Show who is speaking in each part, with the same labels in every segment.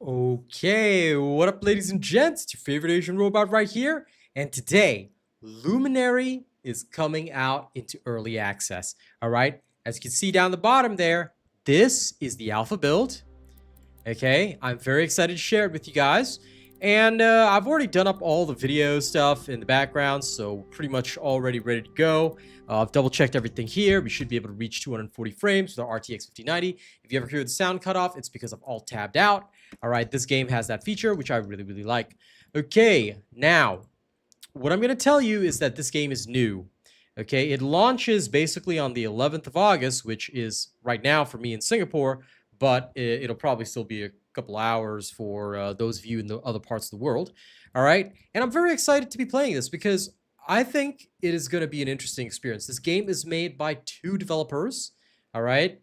Speaker 1: Okay, what up, ladies and gents? It's your favorite Asian robot right here. And today, Luminary is coming out into early access. All right, as you can see down the bottom there, this is the alpha build. Okay, I'm very excited to share it with you guys. And I've already done up all the video stuff in the background, so pretty much already ready to go. I've double checked everything here. We should be able to reach 240 frames with our RTX 5090. If you ever hear the sound cut off, it's because I've alt tabbed out. All right, this game has that feature, which I really like. Okay, now, what I'm going to tell you is that this game is new. Okay, it launches basically on the 11th of August, which is right now for me in Singapore, but it'll probably still be a couple hours for those of you in the other parts of the world. All right, and I'm very excited to be playing this because I think it is going to be an interesting experience. This game is made by 2 developers, all right,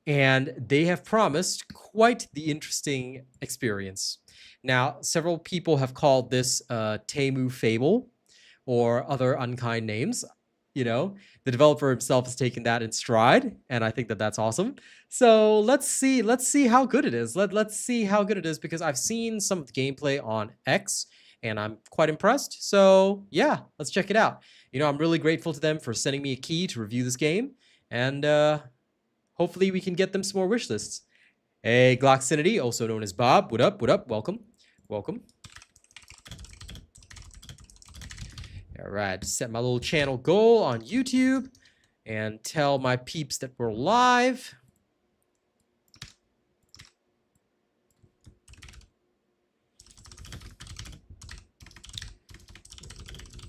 Speaker 1: and they have promised quite the interesting experience. Now, several people have called this Temu Fable or other unkind names. You know, the developer himself has taken that in stride, and I think that that's awesome. So let's see how good it is. Let's see how good it is, because I've seen some of the gameplay on X, and I'm quite impressed. So yeah, let's check it out. You know, I'm really grateful to them for sending me a key to review this game, and hopefully we can get them some more wish lists. Hey, Glockcinity, also known as Bob. What up? What up? Welcome. Welcome. All right, set my little channel goal on YouTube and tell my peeps that we're live.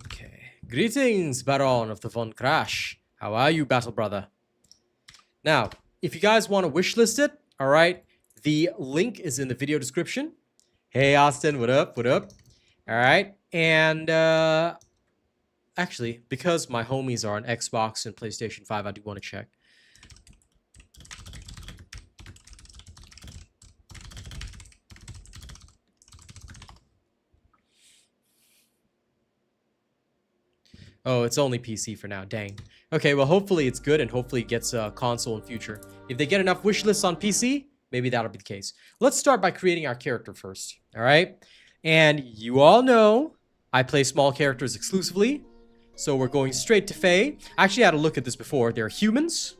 Speaker 1: Okay. Greetings, Baron of the Von Crash. How are you, Battle Brother? Now, if you guys want to wish list it, all right, the link is in the video description. Hey, Austin, what up? What up? All right, and actually, because my homies are on Xbox and PlayStation 5, I do want to check. Oh, it's only PC for now. Dang. Okay, well, hopefully it's good, and hopefully it gets a console in future. If they get enough wish lists on PC, maybe that'll be the case. Let's start by creating our character first, all right? And you all know I play small characters exclusively. So we're going straight to Fae. I actually had a look at this before. They're humans.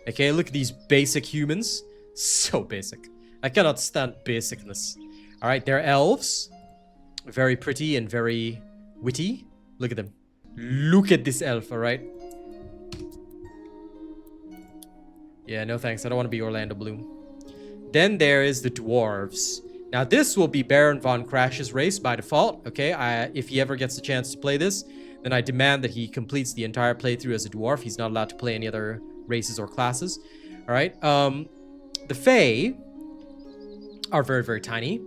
Speaker 1: Okay, look at these basic humans. So basic. I cannot stand basicness. All right, they're elves. Very pretty and very witty. Look at them. Look at this elf, all right? Yeah, no thanks. I don't want to be Orlando Bloom. Then there is the dwarves. Now, this will be Baron Von Crash's race by default, okay? If he ever gets a chance to play this, then I demand that he completes the entire playthrough as a dwarf. He's not allowed to play any other races or classes. All right. The Fae are very tiny.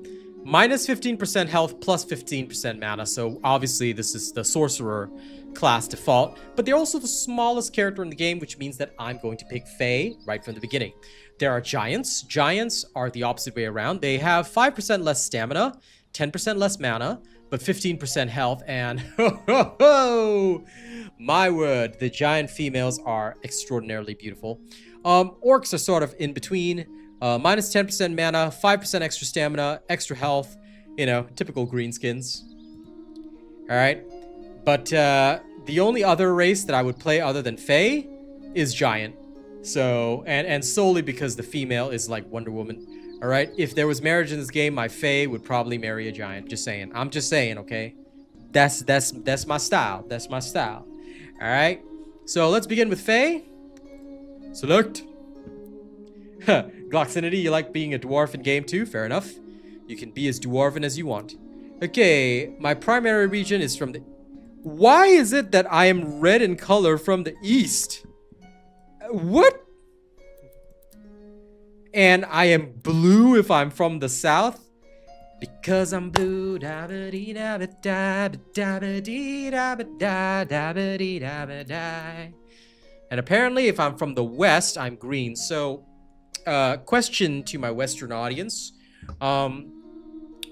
Speaker 1: Minus 15% health, plus 15% mana. So obviously this is the sorcerer class default. But they're also the smallest character in the game, which means that I'm going to pick Fae right from the beginning. There are giants. Giants are the opposite way around. They have 5% less stamina, 10% less mana, but 15% health, and my word, the giant females are extraordinarily beautiful. Orcs are sort of in between. Minus 10% mana, 5% extra stamina, extra health, you know, typical greenskins. All right, but the only other race that I would play other than Fae is giant. So, and solely because the female is like Wonder Woman. All right, if there was marriage in this game, my Fae would probably marry a giant. Just saying. I'm just saying, okay? That's my style. That's my style. All right. So let's begin with Fae. Select. Glockcinity, you like being a dwarf in game 2? Fair enough. You can be as dwarven as you want. Okay, my primary region is from the... Why is it that I am red in color from the east? What? And I am blue if I'm from the south? Because I'm blue. And apparently if I'm from the west, I'm green. So, question to my western audience.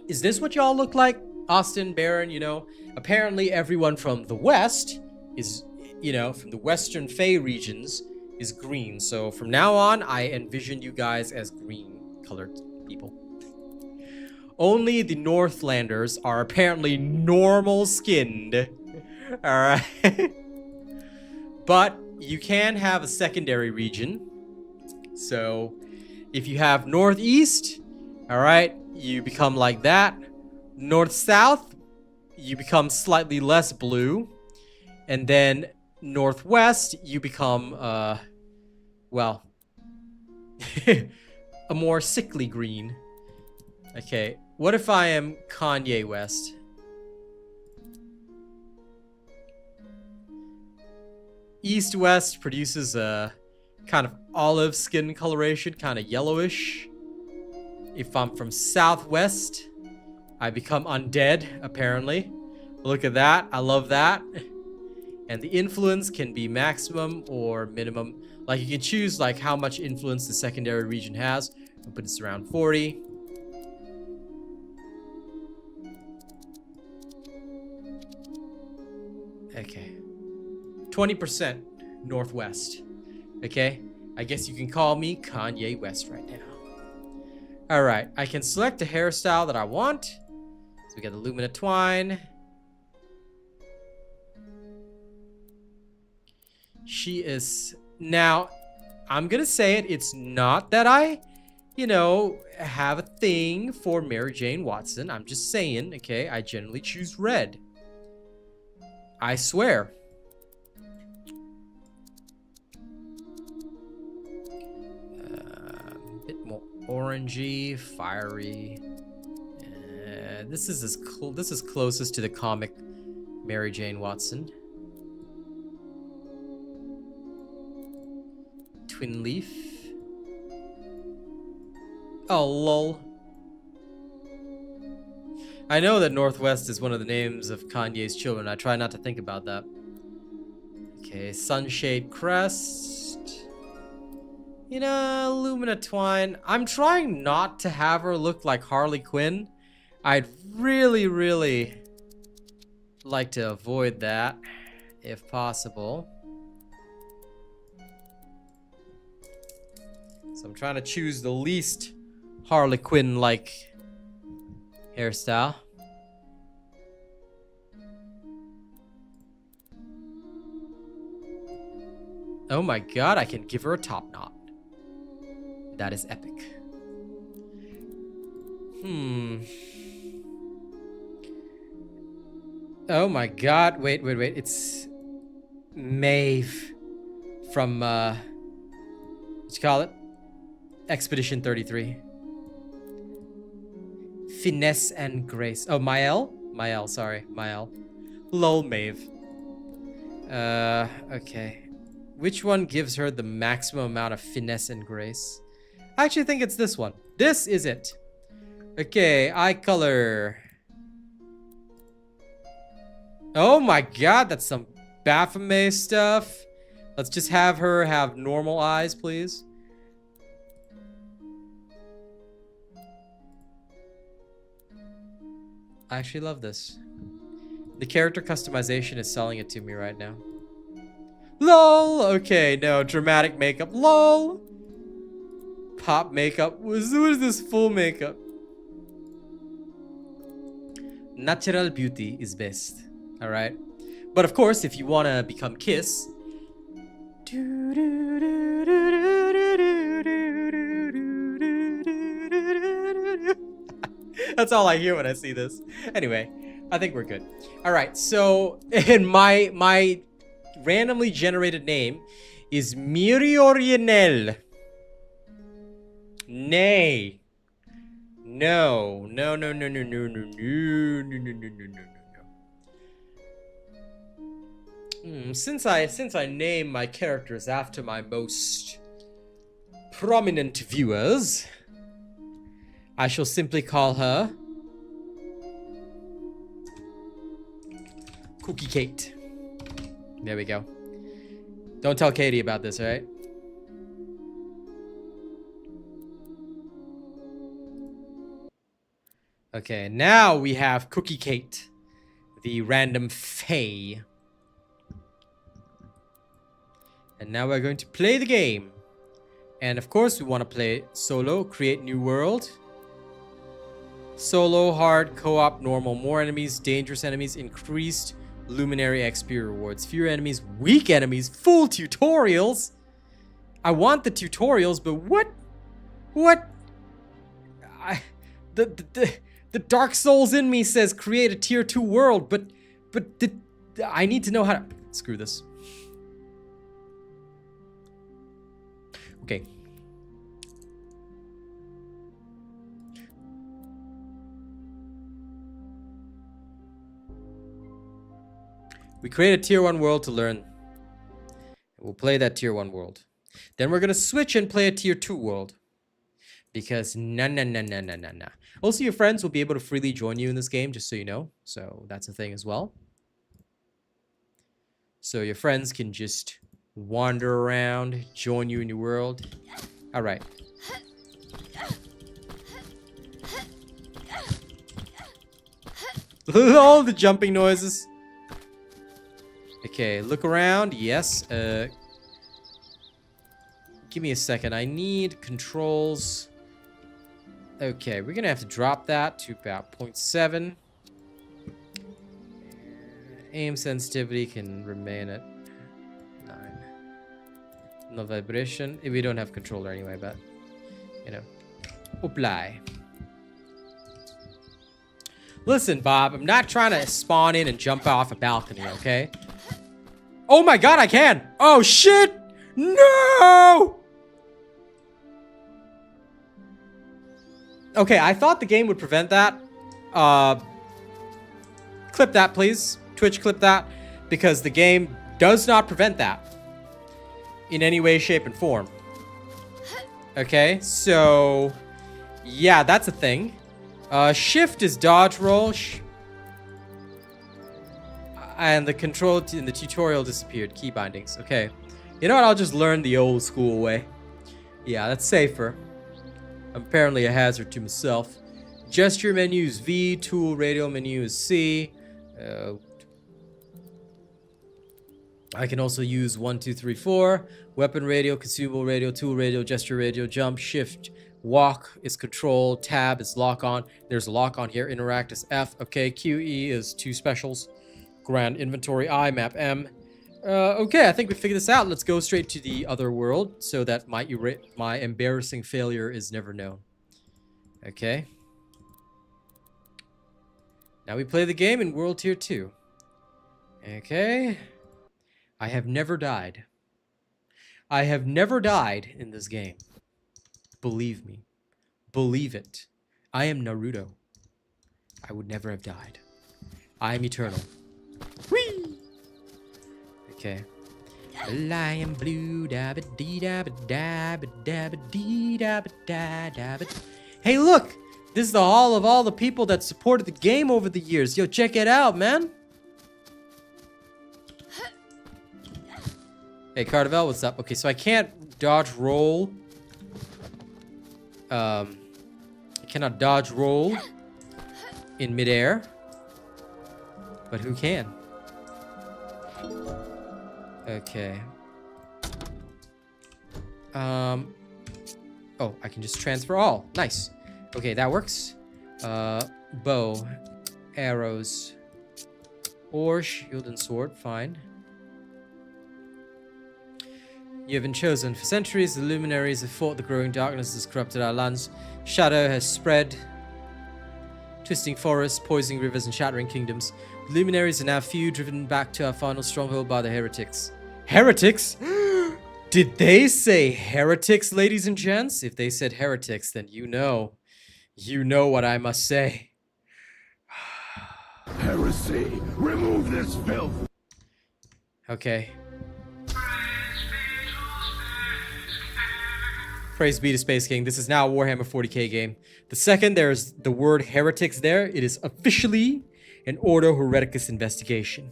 Speaker 1: Is this what y'all look like? Austin, Baron, you know? Apparently everyone from the west is, you know, from the western Fae regions is green. So from now on, I envision you guys as green colored people. only the Northlanders are apparently normal skinned. Alright. But you can have a secondary region. So if you have Northeast, alright, you become like that. North-South, you become slightly less blue. And then Northwest, you become, well, a more sickly green. Okay, what if I am Kanye West? East-West produces a kind of olive skin coloration, kind of yellowish. If I'm from Southwest, I become undead, apparently. Look at that. I love that. And the influence can be maximum or minimum. Like, you can choose, like, how much influence the secondary region has. I'll put this around 40. Okay. 20% Northwest. Okay? I guess you can call me Kanye West right now. Alright, I can select a hairstyle that I want. So we got the Lumina Twine. She is... Now, I'm gonna say it, it's not that I, you know, have a thing for Mary Jane Watson. I'm just saying, okay? I generally choose red. I swear. A bit more orangey, fiery. This is closest to the comic Mary Jane Watson. Twin leaf. Oh, lol. I know that Northwest is one of the names of Kanye's children. I try not to think about that. Okay, Sunshade Crest. You know, Lumina Twine. I'm trying not to have her look like Harley Quinn. I'd really, really like to avoid that, if possible. So I'm trying to choose the least Harley Quinn-like hairstyle. Oh my god, I can give her a top knot. That is epic. Oh my god, wait. It's Maeve from, what you call it? Expedition 33. Finesse and grace. Oh, Mael? Mael, sorry. Mael. Lol, Maeve. Okay. Which one gives her the maximum amount of finesse and grace? I actually think it's this one. This is it. Okay, eye color. Oh my god, that's some Baphomet stuff. Let's just have her have normal eyes, please. I actually love this. The character customization is selling it to me right now. LOL! Okay, no, dramatic makeup. LOL! Pop makeup. What is this full makeup? Natural beauty is best. Alright? But of course, if you want to become Kiss... That's all I hear when I see this. Anyway, I think we're good. Alright, so in my randomly generated name is Miriorianel. Nay. No. Since I name my characters after my most prominent viewers, I shall simply call her Cookie Kate. There we go. Don't tell Katie about this, alright? Okay, now we have Cookie Kate, the random fae. And now we're going to play the game. And of course, we want to play solo, create new world. Solo, hard, co-op, normal. More enemies, dangerous enemies, increased Luminary XP rewards. Fewer enemies, weak enemies, full tutorials. I want the tutorials, but what? The Dark Souls in me says create a tier 2 world, but I need to know how to... Screw this. Okay. We create a tier 1 world to learn. We'll play that tier 1 world. Then we're going to switch and play a tier 2 world. Because nah. Also, your friends will be able to freely join you in this game, just so you know. So that's a thing as well. So your friends can just wander around, join you in your world. All right. All the jumping noises. Okay, look around. Yes. Give me a second. I need controls. Okay, we're going to have to drop that to about 0.7. Aim sensitivity can remain at 9. No vibration. We don't have controller anyway, but, you know. Apply. Listen, Bob, I'm not trying to spawn in and jump off a balcony, okay? Oh my god, I can! Oh, shit! No! Okay, I thought the game would prevent that. Clip that, please. Twitch, clip that. Because the game does not prevent that. In any way, shape, and form. Okay, so... yeah, that's a thing. Shift is dodge roll. And the control in the tutorial disappeared. Key bindings. Okay. You know what? I'll just learn the old school way. Yeah, that's safer. I'm apparently a hazard to myself. Gesture menus V. Tool radial menu is C. I can also use 1, 2, 3, 4. Weapon radio, consumable radio, tool radio, gesture radio, jump, shift, walk is control, tab is lock on. There's a lock on here. Interact is F. Okay, QE is 2 specials. Grand inventory I, map M. Okay, I think we figured this out. Let's go straight to the other world so that my embarrassing failure is never known. Okay. Now we play the game in World Tier 2. Okay. I have never died. I have never died in this game. Believe me. Believe it. I am Naruto. I would never have died. I am eternal. Whee! Okay. Lion blue dabba dee dabba dabba dabba dee dabba da dabba. Hey, look! This is the hall of all the people that supported the game over the years. Yo, check it out, man. Hey, Cardival, what's up? Okay, so I can't dodge roll. I cannot dodge roll in midair. But who can? Okay. Oh, I can just transfer all. Nice. Okay, that works. Bow, arrows, or shield and sword. Fine. You have been chosen. For centuries, the luminaries have fought the growing darkness has corrupted our lands. Shadow has spread, twisting forests, poisoning rivers, and shattering kingdoms. The luminaries are now few, driven back to our final stronghold by the heretics. Heretics? Did they say heretics, ladies and gents? If they said heretics, then you know what I must say.
Speaker 2: Heresy! Remove this filth!
Speaker 1: Okay. Praise be to Space King. This is now a Warhammer 40k game. The second there's the word heretics there, it is officially an Ordo Hereticus investigation.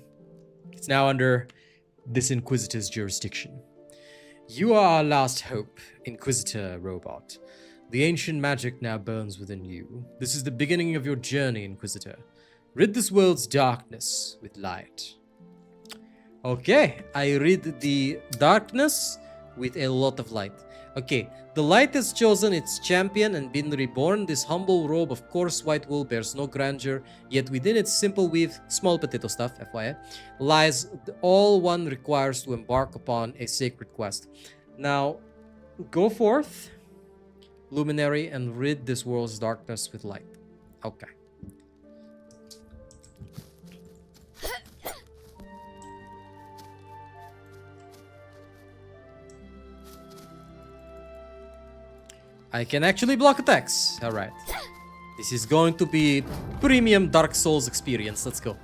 Speaker 1: It's now under this Inquisitor's jurisdiction. You are our last hope, Inquisitor robot. The ancient magic now burns within you. This is the beginning of your journey, Inquisitor. Rid this world's darkness with light. Okay, I rid the darkness with a lot of light. Okay, the light has chosen its champion and been reborn. This humble robe of coarse white wool bears no grandeur, yet within its simple weave, small potato stuff, FYI, lies all one requires to embark upon a sacred quest. Now, go forth, Luminary, and rid this world's darkness with light. Okay. I can actually block attacks. Alright. This is going to be premium Dark Souls experience. Let's go.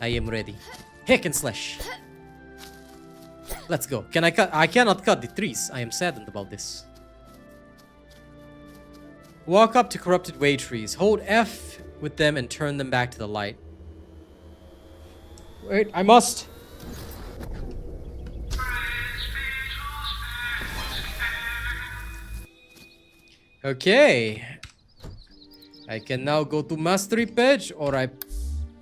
Speaker 1: I am ready. Hack and slash. Let's go. Can I cut? I cannot cut the trees. I am saddened about this. Walk up to corrupted way trees. Hold F with them and turn them back to the light. Wait, I must. Okay. I can now go to mastery page, or I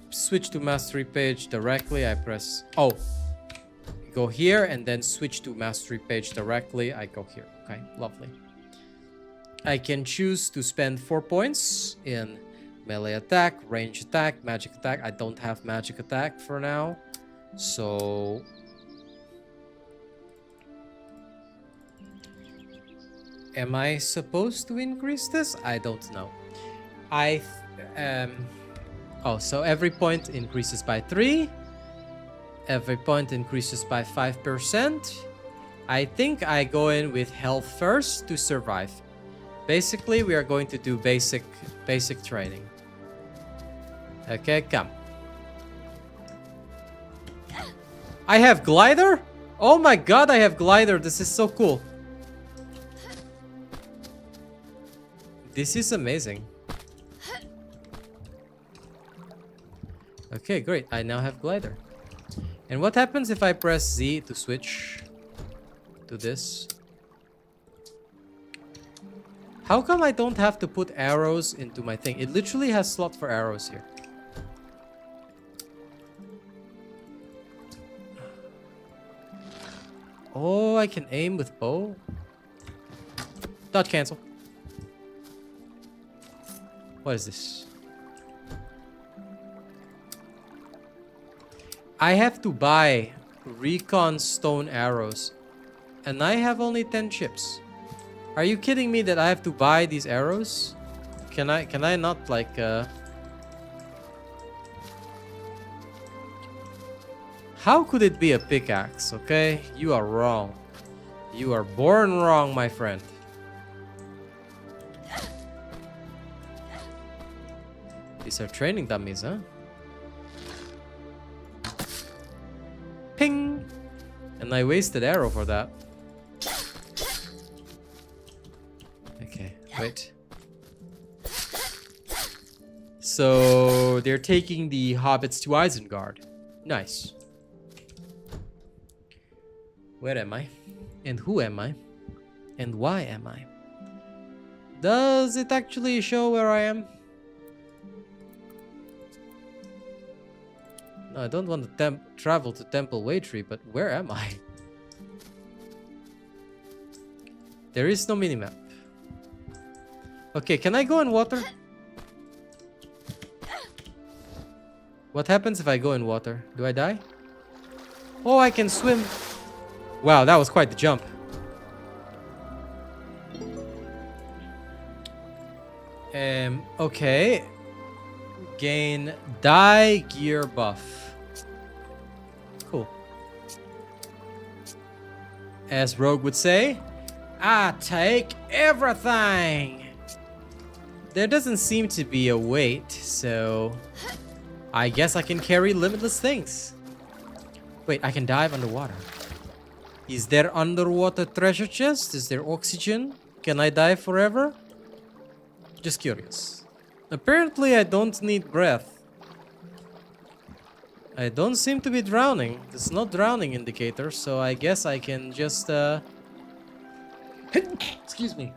Speaker 1: switch to mastery page directly. I press go here and then switch to mastery page directly. I go here. Okay, lovely. I can choose to spend 4 points in melee attack, range attack, magic attack. I don't have magic attack for now, so am I supposed to increase this? I don't know. So every point increases by 3. Every point increases by 5%. I think I go in with health first to survive. Basically, we are going to do basic training. Okay, come. I have glider? Oh my god, I have glider. This is so cool. This is amazing. Okay, great. I now have glider. And what happens if I press Z to switch to this? How come I don't have to put arrows into my thing? It literally has slot for arrows here. Oh, I can aim with bow. Dodge cancel. What is this? I have to buy recon stone arrows, and I have only 10 chips. Are you kidding me that I have to buy these arrows? Can I not like How could it be a pickaxe, okay? You are wrong. You are born wrong, my friend. These are training dummies, huh? Ping! And I wasted arrow for that. Okay, wait. So they're taking the hobbits to Isengard. Nice. Where am I? And who am I? And why am I? Does it actually show where I am? No, I don't want to travel to Temple Waytree, but where am I? There is no minimap. Okay, can I go in water? What happens if I go in water? Do I die? Oh, I can swim. Wow, that was quite the jump. Okay. Gain die gear buff. Cool. As Rogue would say, I take everything. There doesn't seem to be a weight, so I guess I can carry limitless things. Wait, I can dive underwater. Is there underwater treasure chest? Is there oxygen? Can I dive forever? Just curious. Apparently, I don't need breath. I don't seem to be drowning. There's no drowning indicator, so I guess I can just excuse me.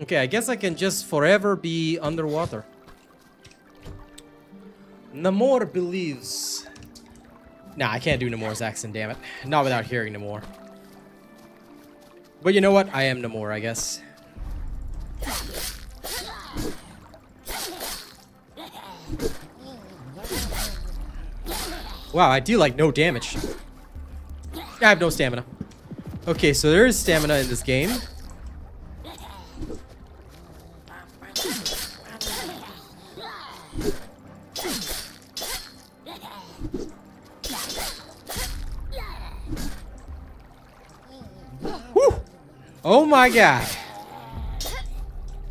Speaker 1: Okay, I guess I can just forever be underwater. Namor believes. Nah, I can't do Namor Zaxxon, damn it. Not without hearing Namor. But you know what? I am Namor, I guess. Wow, I deal like no damage. I have no stamina. Okay, so there is stamina in this game. Whew. Oh my god.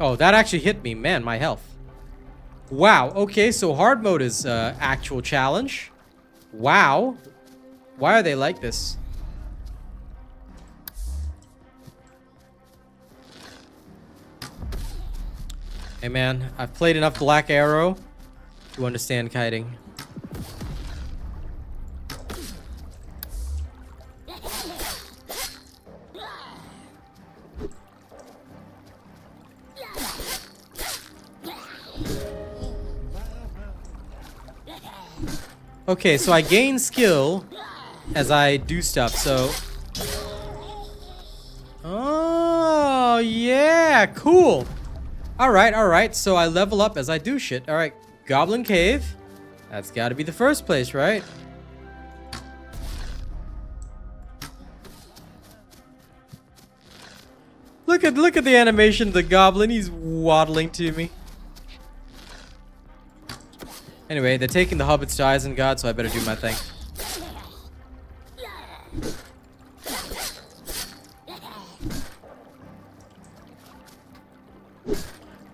Speaker 1: Oh, that actually hit me. Man, my health. Wow. Okay, so hard mode is actual challenge. Wow. Why are they like this? Hey man, I've played enough Black Arrow to understand kiting. Okay, so I gain skill as I do stuff, so... Oh, yeah, cool. Alright, so I level up as I do shit. Alright, Goblin Cave. That's gotta be the first place, right? Look at the animation of the goblin. He's waddling to me. Anyway, they're taking the hobbits to Isengard, so I better do my thing.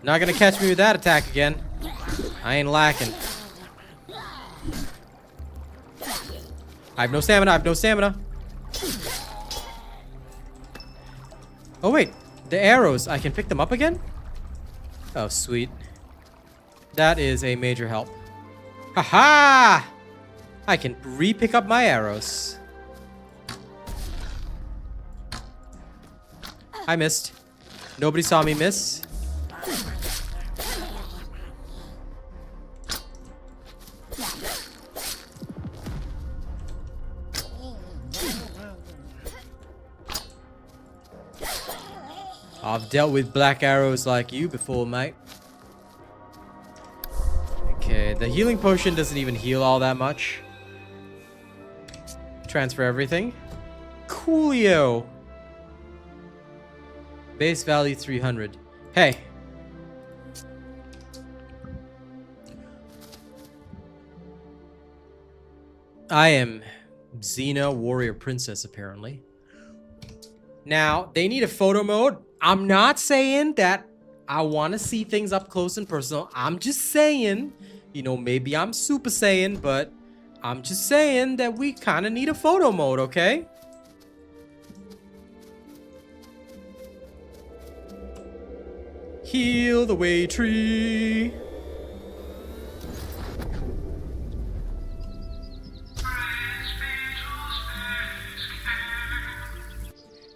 Speaker 1: Not gonna catch me with that attack again. I ain't lacking. I have no stamina, Oh wait, the arrows, I can pick them up again? Oh, sweet. That is a major help. Haha! I can re-pick up my arrows. I missed. Nobody saw me miss. I've dealt with black arrows like you before, mate. Okay, the healing potion doesn't even heal all that much. Transfer everything. Coolio. Base value 300. Hey. I am Xena Warrior Princess, apparently. Now, they need a photo mode. I'm not saying that I want to see things up close and personal. I'm just saying, you know, maybe I'm Super Saiyan, but I'm just saying that we kind of need a photo mode, okay? Heal the way tree.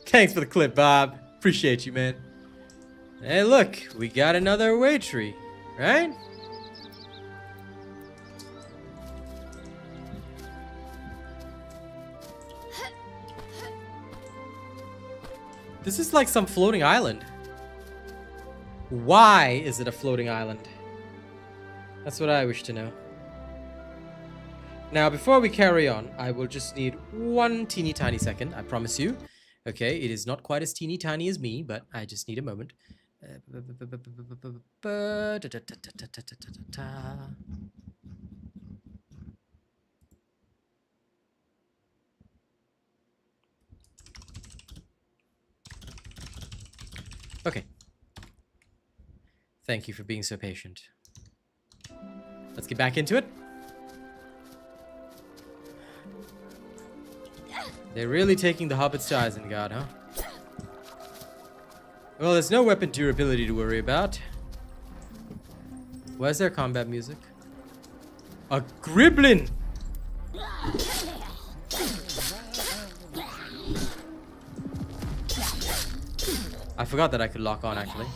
Speaker 1: Thanks for the clip, Bob. Appreciate you, man. Hey, look, we got another way tree, right? This is like some floating island. Why is it a floating island? That's what I wish to know. Now, before we carry on, I will just need one teeny tiny second, I promise you. Okay, it is not quite as teeny tiny as me, but I just need a moment. Okay. Thank you for being so patient. Let's get back into it. They're really taking the hobbits to Isengard, huh? Well, there's no weapon durability to worry about. Where's their combat music? A griblin! I forgot that I could lock on, actually.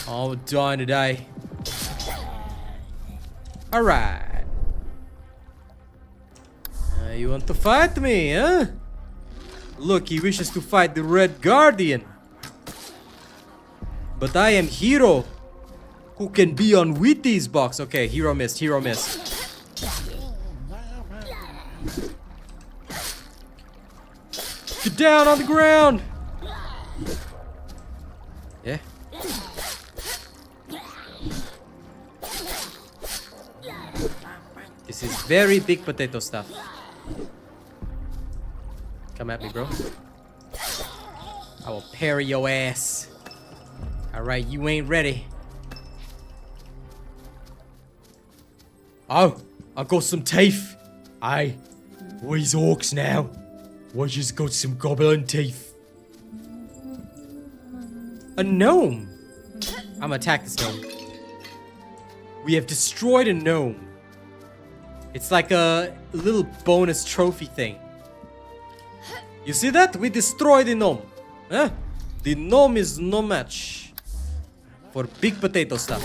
Speaker 1: Oh, we're dying today. Alright. You want to fight me, huh? Look, he wishes to fight the Red Guardian. But I am Hero, who can be on Wheaties box. Okay, Hero missed, Hero missed. Get down on the ground. Yeah. This is very big potato stuff. Come at me, bro. I will parry your ass. Alright, you ain't ready. Oh, I got some teeth. Aye, we's orcs now. We just got some goblin teeth. A gnome. I'm gonna attack this gnome. We have destroyed a gnome. It's like a little bonus trophy thing. You see that? We destroyed the gnome. Huh? The gnome is no match for big potato stuff.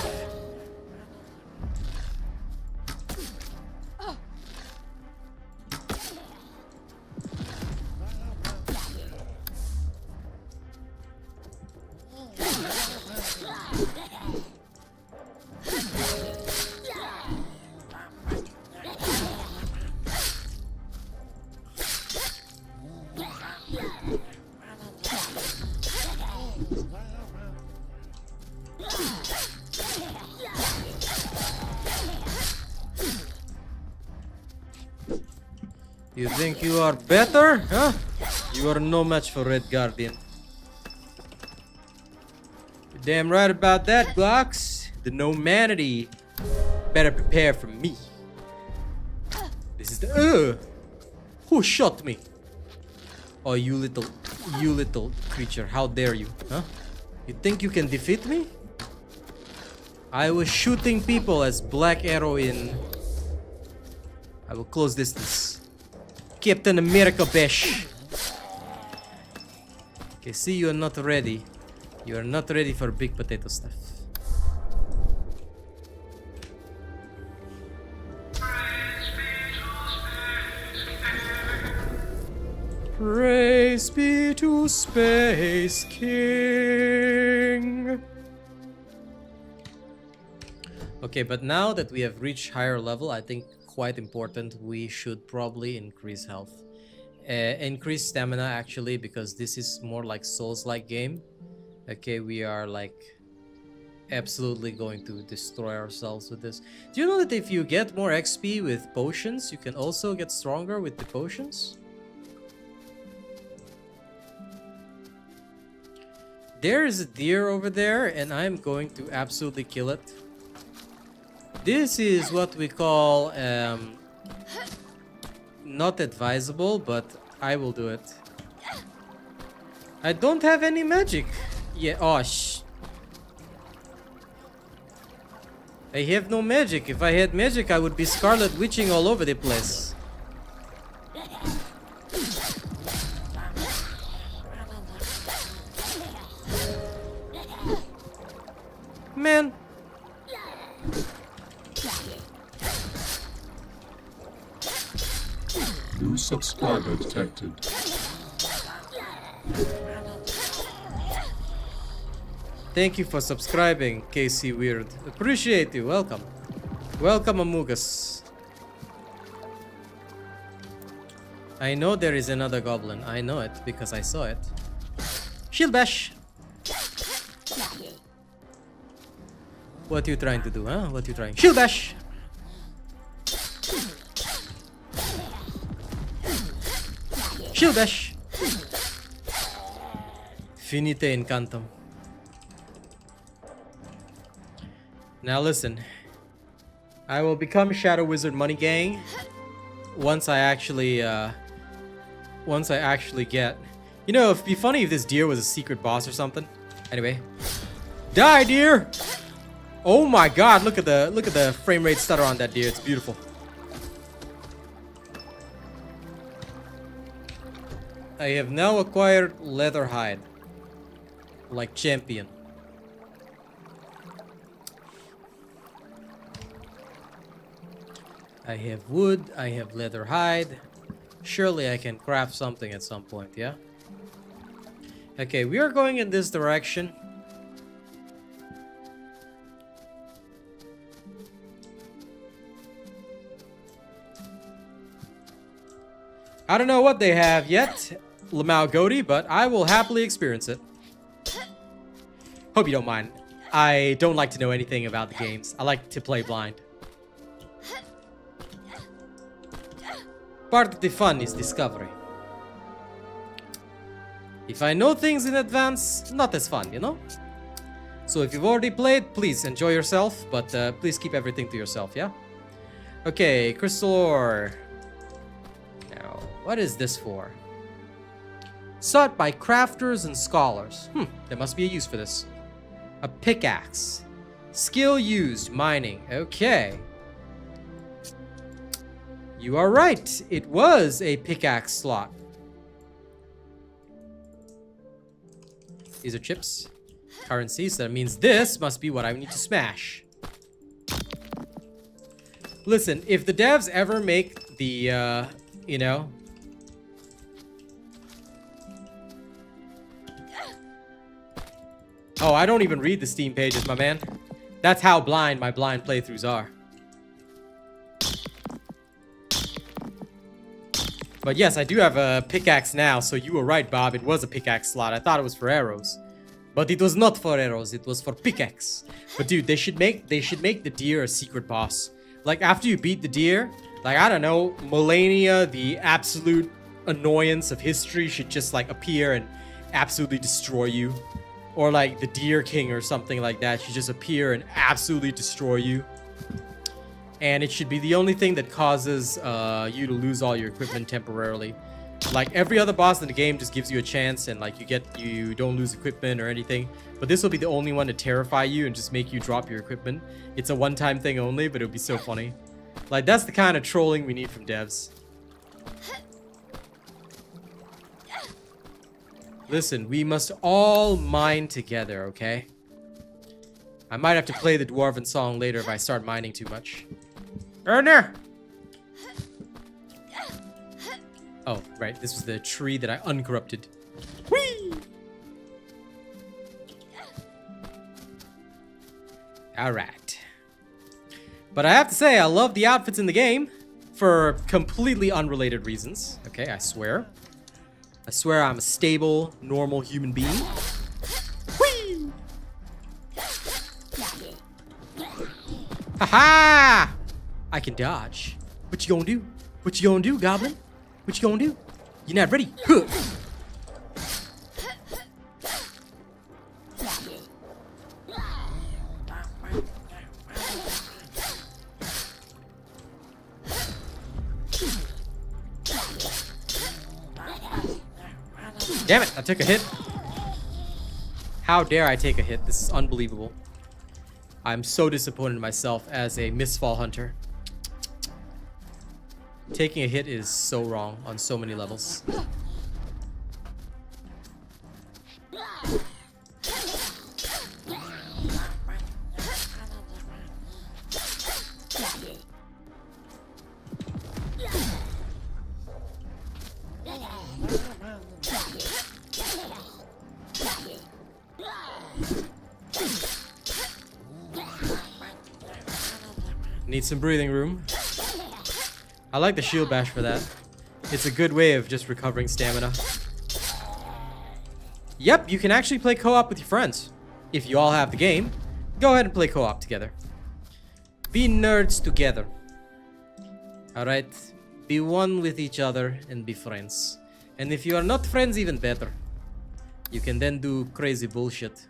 Speaker 1: You think you are better, huh? You are no match for Red Guardian. You're damn right about that, Glocks. The Nomanity better prepare for me. This is the who shot me? Oh, you little creature! How dare you, huh? You think you can defeat me? I was shooting people as Black Arrow in. I will close distance. Captain America Bash. Okay, see, you are not ready. You are not ready for big potato stuff. Praise be to Space King. Okay, but now that we have reached higher level, I think quite important, we should probably increase health. Increase stamina actually, because this is more like Souls-like game. Okay, we are like absolutely going to destroy ourselves with this. Do you know that if you get more XP with potions, you can also get stronger with the potions? There is a deer over there, and I'm going to absolutely kill it. This is what we call not advisable, but I will do it. I don't have any magic. Yeah, oh I have no magic. If I had magic, I would be Scarlet Witching all over the place. Man.
Speaker 2: New subscriber detected.
Speaker 1: Thank you for subscribing, KC Weird. Appreciate you. Welcome. Welcome, Amugus. I know there is another goblin. I know it because I saw it. Shield bash. What you trying to do, huh? What you trying? Shield bash. Shield bash. Finite incantum. Now listen. I will become Shadow Wizard Money Gang once I actually get. You know, it'd be funny if this deer was a secret boss or something. Anyway. Die, deer! Oh my god, look at the frame rate stutter on that deer. It's beautiful. I have now acquired leather hide. like champion. I have wood, I have leather hide. Surely I can craft something at some point, yeah? Okay, we are going in this direction. I don't know what they have yet, Lamau Goaty, but I will happily experience it. Hope you don't mind. I don't like to know anything about the games. I like to play blind. Part of the fun is discovery. If I know things in advance, not as fun, you know? So if you've already played, please enjoy yourself, but please keep everything to yourself, yeah? Okay, crystal ore. Now, what is this for? Sought by crafters and scholars. There must be a use for this. A pickaxe. Skill used, mining. Okay. You are right. It was a pickaxe slot. These are chips. Currency, so that means this must be what I need to smash. Listen, if the devs ever make the, you know... Oh, I don't even read the Steam pages, my man. That's how blind my blind playthroughs are. But yes, I do have a pickaxe now, so you were right, Bob. It was a pickaxe slot. I thought it was for arrows. But it was not for arrows, it was for pickaxe. But dude, they should make the deer a secret boss. Like after you beat the deer, like I don't know, Millennia, the absolute annoyance of history, should just like appear and absolutely destroy you. Or like the Deer King or something like that should just appear and absolutely destroy you. And it should be the only thing that causes you to lose all your equipment temporarily. Like every other boss in the game just gives you a chance and like you don't lose equipment or anything. But this will be the only one to terrify you and just make you drop your equipment. It's a one-time thing only, but it'll be so funny. Like that's the kind of trolling we need from devs. Listen, we must all mine together, okay? I might have to play the Dwarven song later if I start mining too much. Erner! Oh, right. This was the tree that I uncorrupted. Whee! Alright. But I have to say, I love the outfits in the game for completely unrelated reasons. Okay, I swear. I swear I'm a stable, normal human being. Whee! Ha-ha! I can dodge. What you gonna do? What you gonna do, Goblin? What you gonna do? You're not ready. Huh. Damn it, I took a hit. How dare I take a hit? This is unbelievable. I'm so disappointed in myself as a misfall hunter. Taking a hit is so wrong on so many levels. Need some breathing room. I like the shield bash for that. It's a good way of just recovering stamina. Yep, you can actually play co-op with your friends. If you all have the game, go ahead and play co-op together. Be nerds together. Alright? Be one with each other and be friends. And if you are not friends, even better. You can then do crazy bullshit.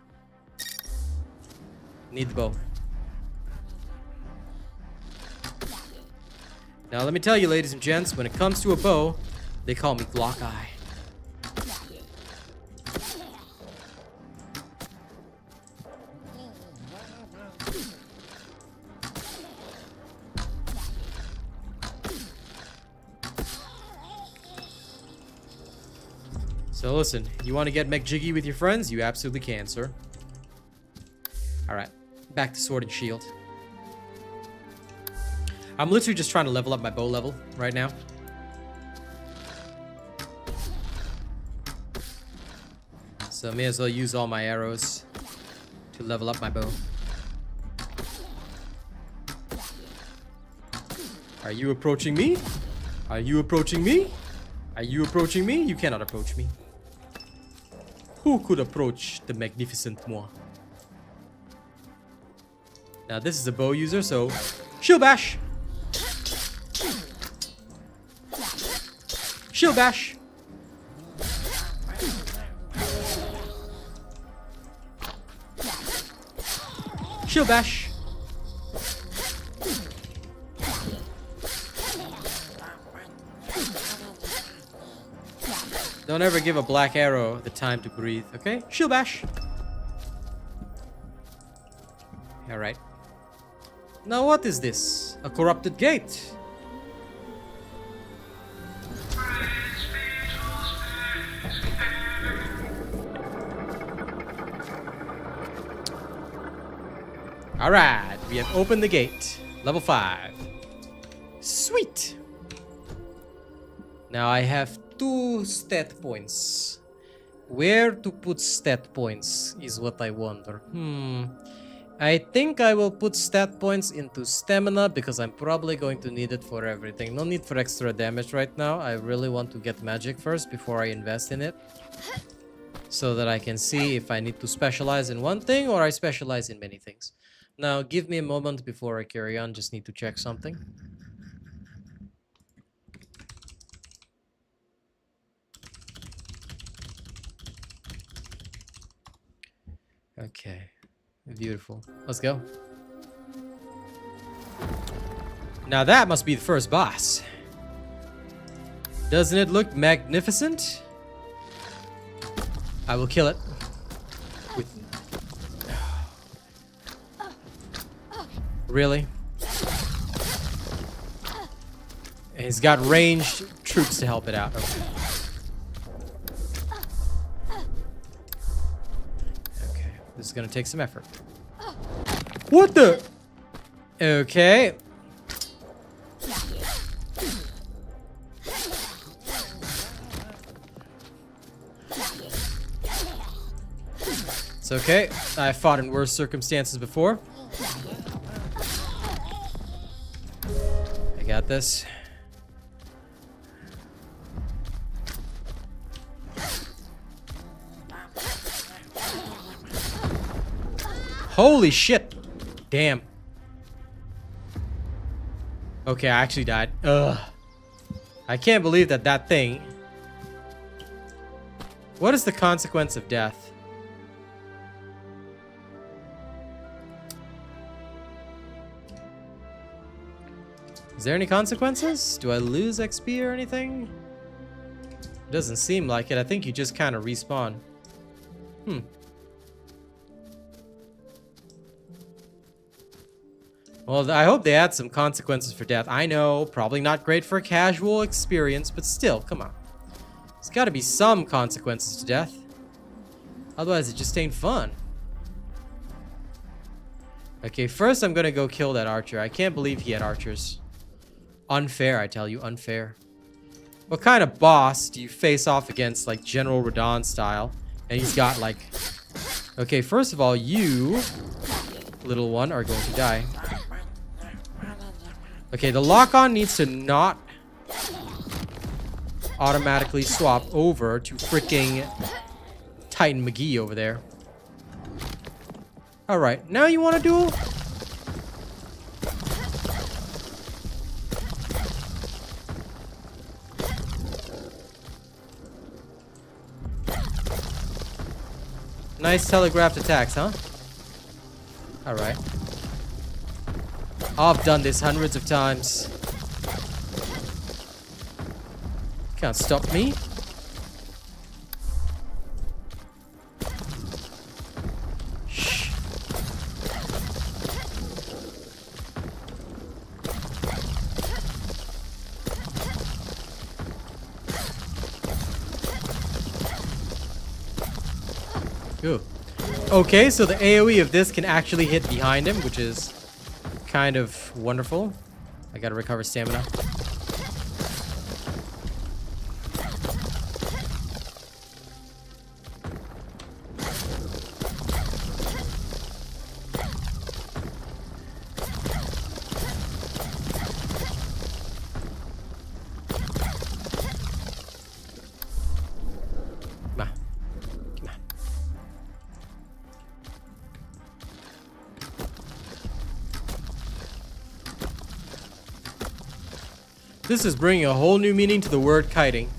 Speaker 1: Need bow. Now let me tell you, ladies and gents, when it comes to a bow, they call me Glock Eye. So listen, you want to get McJiggy with your friends? You absolutely can, sir. Alright, back to sword and shield. I'm literally just trying to level up my bow level right now. So I may as well use all my arrows to level up my bow. Are you approaching me? Are you approaching me? Are you approaching me? You cannot approach me. Who could approach the magnificent moi? Now this is a bow user, so shield bash. Shield bash. Shield bash. Don't ever give a black arrow the time to breathe, okay? Shield bash. Alright. Now what is this? A corrupted gate. Alright, we have opened the gate. Level 5. Sweet. Now I have 2 stat points. Where to put stat points is what I wonder. I think I will put stat points into stamina because I'm probably going to need it for everything. No need for extra damage right now. I really want to get magic first before I invest in it. So that I can see if I need to specialize in one thing or I specialize in many things. Now, give me a moment before I carry on. Just need to check something. Okay. Beautiful. Let's go. Now that must be the first boss. Doesn't it look magnificent? I will kill it. With... Really? And he's got ranged troops to help it out. Okay. Okay. This is gonna take some effort. What the? Okay. It's okay. I fought in worse circumstances before. I got this. Holy shit. Damn. Okay, I actually died. Ugh. I can't believe that thing... What is the consequence of death? Is there any consequences? Do I lose XP or anything? It doesn't seem like it. I think you just kind of respawn. Well, I hope they add some consequences for death. I know, probably not great for a casual experience, but still, come on. There's got to be some consequences to death. Otherwise, it just ain't fun. Okay, first I'm gonna go kill that archer. I can't believe he had archers. Unfair, I tell you, unfair. What kind of boss do you face off against, like General Radon style? And he's got like... Okay, first of all, you, little one, are going to die. Okay, the lock-on needs to not automatically swap over to freaking Titan McGee over there. Alright, now you want to duel? Nice telegraphed attacks, huh? Alright. I've done this hundreds of times. Can't stop me. Shh. Ooh. Okay, so the AoE of this can actually hit behind him, which is kind of wonderful. I gotta recover stamina. Come on. Come on. This is bringing a whole new meaning to the word kiting.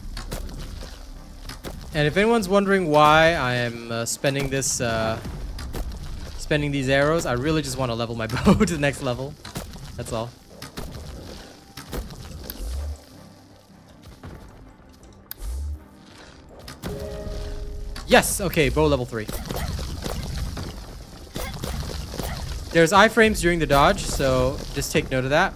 Speaker 1: And if anyone's wondering why I am spending these arrows, I really just want to level my bow to the next level. That's all. Yes, okay, bow level 3. There's iframes during the dodge, so just take note of that.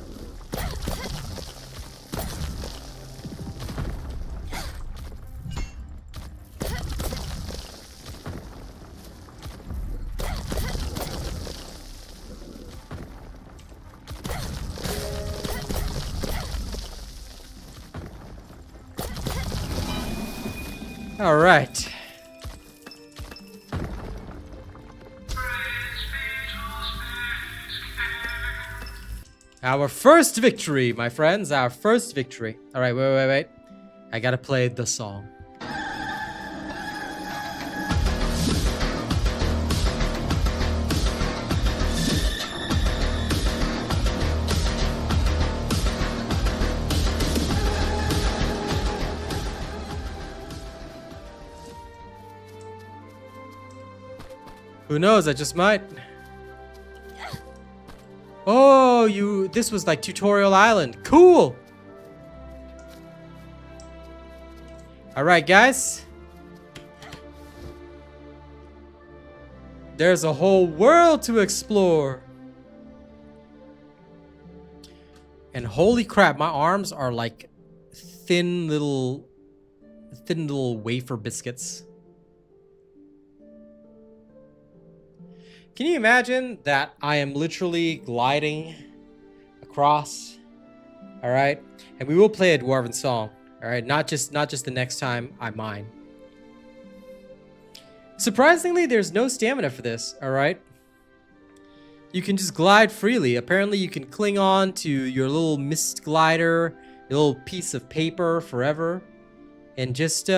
Speaker 1: All right. Our first victory, my friends. Our first victory. All right, wait. I gotta play the song. Who knows? I just might. Oh, this was like Tutorial Island. Cool. All right, guys. There's a whole world to explore. And holy crap, my arms are like thin little wafer biscuits. Can you imagine that I am literally gliding across? All right, and we will play a dwarven song. All right, not just the next time I mine. Surprisingly, there's no stamina for this. All right, you can just glide freely. Apparently, you can cling on to your little mist glider, your little piece of paper forever, and just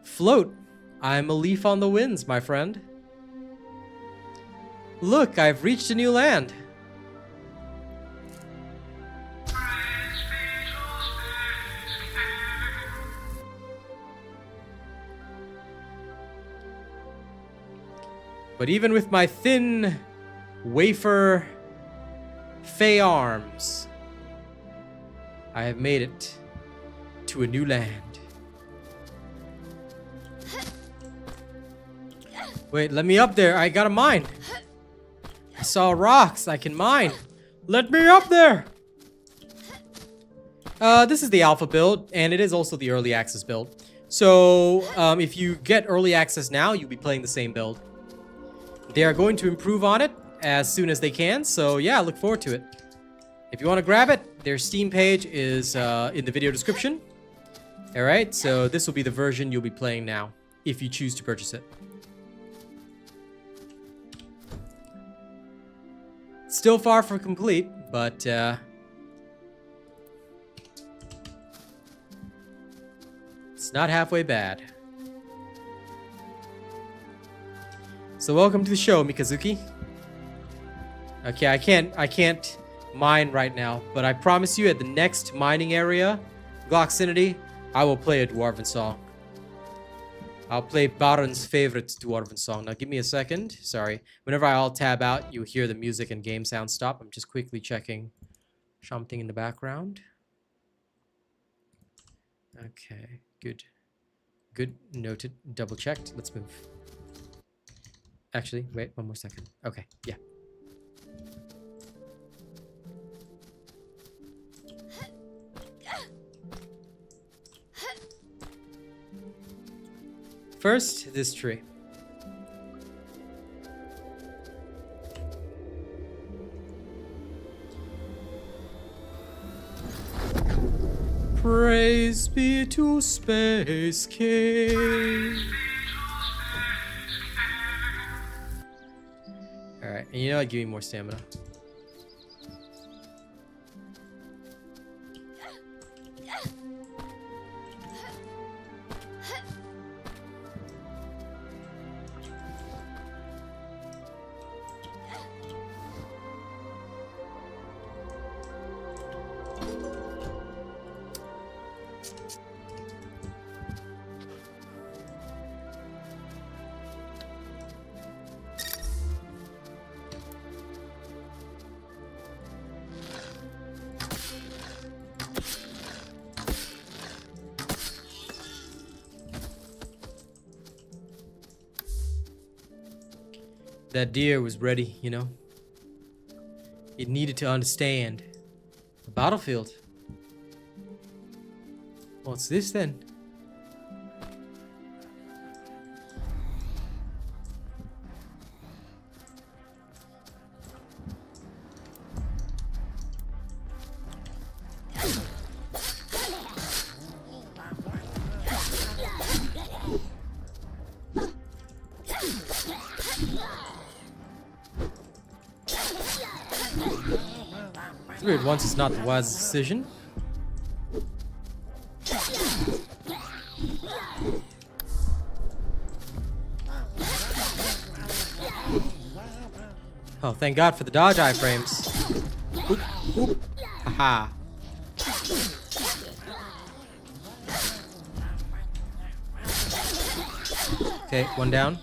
Speaker 1: float. I'm a leaf on the winds, my friend. Look, I've reached a new land. But even with my thin wafer fey arms, I have made it to a new land. Wait, let me up there. I got a mine. I saw rocks. I can mine. Let me up there. This is the alpha build, and it is also the early access build. So, if you get early access now, you'll be playing the same build. They are going to improve on it as soon as they can. So, yeah, look forward to it. If you want to grab it, their Steam page is in the video description. All right, so this will be the version you'll be playing now, if you choose to purchase it. Still far from complete, but it's not halfway bad. So welcome to the show, Mikazuki. Okay, I can't mine right now, but I promise you at the next mining area, Gloxinity, I will play a dwarven song. I'll play Baron's favorite dwarven song. Now give me a second. Sorry. Whenever I alt tab out, you hear the music and game sound stop. I'm just quickly checking something in the background. Okay, good. Good, noted, double checked. Let's move. Actually, wait, one more second. Okay, yeah. first, this tree. Praise be to Space King. Alright, and you know what? Give me more stamina. That deer was ready, you know. It needed to understand the battlefield. What's this then? It's weird once it's not the wisest decision. Oh, thank God for the dodge iframes. Oop, oop. Haha. Okay, one down.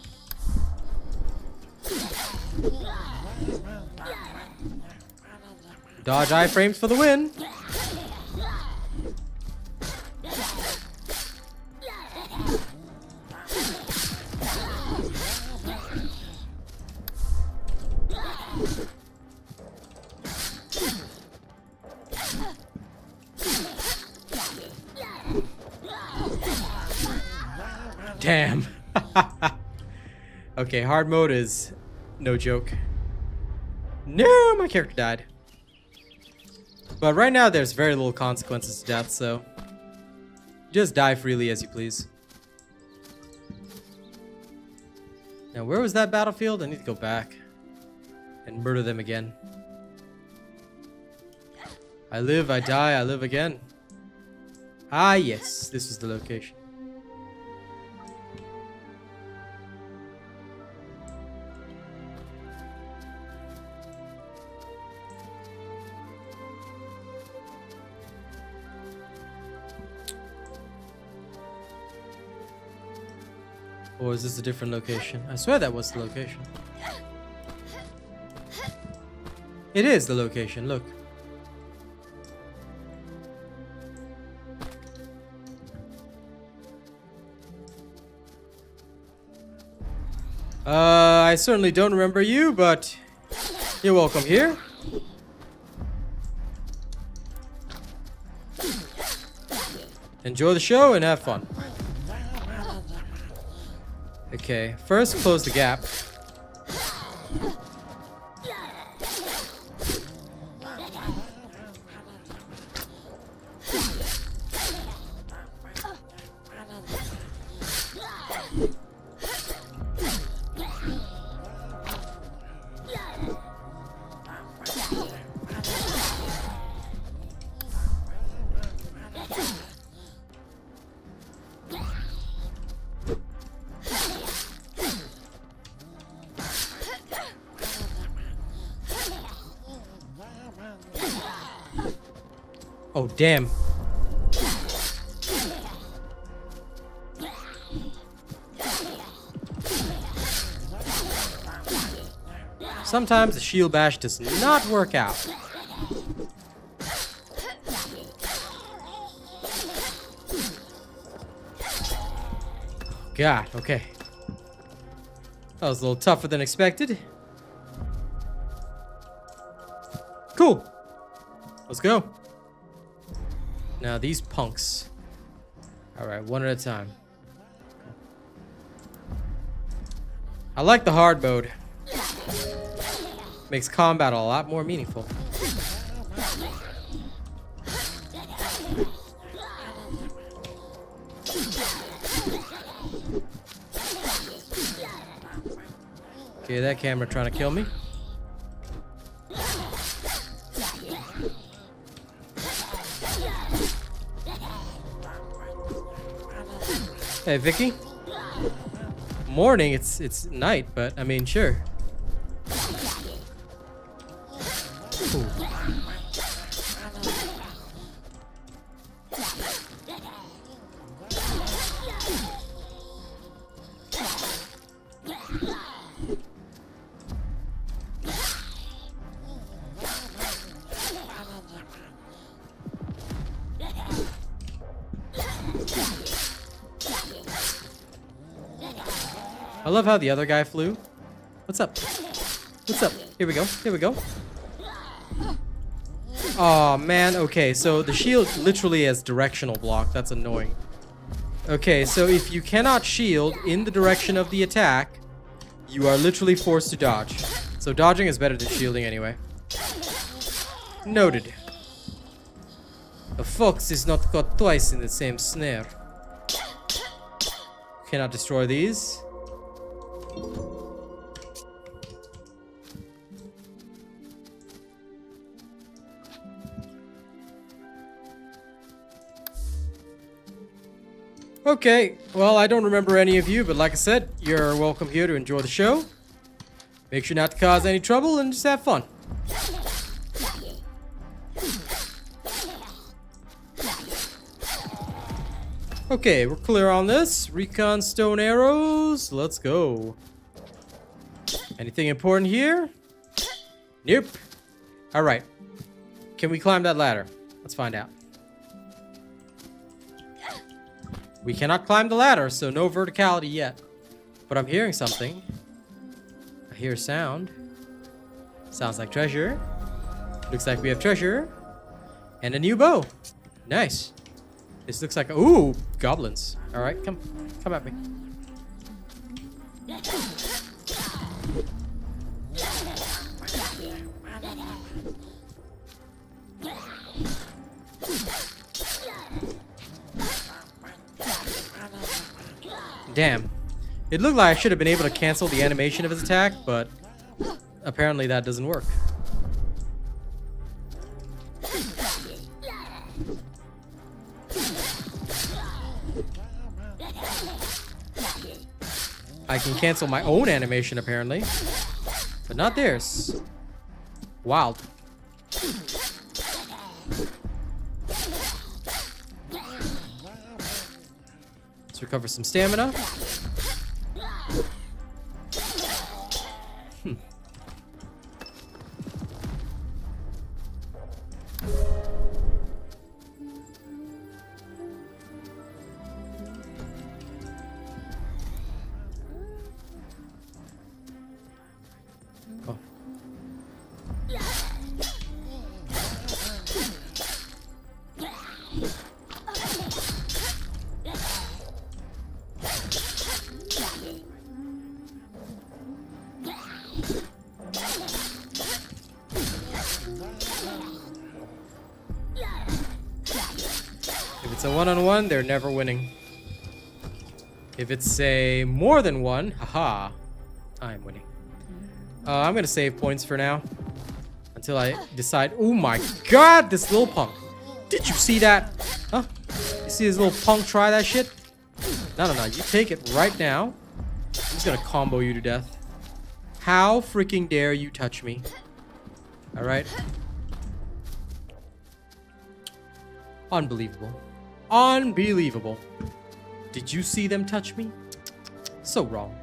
Speaker 1: Dodge iframes for the win. Damn. Okay, hard mode is no joke. No, my character died. But right now, there's very little consequences to death, so just die freely as you please. Now, where was that battlefield? I need to go back and murder them again. I live, I die, I live again. Ah, yes, this is the location. Or is this a different location? I swear that was the location. It is the location, look. I certainly don't remember you, but you're welcome here. Enjoy the show and have fun. Okay, first close the gap. Oh, damn. Sometimes the shield bash does not work out. God, okay. That was a little tougher than expected. Cool. Let's go. Now these punks. Alright, one at a time. I like the hard mode. Makes combat a lot more meaningful. Okay, that camera trying to kill me. Hey, Vicky. Morning, it's night, but I mean, sure. Ooh. I love how the other guy flew. What's up? What's up? Here we go. Here we go. Oh man, okay, so the shield literally has directional block. That's annoying. Okay, so if you cannot shield in the direction of the attack, you are literally forced to dodge. So dodging is better than shielding anyway. Noted. A fox is not caught twice in the same snare. Cannot destroy these. Okay, well, I don't remember any of you, but like I said, you're welcome here to enjoy the show. Make sure not to cause any trouble and just have fun. Okay, we're clear on this. Recon stone arrows. Let's go. Anything important here? Nope. Alright. Can we climb that ladder? Let's find out. We cannot climb the ladder, so no verticality yet. But I'm hearing something. I hear a sound. Sounds like treasure. Looks like we have treasure. And a new bow. Nice. This looks like... Ooh, goblins. Alright, come at me. Damn. It looked like I should have been able to cancel the animation of his attack, but apparently that doesn't work. I can cancel my own animation apparently, but not theirs. Wild. Let's recover some stamina. Oh. If it's a one-on-one, they're never winning. If it's a more than one, haha, I'm winning. I'm gonna save points for now until I decide. Oh my god, this little punk! Did you see that? Huh? You see this little punk try that shit? No, you take it right now. I'm just gonna combo you to death. How freaking dare you touch me? All right. Unbelievable. Unbelievable. Did you see them touch me? So wrong.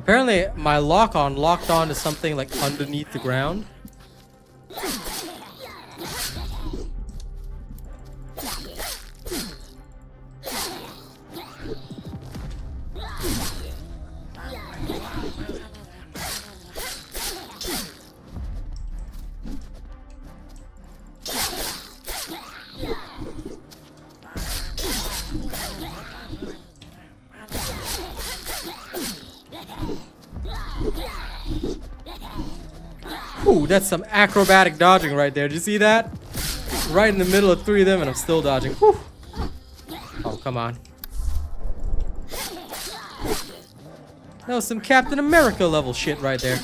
Speaker 1: Apparently, my lock-on locked on to something like underneath the ground. Ooh, that's some acrobatic dodging right there. Did you see that? Right in the middle of 3 of them, and I'm still dodging. Whew. Oh, come on. That was some Captain America level shit right there.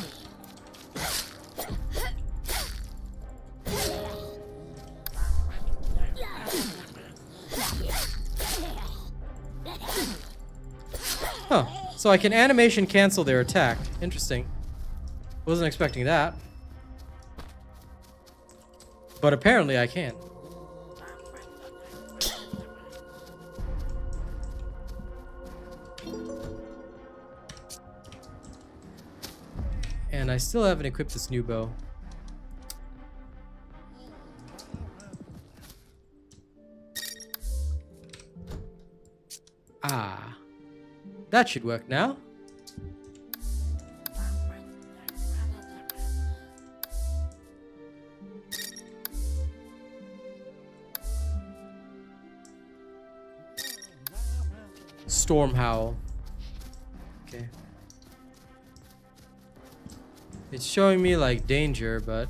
Speaker 1: Huh. So I can animation cancel their attack. Interesting. Wasn't expecting that. But apparently I can. And I still haven't equipped this new bow. Ah. That should work now. Storm Howl. Okay. It's showing me like danger, but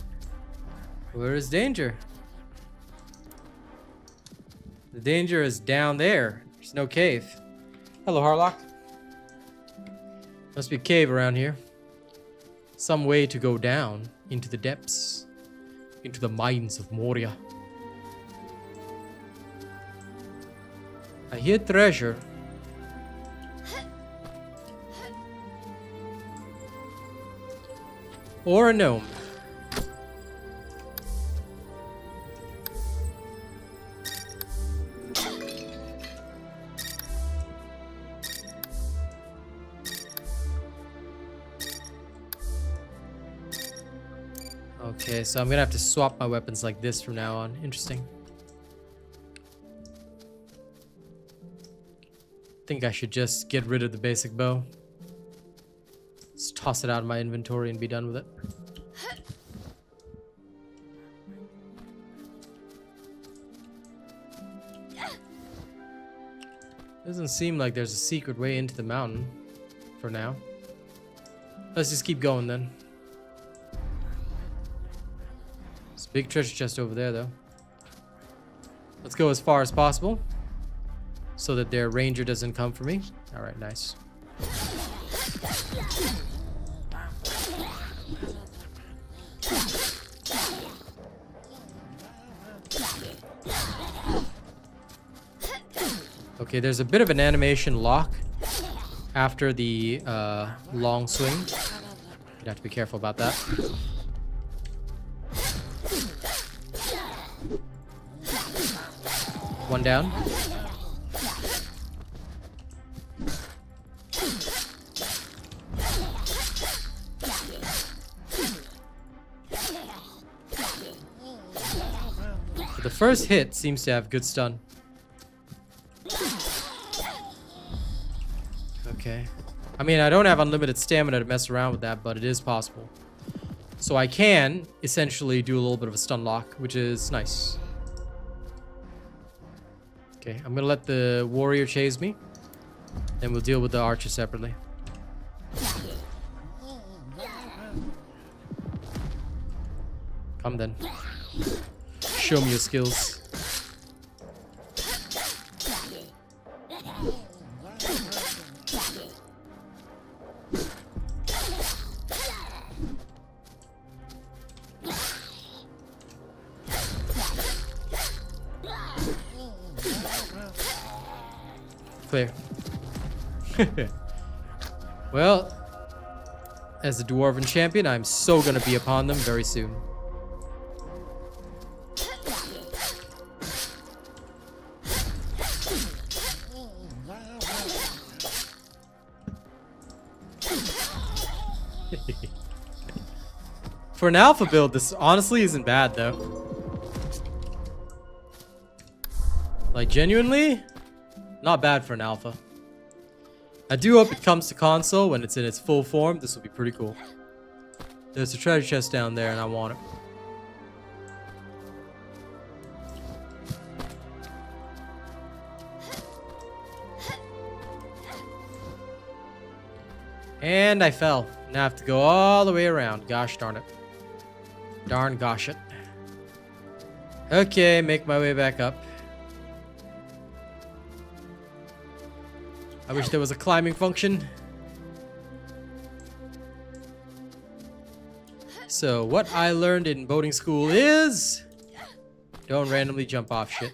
Speaker 1: where is danger? The danger is down there. There's no cave. Hello, Harlock. Must be a cave around here. Some way to go down into the depths, into the mines of Moria. I hear treasure. Or a gnome. Okay, so I'm gonna have to swap my weapons like this from now on. Interesting. Think I should just get rid of the basic bow. Let's toss it out of my inventory and be done with it. Doesn't seem like there's a secret way into the mountain for now. Let's just keep going then. There's a big treasure chest over there though. Let's go as far as possible so that their ranger doesn't come for me. Alright, nice. Okay, there's a bit of an animation lock after the long swing. You have to be careful about that. One down. The first hit seems to have good stun. Okay. I mean, I don't have unlimited stamina to mess around with that, but it is possible. So I can essentially do a little bit of a stun lock, which is nice. Okay, I'm gonna let the warrior chase me, and we'll deal with the archer separately. Come then. Show me your skills. Clear. Well, as a dwarven champion, I'm so gonna be upon them very soon. For an alpha build, this honestly isn't bad though. Like genuinely, not bad for an alpha. I do hope it comes to console when it's in its full form. This will be pretty cool. There's a treasure chest down there and I want it. And I fell. Now I have to go all the way around. Gosh darn it. Darn gosh it. Okay, make my way back up. I wish there was a climbing function. So what I learned in boating school is don't randomly jump off shit.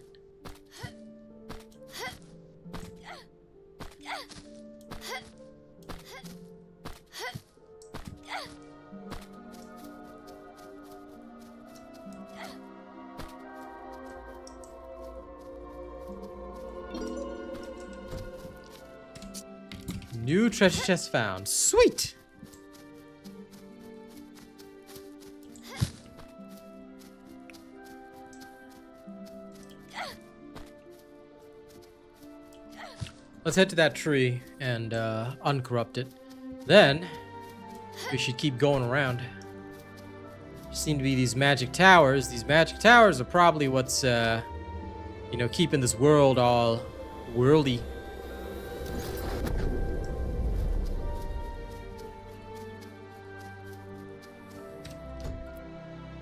Speaker 1: New treasure chest found. Sweet! Let's head to that tree and uncorrupt it. Then we should keep going around. There seem to be these magic towers. These magic towers are probably what's you know, keeping this world all worldy.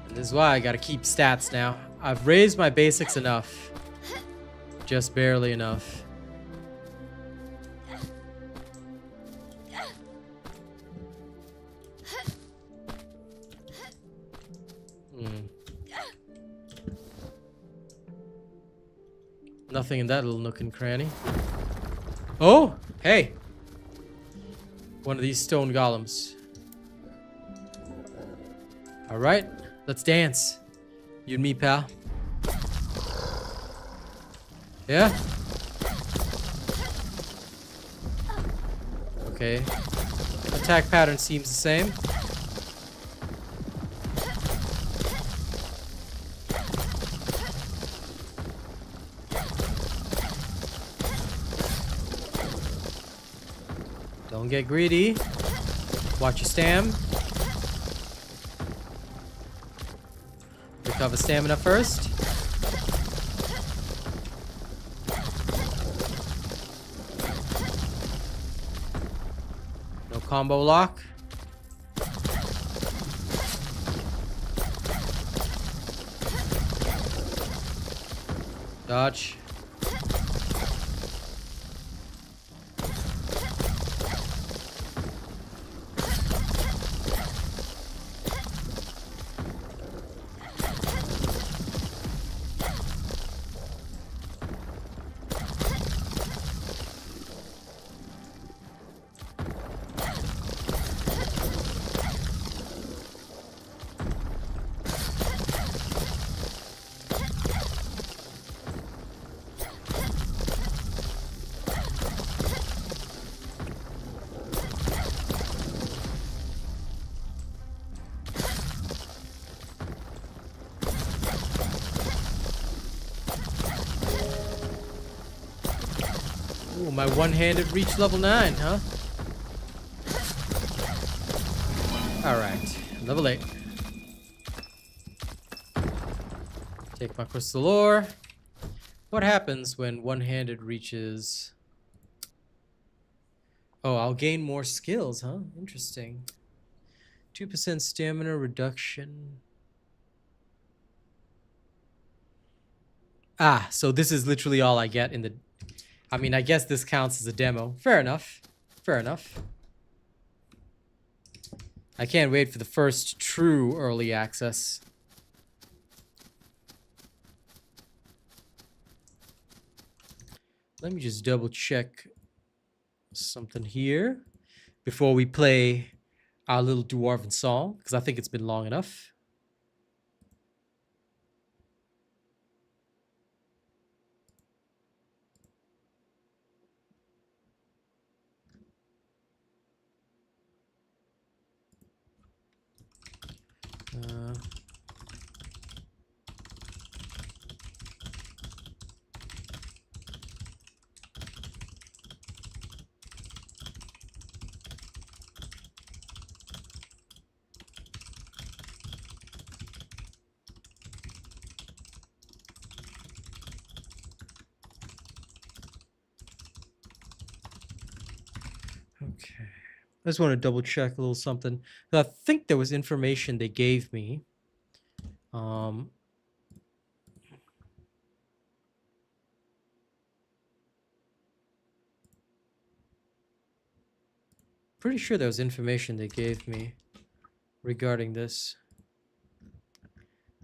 Speaker 1: This is why I gotta keep stats now. I've raised my basics enough. Just barely enough. Nothing in that little nook and cranny. Oh, hey. One of these stone golems. All right. Let's dance. You and me, pal. Yeah? Okay. Attack pattern seems the same. Don't get greedy. Watch your stam. Recover stamina first. No combo lock. Dodge. Ooh, my one-handed reached level 9, huh? Alright, level 8. Take my crystal ore. What happens when one-handed reaches... Oh, I'll gain more skills, huh? Interesting. 2% stamina reduction. Ah, so this is literally all I get in the... I mean, I guess this counts as a demo. Fair enough. Fair enough. I can't wait for the first true early access. Let me just double check something here before we play our little dwarven song, because I think it's been long enough. Okay. I just want to double check a little something. I think there was information they gave me. Pretty sure there was information they gave me regarding this.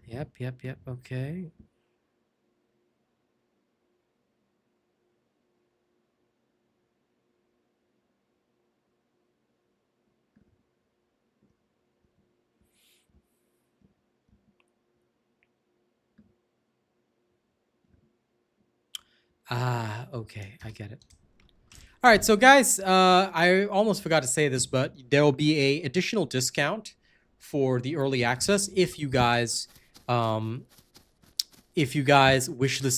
Speaker 1: Yep. Okay. Ah, okay. I get it. All right, so guys, I almost forgot to say this, but there will be a additional discount for the early access if you guys wishlist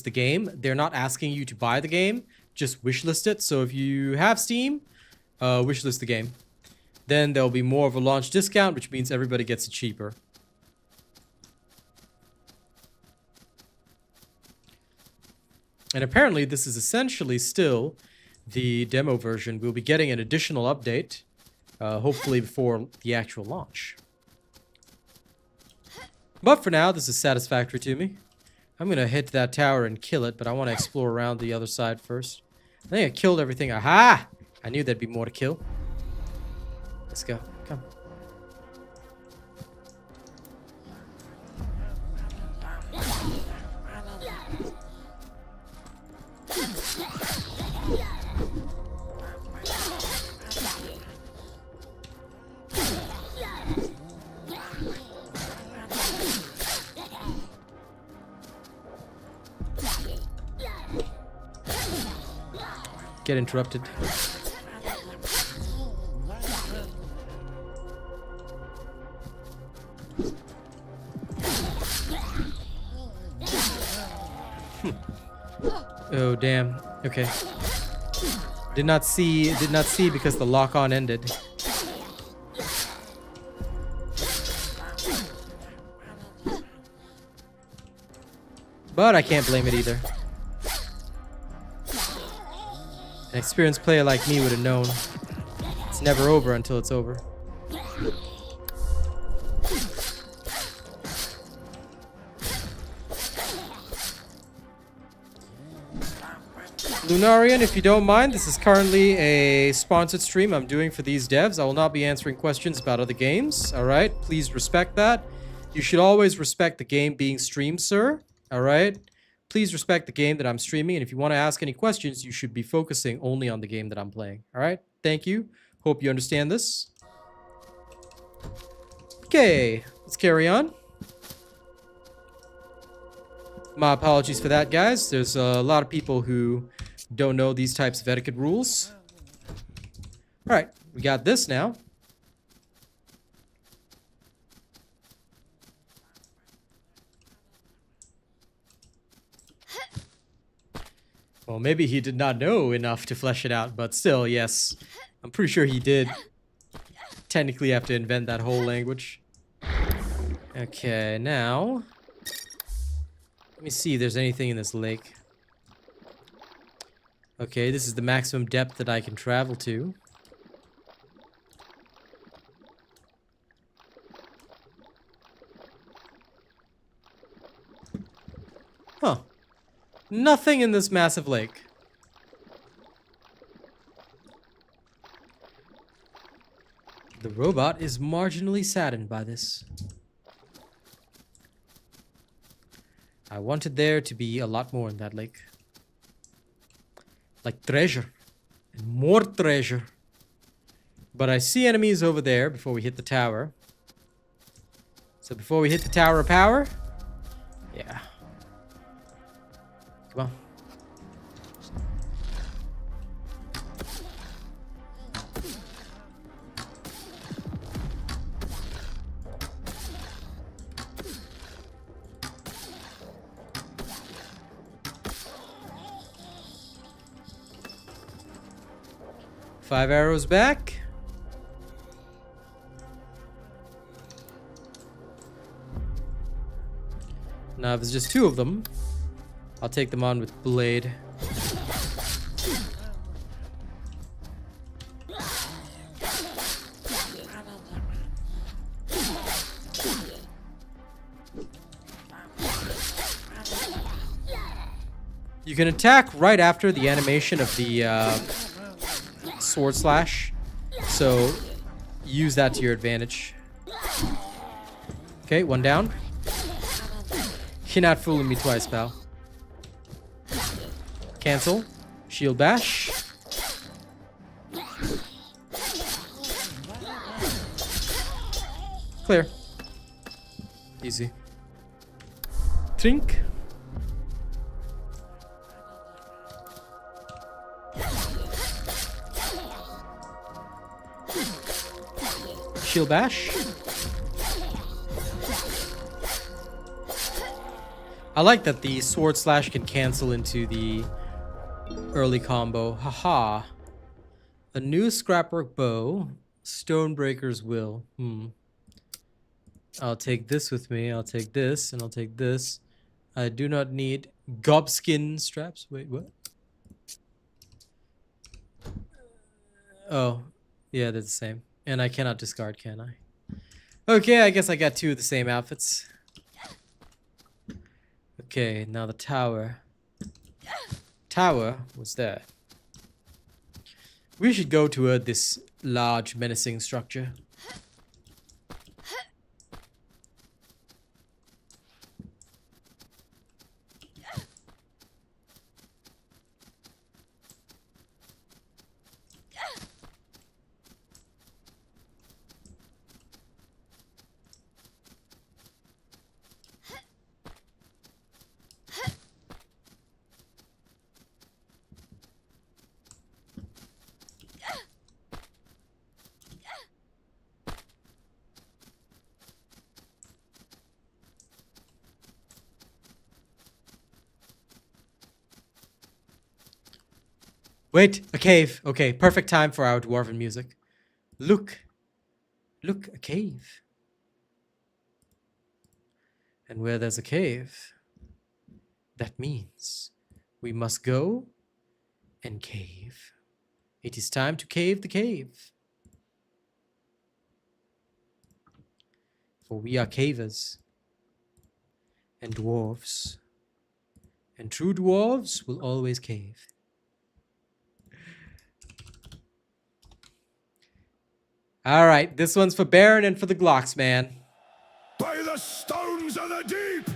Speaker 1: the game. They're not asking you to buy the game, just wishlist it. So if you have Steam, wishlist the game. Then there'll be more of a launch discount, which means everybody gets it cheaper. And apparently this is essentially still the demo version. We'll be getting an additional update, hopefully before the actual launch. But for now, this is satisfactory to me. I'm going to hit that tower and kill it, but I want to explore around the other side first. I think I killed everything. Aha! I knew there'd be more to kill. Let's go. Come. Get interrupted. Oh damn. Okay. Did not see because the lock on ended. But I can't blame it either. An experienced player like me would have known it's never over until it's over. Lunarian, if you don't mind, this is currently a sponsored stream I'm doing for these devs. I will not be answering questions about other games, alright? Please respect that. You should always respect the game being streamed, sir, alright? Please respect the game that I'm streaming, and if you want to ask any questions, you should be focusing only on the game that I'm playing. Alright? Thank you. Hope you understand this. Okay, let's carry on. My apologies for that, guys. There's a lot of people who don't know these types of etiquette rules. Alright, we got this now. Well, maybe he did not know enough to flesh it out, but still, yes. I'm pretty sure he did technically have to invent that whole language. Okay, now... let me see if there's anything in this lake. Okay, this is the maximum depth that I can travel to. Huh. Nothing in this massive lake. The robot is marginally saddened by this. I wanted there to be a lot more in that lake. Like treasure. And more treasure. But I see enemies over there before we hit the tower. So before we hit the tower of power... yeah. Come on. 5 arrows back. Now, if it's just 2 of them, I'll take them on with blade. You can attack right after the animation of the sword slash, so use that to your advantage. Okay, 1 down. You're not fooling me twice, pal. Cancel. Shield bash. Clear. Easy. Trink. Shield bash. I like that the sword slash can cancel into the early combo. Haha. A new scrapwork bow. Stonebreaker's will. I'll take this with me. I'll take this and I'll take this. I do not need gobskin straps. Wait, what? Oh, yeah, they're the same. And I cannot discard, can I? Okay, I guess I got 2 of the same outfits. Okay, now the tower. Tower was there. We should go toward this large, menacing structure. Wait, a cave. Okay, perfect time for our dwarven music. Look. Look, a cave. And where there's a cave, that means we must go and cave. It is time to cave the cave. For we are cavers and dwarves. And true dwarves will always cave. All right, this one's for Baron and for the Glocks, man.
Speaker 3: By the stones of the deep!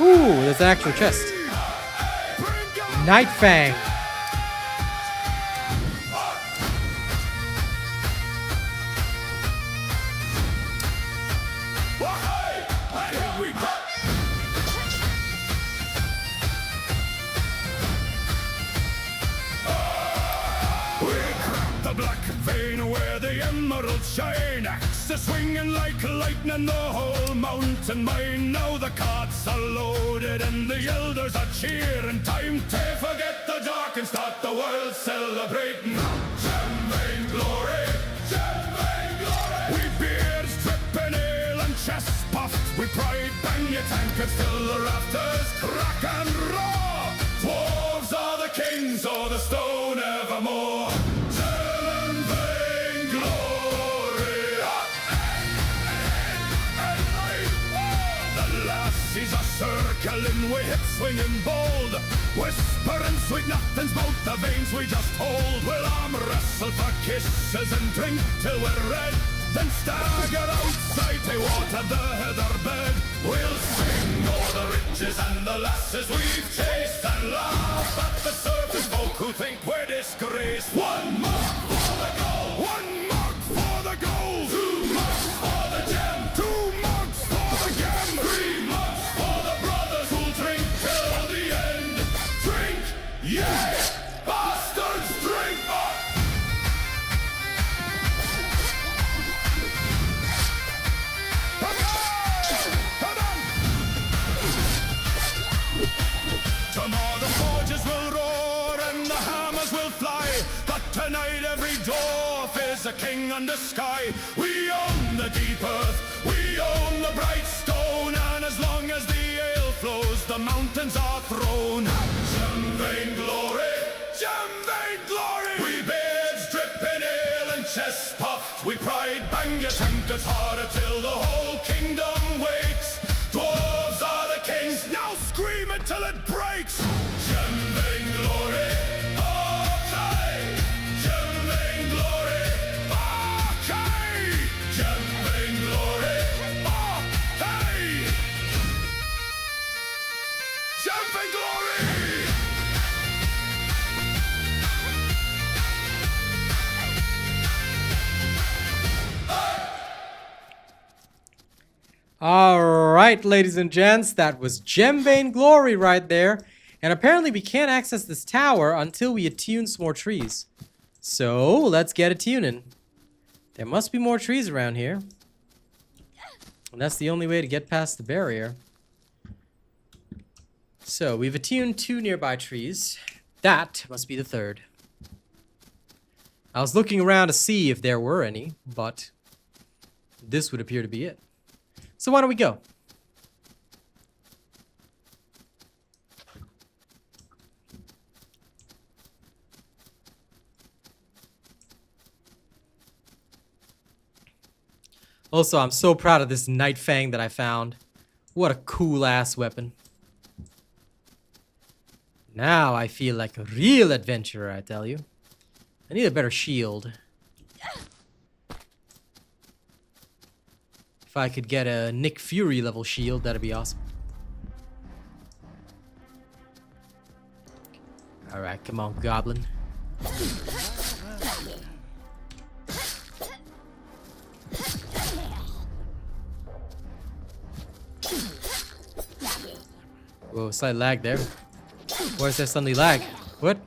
Speaker 1: Ooh, there's an actual chest. Night Fang.
Speaker 3: Shine, axes swinging like lightning, the whole mountain mine. Now the carts are loaded and the elders are cheering. Time to forget the dark and start the world celebrating. Champagne glory, champagne glory. We beers dripping ale and chest puffed. We pride bang your tankards till the rafters crack and roar. Dwarves are the kings or the stone evermore. She's a circling with hips swinging bold, whispering sweet nothings bout the veins we just hold. We'll arm wrestle for kisses and drink till we're red, then stagger outside to water the heather bed. We'll sing o'er the riches and the lasses we've chased and laugh at the surface folk who think we're disgraced. 1 mark for the gold, 1 mark for the gold, 2 marks for the gem, 2 marks for the gem, 3 marks. Yeah! Bastards, drink up! Okay! is a king under sky. We own the deep earth, we own the bright stone, and as long as the ale flows, the mountains are thrown. Gem vein glory, gem vein glory. We beards dripping ale and chest puffed. We pride bang your tankards harder till the whole kingdom wakes. Dwarves are the kings, now scream it till it breaks. Gem vein glory.
Speaker 1: All right, ladies and gents, that was Gem Vein Glory right there. And apparently we can't access this tower until we attune some more trees. So let's get attuning. There must be more trees around here. And that's the only way to get past the barrier. So we've attuned 2 nearby trees. That must be the 3rd. I was looking around to see if there were any, but this would appear to be it. So why don't we go? Also, I'm so proud of this Night Fang that I found. What a cool ass weapon. Now I feel like a real adventurer, I tell you. I need a better shield. If I could get a Nick Fury level shield, that'd be awesome. Alright, come on, Goblin. Whoa, slight lag there. Why is there suddenly lag? What?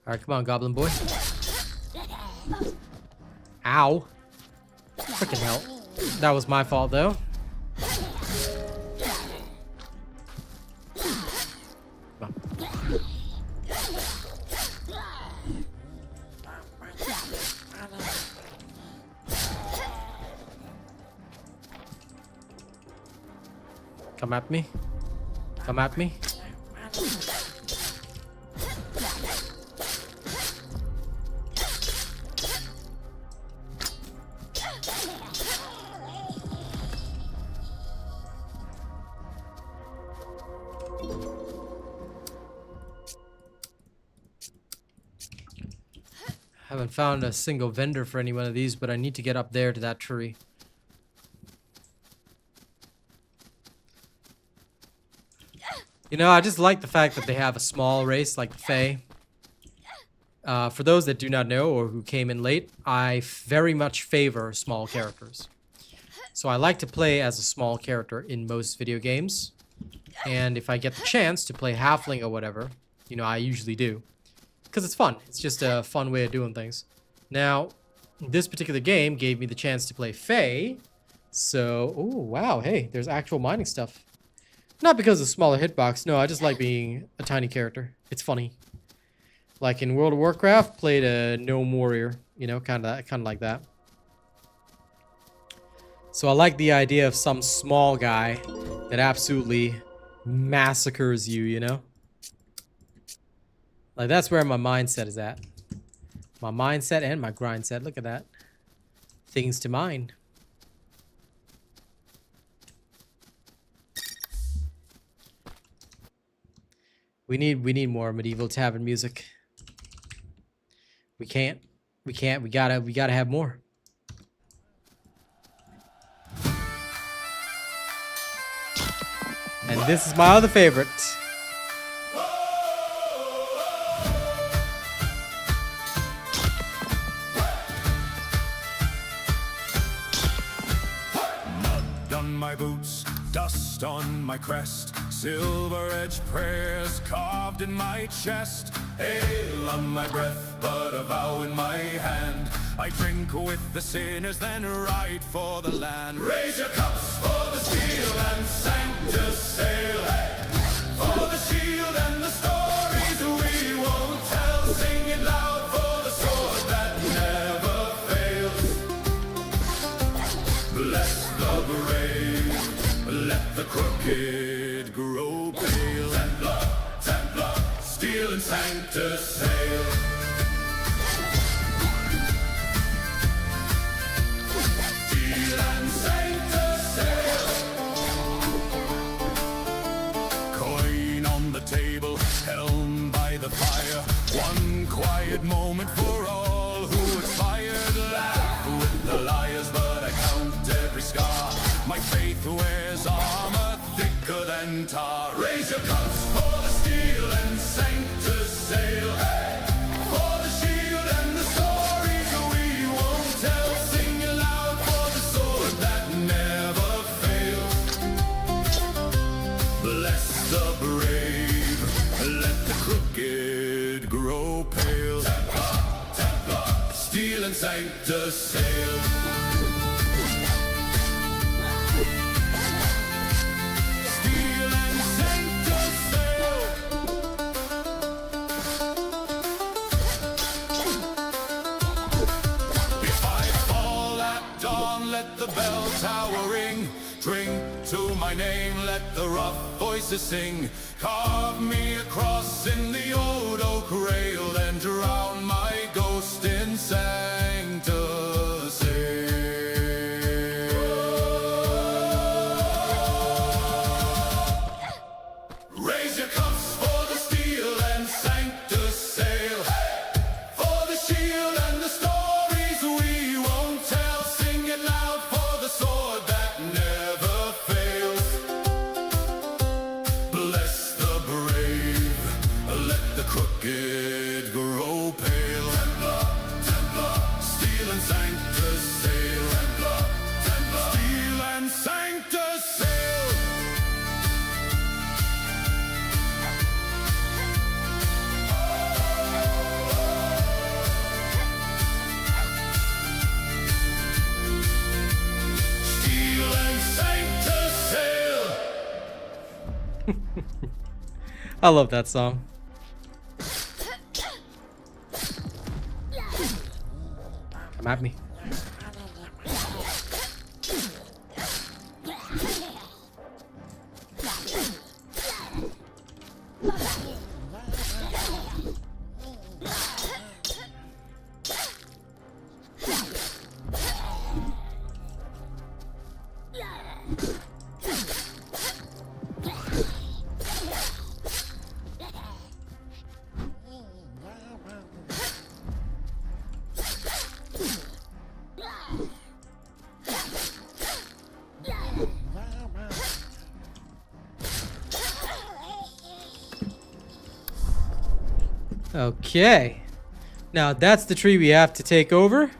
Speaker 1: Alright, come on, Goblin boy. Ow. Frickin' hell. That was my fault, though. Come on. Come at me. Come at me. Haven't found a single vendor for any one of these, but I need to get up there to that tree. You know, I just like the fact that they have a small race like the Fae. For those that do not know or who came in late, I very much favor small characters. So I like to play as a small character in most video games. And if I get the chance to play Halfling or whatever, you know, I usually do. Because it's fun. It's just a fun way of doing things. Now, this particular game gave me the chance to play Fae. So, oh, wow, hey, there's actual mining stuff. Not because of smaller hitbox. No, I just like being a tiny character. It's funny. Like in World of Warcraft, played a gnome warrior. You know, kind of like that. So I like the idea of some small guy that absolutely massacres you, you know? Like, that's where my mindset is at. My mindset and my grind set. Look at that. Things to mine. We need more medieval tavern music. We gotta have more. And this is my other favorite.
Speaker 3: my boots, dust on my crest, silver-edged prayers carved in my chest. Ale on my breath, but a vow in my hand. I drink with the sinners, then ride for the land. Raise your cups for the steel and Sanctus sail. For the shield and the stories we won't tell. Sing it loud for the sword that never fails. Bless the brave, let the crooked grow pale. Templar, Templar, steel and Sanctus sail. Steel and Sanctus sail. Coin on the table, helm by the fire. One quiet moment for all who aspired. Laugh with the liars, but I count every scar. My faith wears armor thicker than tar. Raise your cups for the steel and Sanctus sail. Hey! For the shield and the stories we won't tell. Sing it loud for the sword that never fails. Bless the brave, let the crooked grow pale. Templar, Templar, steel and Sanctus sail. Steel and Sanctus sail. If I fall at dawn, let the bell tower ring. Drink to my name, let the rough voices sing. Carve me a cross in the old oak rail, and drown my ghost in Sanctus Raise your cups for the steel and Sanctus sail. For the shield and the stories we won't tell. Sing it loud for the sword that never fails. Bless the brave, let the crooked grow pale. Templar, Templar, steel and Sanctus sail. Templar, Templar, steel and Sanctus sail. Steel and Sanctus sail.
Speaker 1: I love that song. Come at me. Okay. Now that's the tree we have to take over.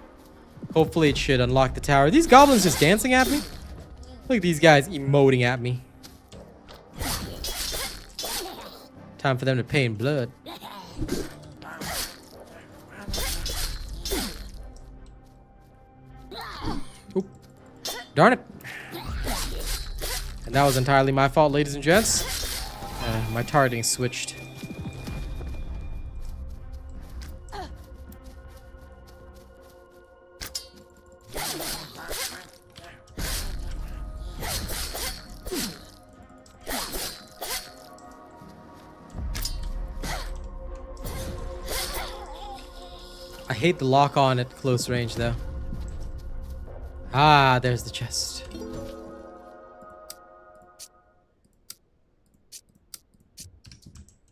Speaker 1: Hopefully it should unlock the tower. Are these goblins just dancing at me? Look at these guys emoting at me. Time for them to pay in blood. Oop. Darn it. And that was entirely my fault, ladies and gents. My targeting switched. I hate the lock on at close range though. Ah, there's the chest.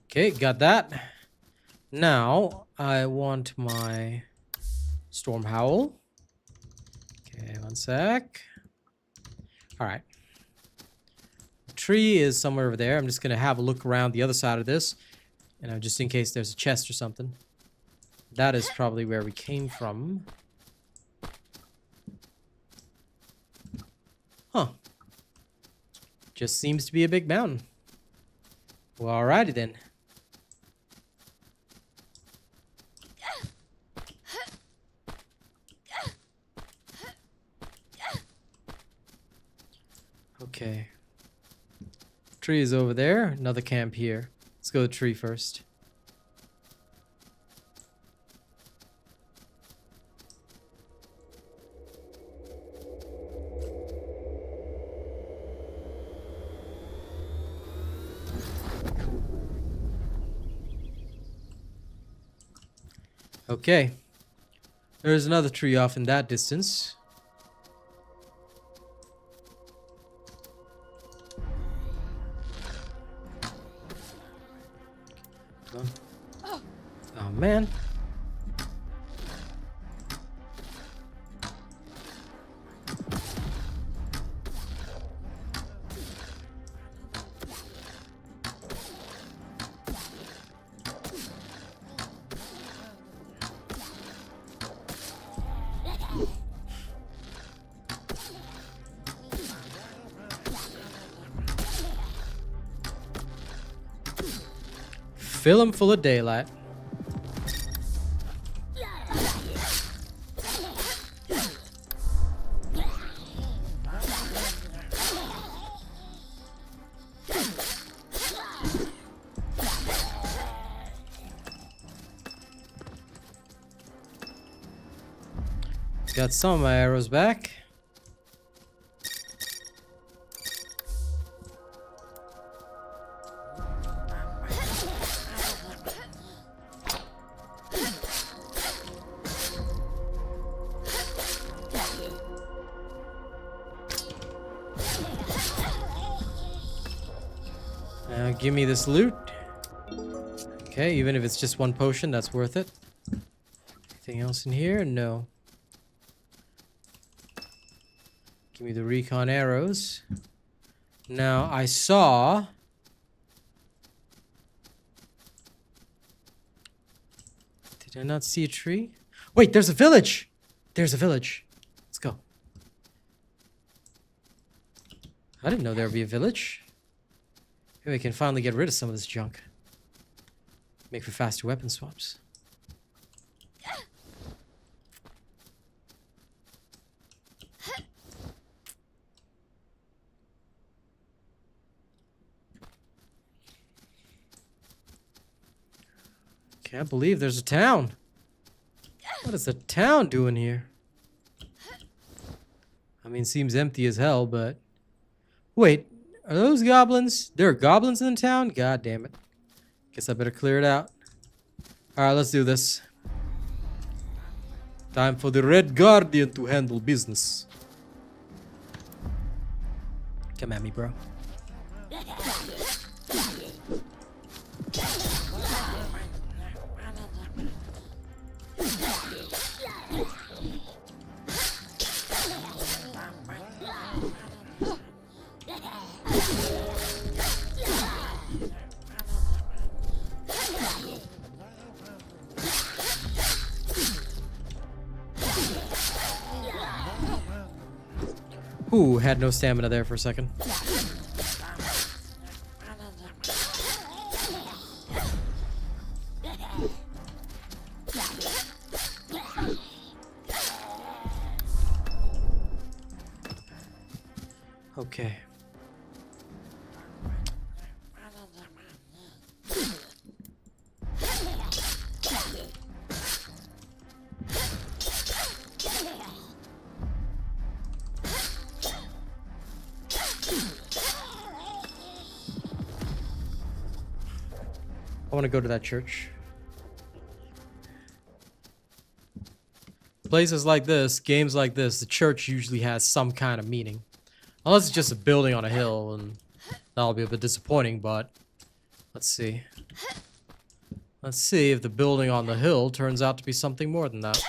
Speaker 1: Okay, got that. Now I want my Storm Howl. Okay, one sec. All right. The tree is somewhere over there. I'm just gonna have a look around the other side of this, you know, just in case there's a chest or something. That is probably where we came from. Huh. Just seems to be a big mountain. Well, alrighty then. Okay. Tree is over there. Another camp here. Let's go to the tree first. Okay. There's another tree off in that distance. Oh man. Fill them full of daylight. Got some of my arrows back. Now give me this loot. Okay, even if it's just one potion, that's worth it. Anything else in here? No. Give me the recon arrows. Now, I saw... Did I not see a tree? Wait, there's a village! There's a village. Let's go. I didn't know there would be a village. Maybe we can finally get rid of some of this junk. Make for faster weapon swaps. Can't believe there's a town. What is the town doing here? I mean, seems empty as hell, but... Wait, are those goblins? There are goblins in the town? God damn it. Guess I better clear it out. Alright, let's do this. Time for the Red Guardian to handle business. Come at me, bro. Ooh, had no stamina there for a second. Okay. I want to go to that church. Places like this, games like this, the church usually has some kind of meaning. Unless it's just a building on a hill, and that'll be a bit disappointing, but let's see. Let's see if the building on the hill turns out to be something more than that.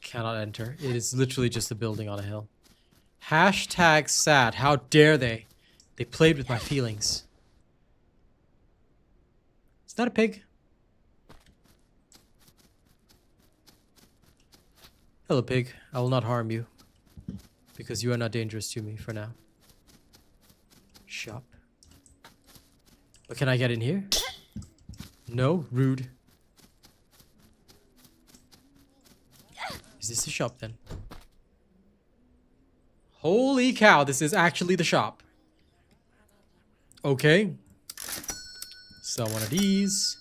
Speaker 1: Cannot enter. It is literally just a building on a hill. Hashtag sad. How dare they? They played with my feelings. Is that a pig? Hello, pig. I will not harm you. Because you are not dangerous to me for now. Shop. But can I get in here? No? Rude. Is this the shop then? Holy cow, this is actually the shop. Okay. Sell one of these.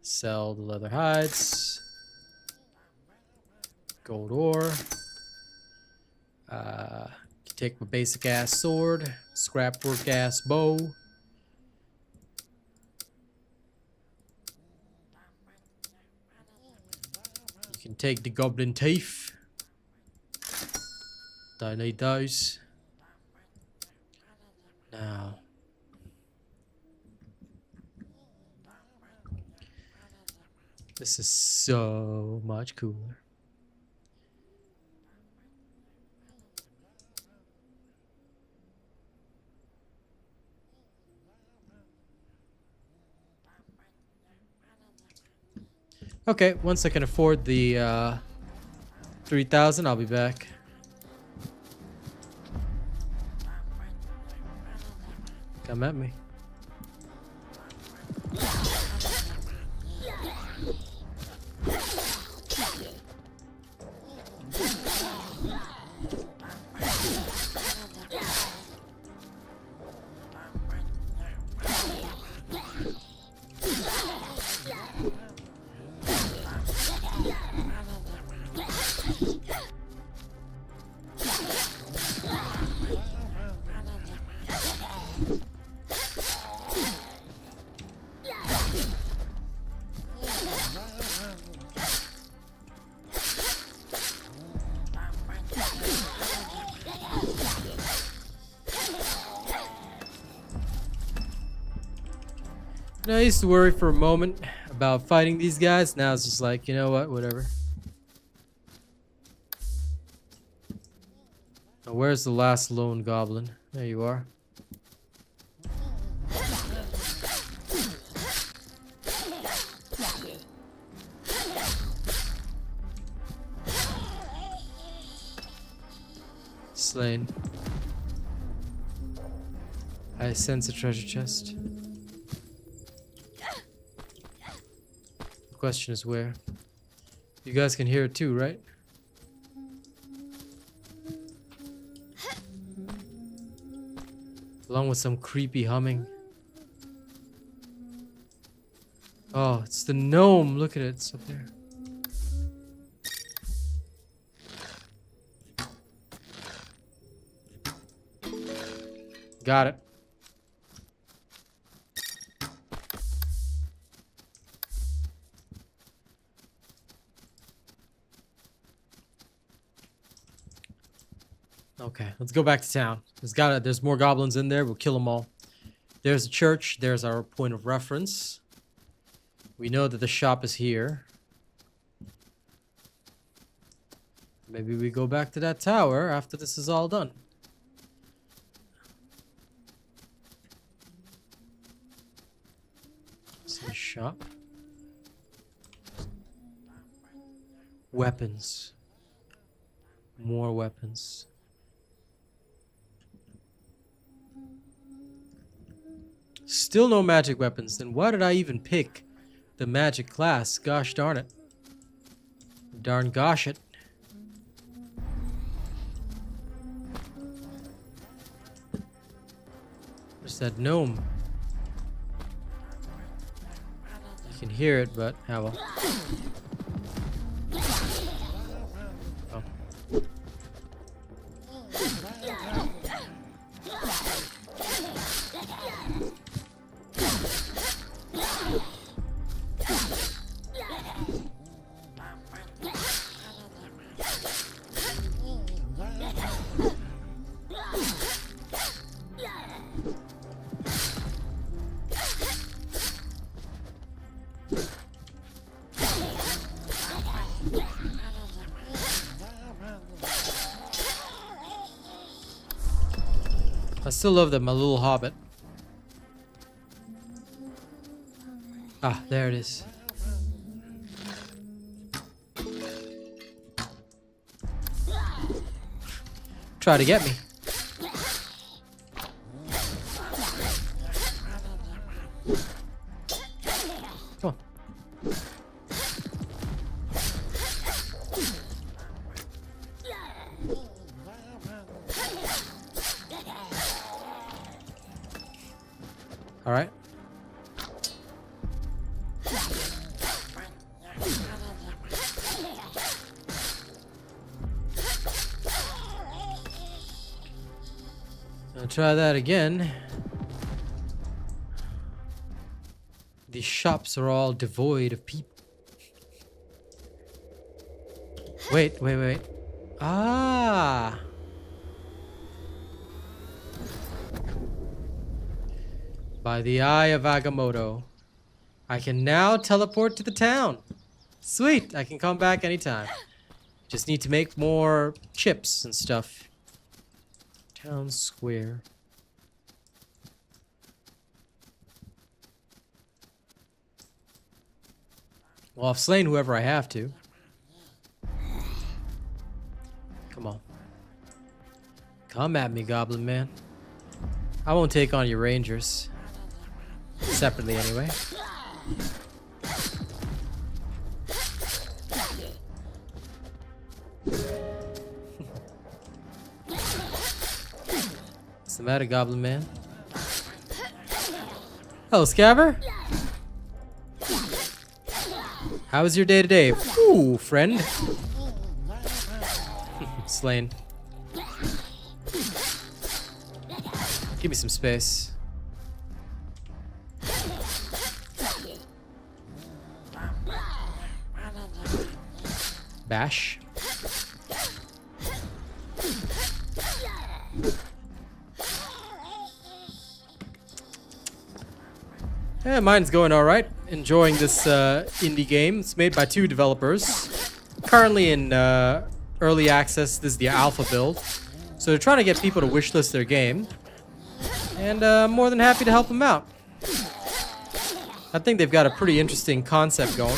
Speaker 1: Sell the leather hides. Gold ore. Take my basic ass sword. Scrapwork ass bow. You can take the goblin teeth. Don't need those. Now. This is so much cooler. Okay, once I can afford the 3,000, I'll be back. Come at me. You know, I used to worry for a moment about fighting these guys. Now it's just like, you know what, whatever. Now, where's the last lone goblin? There you are. Slain. I sense a treasure chest. The question is where. You guys can hear it too, right? Along with some creepy humming. Oh, it's the gnome. Look at it. It's up there. Got it. Okay, let's go back to town. There's more goblins in there. We'll kill them all. There's a church. There's our point of reference. We know that the shop is here. Maybe we go back to that tower after this is all done. See, shop. Weapons. More weapons. Still no magic weapons. Then why did I even pick the magic class? Gosh darn it. Darn gosh it. Where's that gnome? You can hear it, but how well. Oh. I still love them, my little hobbit. Ah, there it is. Try to get me. Come on. All right. I'll try that again. These shops are all devoid of people. Wait. Ah. By the eye of Agamotto, I can now teleport to the town. Sweet, I can come back anytime. Just need to make more chips and stuff. Town square. Well, I've slain whoever I have to. Come on. Come at me, Goblin Man. I won't take on your rangers. Separately, anyway. What's the matter, Goblin Man? Hello, Scaver. How was your day today? Ooh, friend. Slain. Give me some space. Bash. Yeah, mine's going alright. Enjoying this indie game. It's made by 2 developers. Currently in early access. This is the alpha build. So they're trying to get people to wishlist their game. And I'm more than happy to help them out. I think they've got a pretty interesting concept going.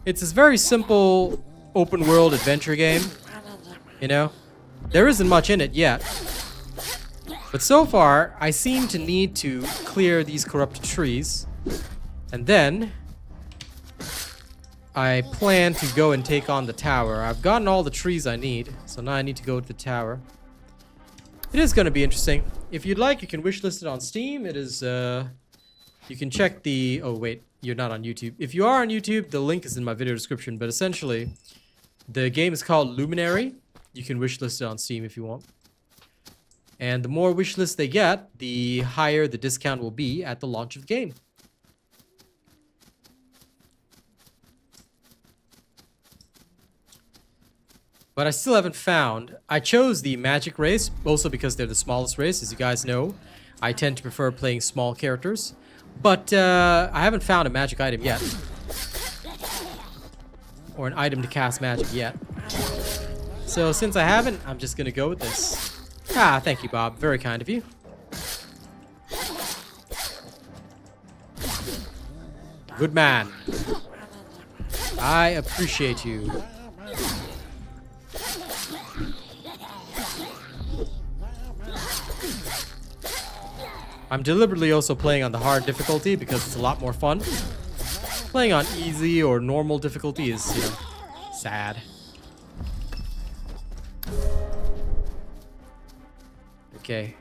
Speaker 1: It's this very simple open world adventure game. You know? There isn't much in it yet. But so far, I seem to need to clear these corrupted trees. And then I plan to go and take on the tower. I've gotten all the trees I need, so now I need to go to the tower. It is going to be interesting. If you'd like, you can wishlist it on Steam. It is, you can check the... Oh, wait. You're not on YouTube. If you are on YouTube, the link is in my video description. But essentially, the game is called Luminary. You can wishlist it on Steam if you want. And the more wishlists they get, the higher the discount will be at the launch of the game. But I still haven't found... I chose the magic race, also because they're the smallest race. As you guys know, I tend to prefer playing small characters. But I haven't found a magic item yet. Or an item to cast magic yet. So since I haven't, I'm just going to go with this. Ah, thank you, Bob. Very kind of you. Good man. I appreciate you. I'm deliberately also playing on the hard difficulty because it's a lot more fun. Playing on easy or normal difficulty is, you know, sad. Okay.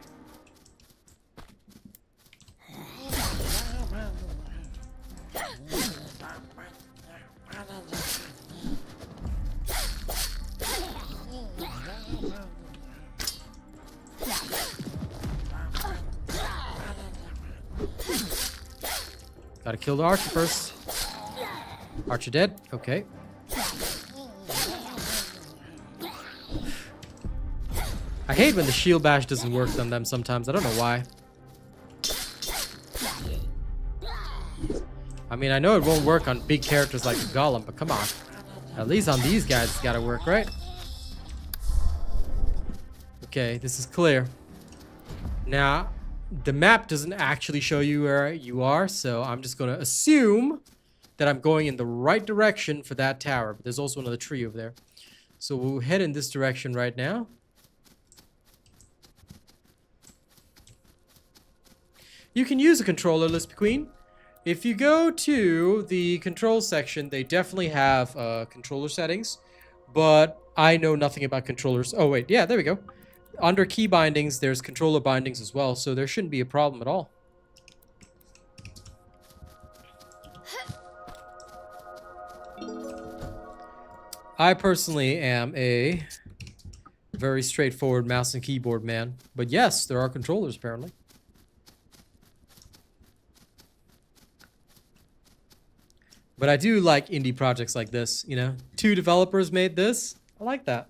Speaker 1: Gotta kill the archer first. Archer dead? Okay. I hate when the shield bash doesn't work on them sometimes. I don't know why. I mean, I know it won't work on big characters like the Golem, but come on. At least on these guys it's gotta work, right? Okay, this is clear. Now, the map doesn't actually show you where you are, so I'm just gonna assume that I'm going in the right direction for that tower. But there's also another tree over there. So we'll head in this direction right now. You can use a controller, Lisp Queen. If you go to the control section, they definitely have controller settings, but I know nothing about controllers. Oh wait, yeah, there we go. Under key bindings, there's controller bindings as well, so there shouldn't be a problem at all. I personally am a very straightforward mouse and keyboard man, but yes, there are controllers apparently. But I do like indie projects like this, you know? 2 developers made this. I like that.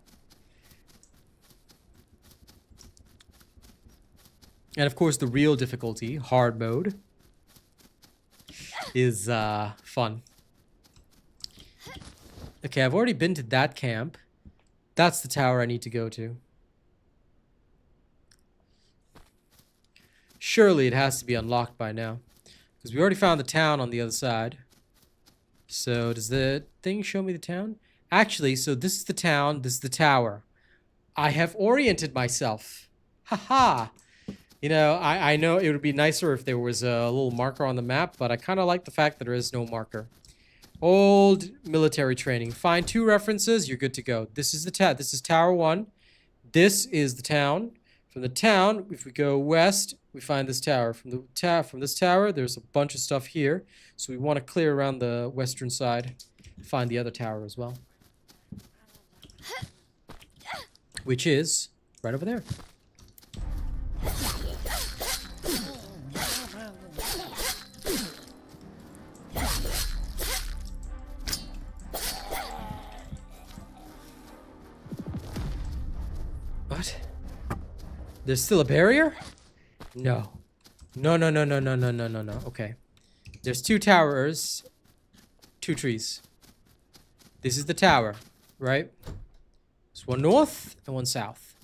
Speaker 1: And of course, the real difficulty, hard mode, is fun. Okay, I've already been to that camp. That's the tower I need to go to. Surely it has to be unlocked by now, because we already found the town on the other side. So does the thing show me the town? Actually, so this is the town, this is the tower. I have oriented myself. Haha. You know, I know it would be nicer if there was a little marker on the map, but I kind of like the fact that there is no marker. Old military training. Find 2 references, you're good to go. This is the this is Tower 1. This is the town. From the town, if we go west, we find this tower. From this tower, there's a bunch of stuff here. So we want to clear around the western side. Find the other tower as well. Which is right over there. What? There's still a barrier? No. No. Okay. There's 2 towers, 2 trees. This is the tower, right? There's one north and one south.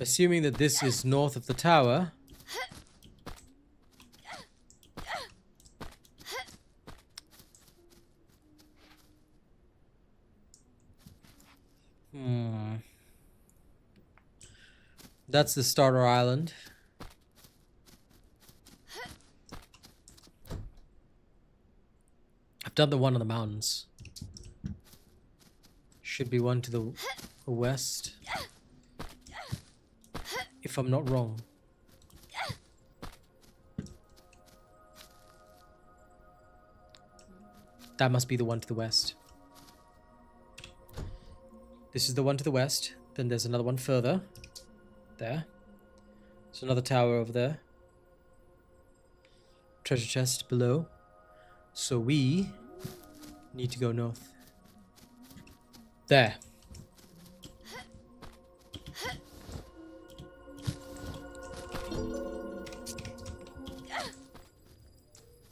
Speaker 1: Assuming that this is north of the tower. That's the starter island. I've done the one on the mountains. Should be one to the west. If I'm not wrong. That must be the one to the west. This is the one to the west. Then there's another one further. There. There's another tower over there. Treasure chest below. So we need to go north. There.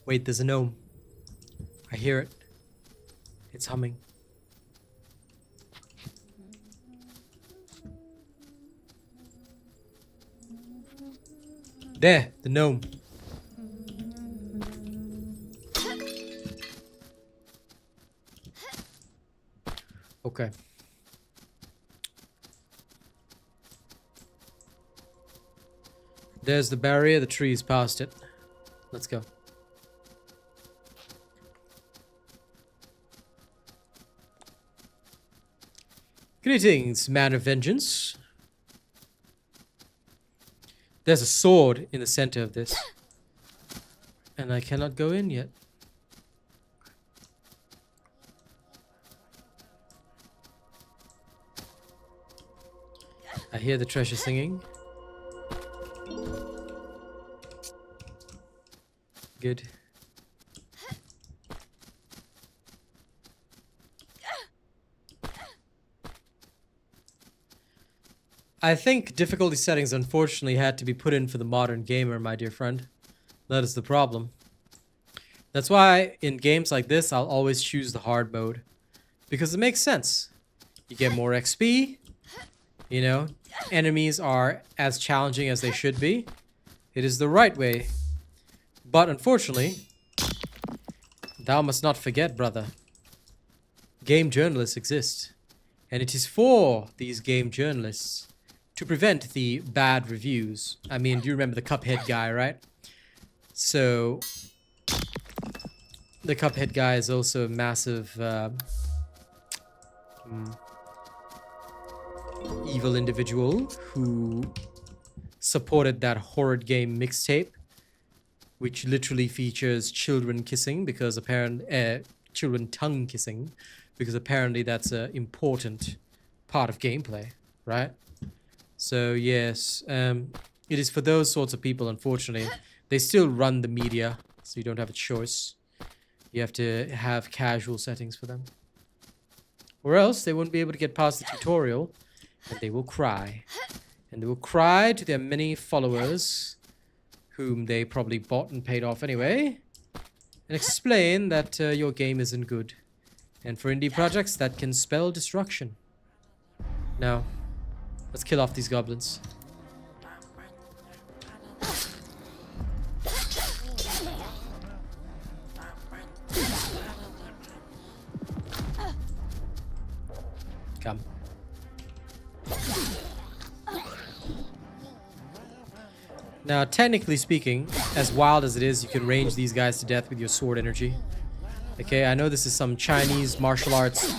Speaker 1: Wait, there's a gnome. I hear it. It's humming. There, the gnome. Okay. There's the barrier, the trees past it. Let's go. Greetings, man of vengeance. There's a sword in the center of this. And I cannot go in yet. I hear the treasure singing. Good. I think difficulty settings unfortunately had to be put in for the modern gamer, my dear friend. That is the problem. That's why in games like this, I'll always choose the hard mode. Because it makes sense. You get more XP. You know, enemies are as challenging as they should be. It is the right way. But unfortunately, thou must not forget, brother. Game journalists exist. And it is for these game journalists to prevent the bad reviews. I mean, do you remember the Cuphead guy, right? So, the Cuphead guy is also a massive evil individual who supported that horrid game mixtape, which literally features children kissing because apparently children tongue kissing because apparently that's an important part of gameplay, right? So yes, it is for those sorts of people. Unfortunately, they still run the media, so you don't have a choice. You have to have casual settings for them, or else they won't be able to get past the tutorial, and they will cry. And they will cry to their many followers, whom they probably bought and paid off anyway, and explain that your game isn't good. And for indie projects, that can spell destruction. Now, let's kill off these goblins. Come. Now, technically speaking, as wild as it is, you can range these guys to death with your sword energy. Okay, I know this is some Chinese martial arts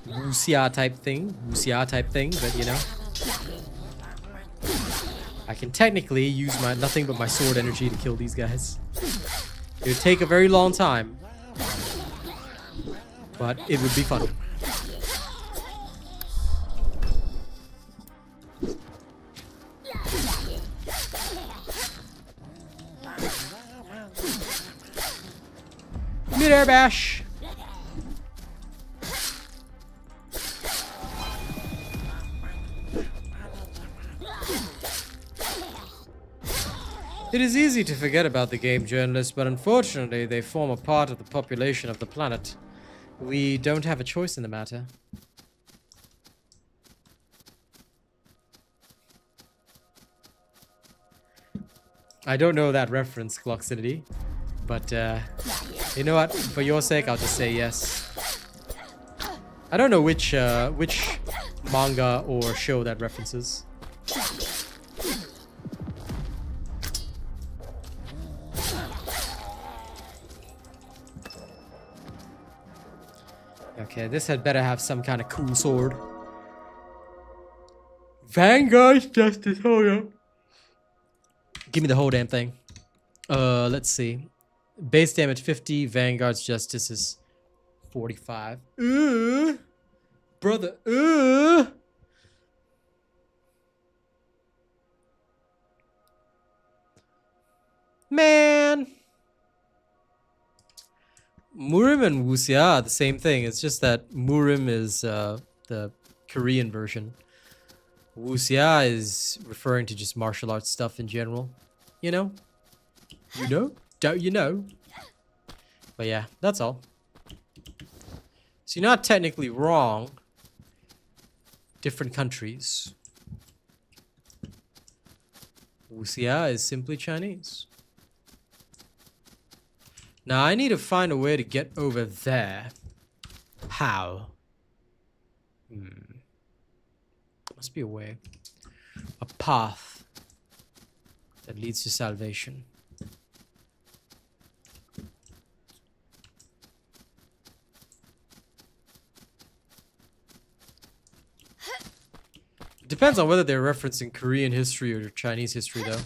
Speaker 1: wuxia type thing, but you know, I can technically use my nothing but my sword energy to kill these guys. It would take a very long time, but it would be fun. Mid-air bash. It is easy to forget about the game journalists, but unfortunately they form a part of the population of the planet. We don't have a choice in the matter. I don't know that reference, Clocksidity. But, you know what? For your sake, I'll just say yes. I don't know which manga or show that references. Okay, this had better have some kind of cool sword. Vanguard's Justice, hold up. Give me the whole damn thing. Let's see. Base damage 50, Vanguard's Justice is 45. Brother, man. Murim and wuxia are the same thing. It's just that Murim is the Korean version. Wuxia is referring to just martial arts stuff in general. You know? You know? Don't you know? But yeah, that's all. So you're not technically wrong. Different countries. Wuxia is simply Chinese. Now I need to find a way to get over there. How? Must be a way. A path that leads to salvation. It depends on whether they're referencing Korean history or Chinese history, though.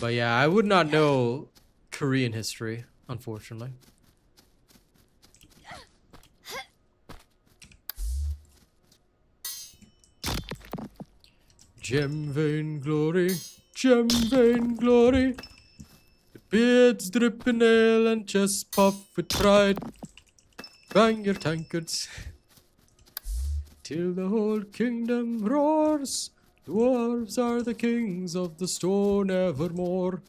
Speaker 1: But yeah, I would not know Korean history, unfortunately. Gem vein glory, gem vein glory. The beards dripping ale and chest puff with pride. Bang your tankards till the whole kingdom roars. Dwarves are the kings of the stone evermore.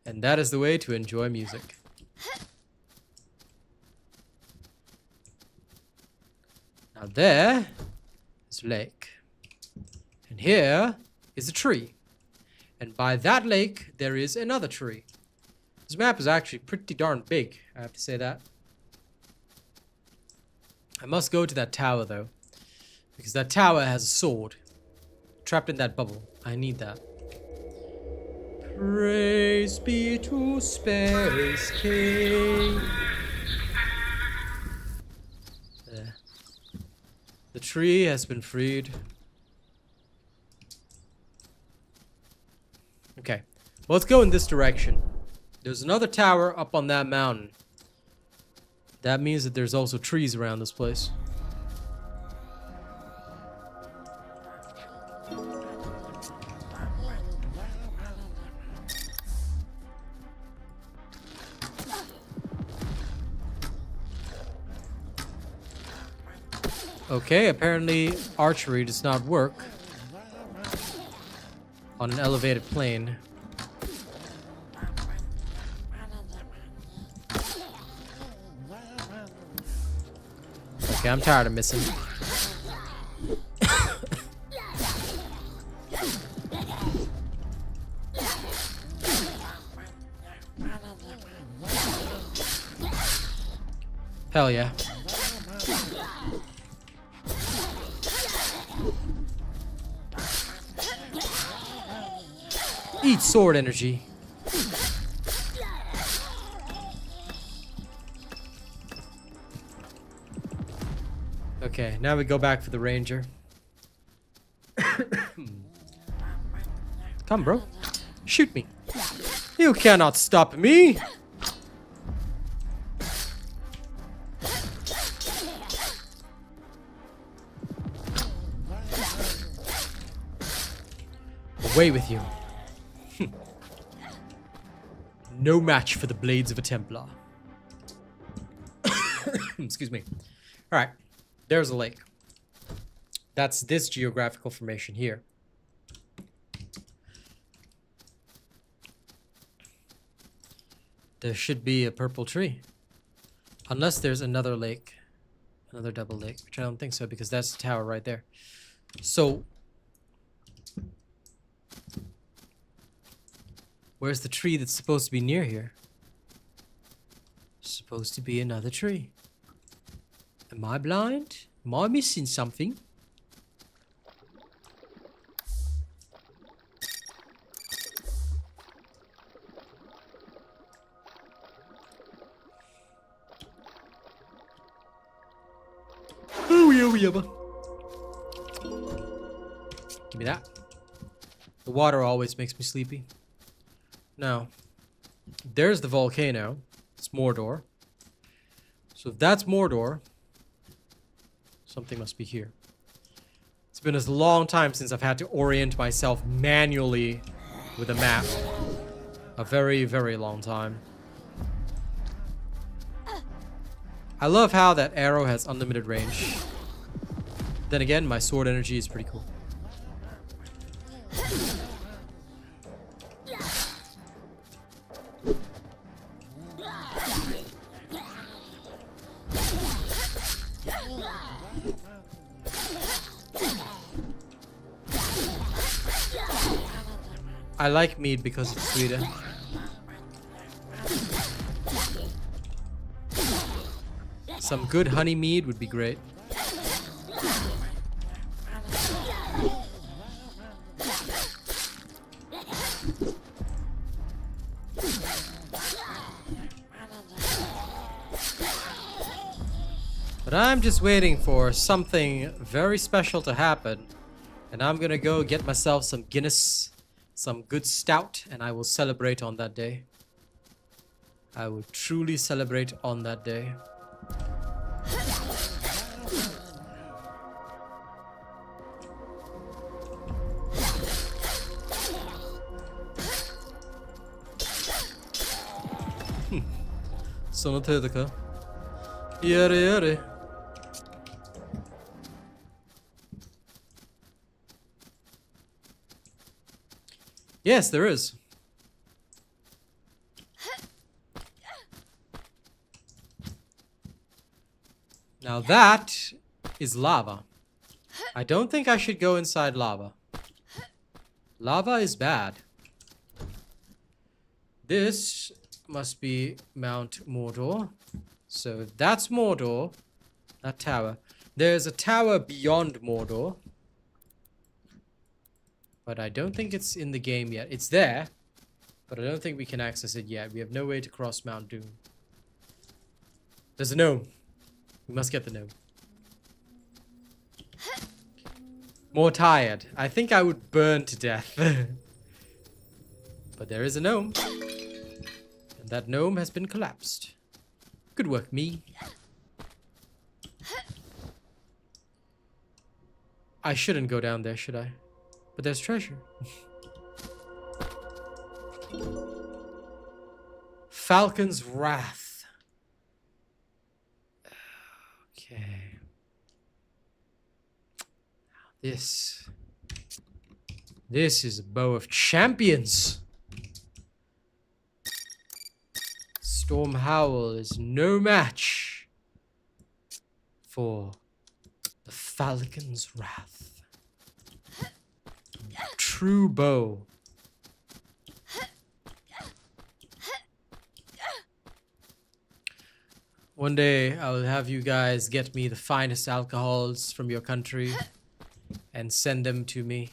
Speaker 1: And that is the way to enjoy music. Now there is a lake. And here is a tree. And by that lake, there is another tree. This map is actually pretty darn big, I have to say that. I must go to that tower though, because that tower has a sword trapped in that bubble. I need that. Praise be to Space King. There. The tree has been freed. Okay, well, let's go in this direction. There's another tower up on that mountain. That means that there's also trees around this place. Okay, apparently archery does not work on an elevated plane. Okay, I'm tired of missing. Hell yeah. Eat sword energy. Okay, now we go back for the ranger. Come, bro. Shoot me. You cannot stop me. Away with you. No match for the blades of a Templar. Excuse me. Alright. There's a lake. That's this geographical formation here. There should be a purple tree. Unless there's another lake. Another double lake. Which I don't think so, because that's the tower right there. So... where's the tree that's supposed to be near here? Supposed to be another tree. Am I blind? Am I missing something? Oh, yeah. Give me that. The water always makes me sleepy. Now, there's the volcano. It's Mordor. So if that's Mordor, something must be here. It's been a long time since I've had to orient myself manually with a map. A very, very long time. I love how that arrow has unlimited range. Then again, my sword energy is pretty cool. I like mead because it's sweeter. Some good honey mead would be great. But I'm just waiting for something very special to happen. And I'm gonna go get myself some Guinness, some good stout, and I will celebrate on that day. I will truly celebrate on that day. Såna tider ka. Gör det. Yes, there is. Now that is lava. I don't think I should go inside lava. Lava is bad. This must be Mount Mordor. So that's Mordor. That tower. There's a tower beyond Mordor. But I don't think it's in the game yet. It's there. But I don't think we can access it yet. We have no way to cross Mount Doom. There's a gnome. We must get the gnome. More tired. I think I would burn to death. But there is a gnome. And that gnome has been collapsed. Good work, me. I shouldn't go down there, should I? But there's treasure. Falcon's Wrath. Okay. This is a bow of champions. Storm Howl is no match for the Falcon's Wrath. True bow. One day I will have you guys get me the finest alcohols from your country and send them to me.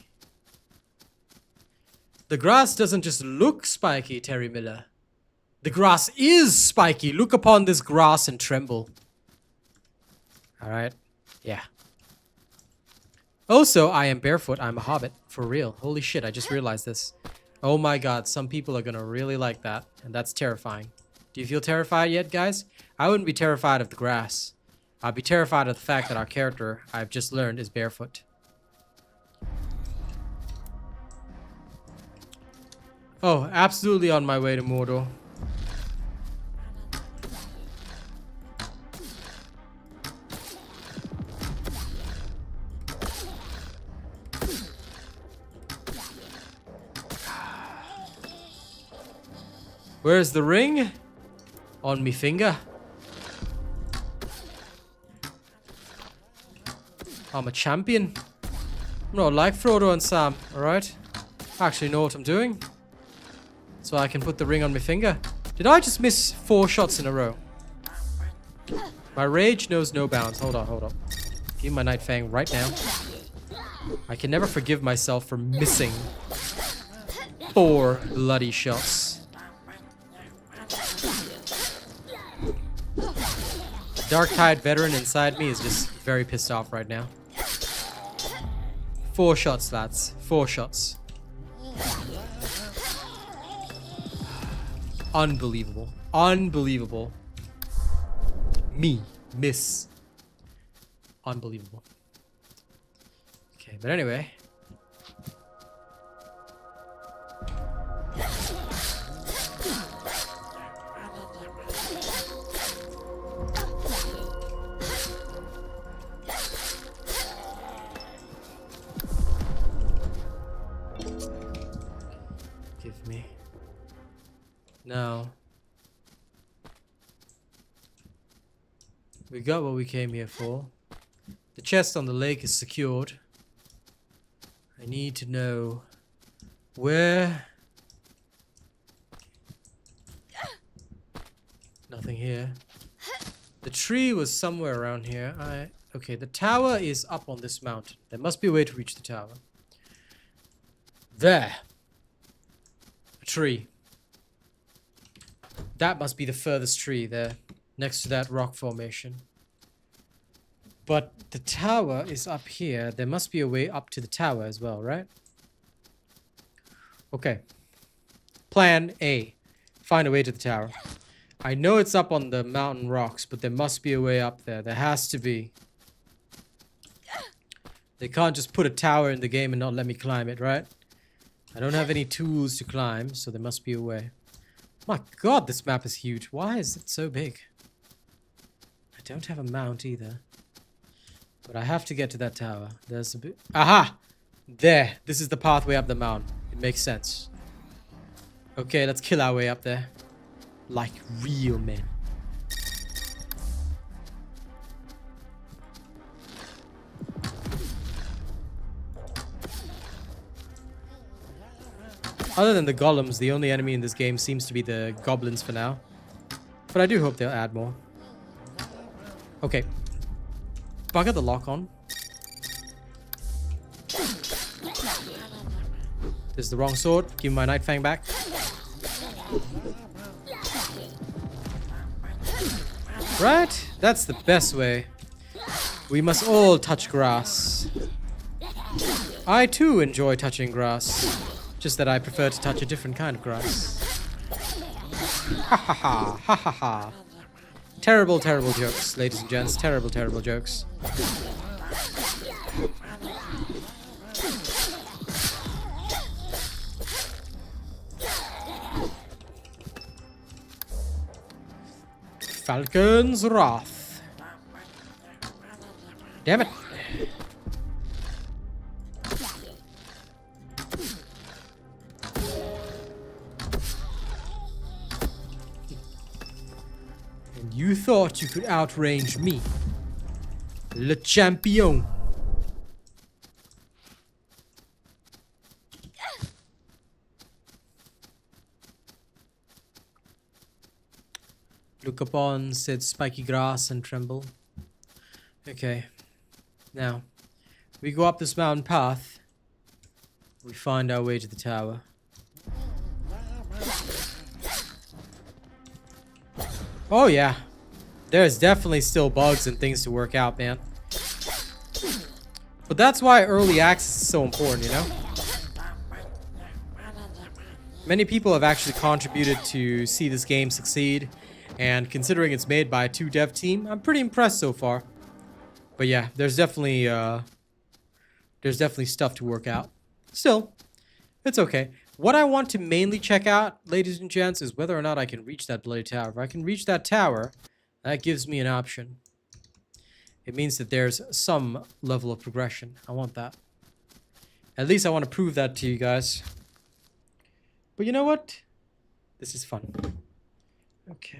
Speaker 1: The grass doesn't just look spiky, Terry Miller. The grass is spiky. Look upon this grass and tremble. Alright? Yeah. Also, I am barefoot. I'm a hobbit. For real. Holy shit, I just realized this. Oh my god, some people are gonna really like that. And that's terrifying. Do you feel terrified yet, guys? I wouldn't be terrified of the grass. I'd be terrified of the fact that our character, I've just learned, is barefoot. Oh, absolutely on my way to Mordor. Where's the ring? On me finger. I'm a champion. I'm not like Frodo and Sam, alright? I actually know what I'm doing. So I can put the ring on my finger. Did I just miss 4 shots in a row? My rage knows no bounds. Hold on, hold on. Give my Night Fang right now. I can never forgive myself for missing 4 bloody shots. Dark Tide veteran inside me is just very pissed off right now. 4 shots, lads. 4 shots. Unbelievable. Unbelievable. Me. Miss. Unbelievable. Okay, but anyway. Give me. Now. We got what we came here for. The chest on the lake is secured. I need to know where. Nothing here. The tree was somewhere around here. Okay, the tower is up on this mountain. There must be a way to reach the tower. There. A tree. That must be the furthest tree there, next to that rock formation. But the tower is up here. There must be a way up to the tower as well, right? Okay. Plan A. Find a way to the tower. I know it's up on the mountain rocks, but there must be a way up there. There has to be. They can't just put a tower in the game and not let me climb it, right? I don't have any tools to climb, so there must be a way. My god, this map is huge. Why is it so big? I don't have a mount either. But I have to get to that tower. There's a bit... Aha! There. This is the pathway up the mountain. It makes sense. Okay, let's kill our way up there. Like real men. Other than the golems, the only enemy in this game seems to be the goblins for now. But I do hope they'll add more. Okay. Bugger the lock on. This is the wrong sword. Give me my Night Fang back. Right? That's the best way. We must all touch grass. I too enjoy touching grass. Just that I prefer to touch a different kind of grass. Ha ha ha, ha ha ha. Terrible, terrible jokes, ladies and gents. Terrible, terrible jokes. Falcon's Wrath. Damn it. And you thought you could outrange me. Le champion. Look upon said spiky grass and tremble. Okay. Now, we go up this mountain path. We find our way to the tower. Oh yeah. There's definitely still bugs and things to work out, man. But that's why early access is so important, you know? Many people have actually contributed to see this game succeed. And considering it's made by a 2 dev team, I'm pretty impressed so far. But yeah, there's definitely stuff to work out. Still, it's okay. What I want to mainly check out, ladies and gents, is whether or not I can reach that bloody tower. If I can reach that tower, that gives me an option. It means that there's some level of progression. I want that. At least I want to prove that to you guys. But you know what? This is fun. Okay.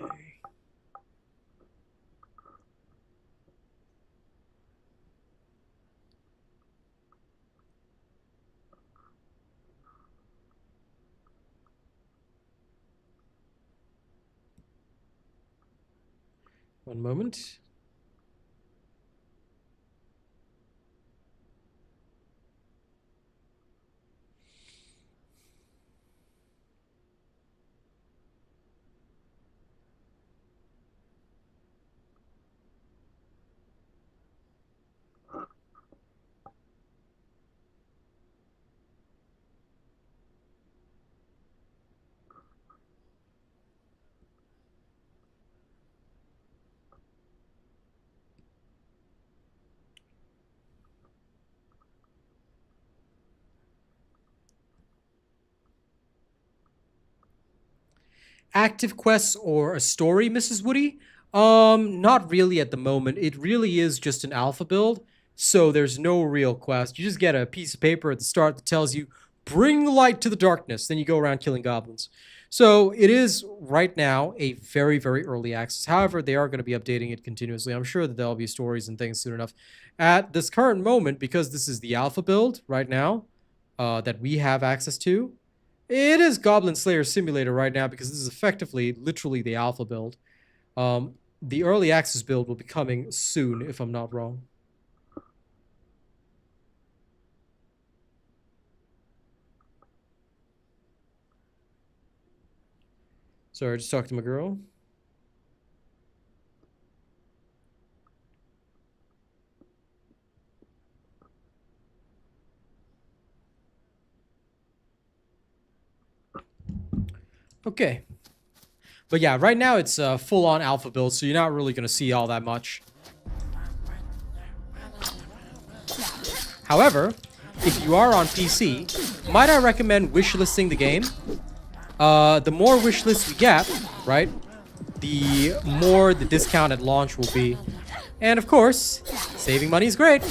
Speaker 1: One moment. Active quests or a story, Mrs. Woody? Not really at the moment. It really is just an alpha build, so there's no real quest. You just get a piece of paper at the start that tells you, bring light to the darkness. Then you go around killing goblins. So it is, right now, a very, very early access. However, they are going to be updating it continuously. I'm sure that there'll be stories and things soon enough. At this current moment, because this is the alpha build right now, that we have access to, it is Goblin Slayer Simulator right now because this is effectively, literally the alpha build. The early access build will be coming soon, if I'm not wrong. Sorry, I just talked to my girl. Okay. But yeah, right now it's a full-on alpha build, so you're not really going to see all that much. However, if you are on PC, might I recommend wishlisting the game? The more wishlists we get, right, the more the discount at launch will be. And of course, saving money is great.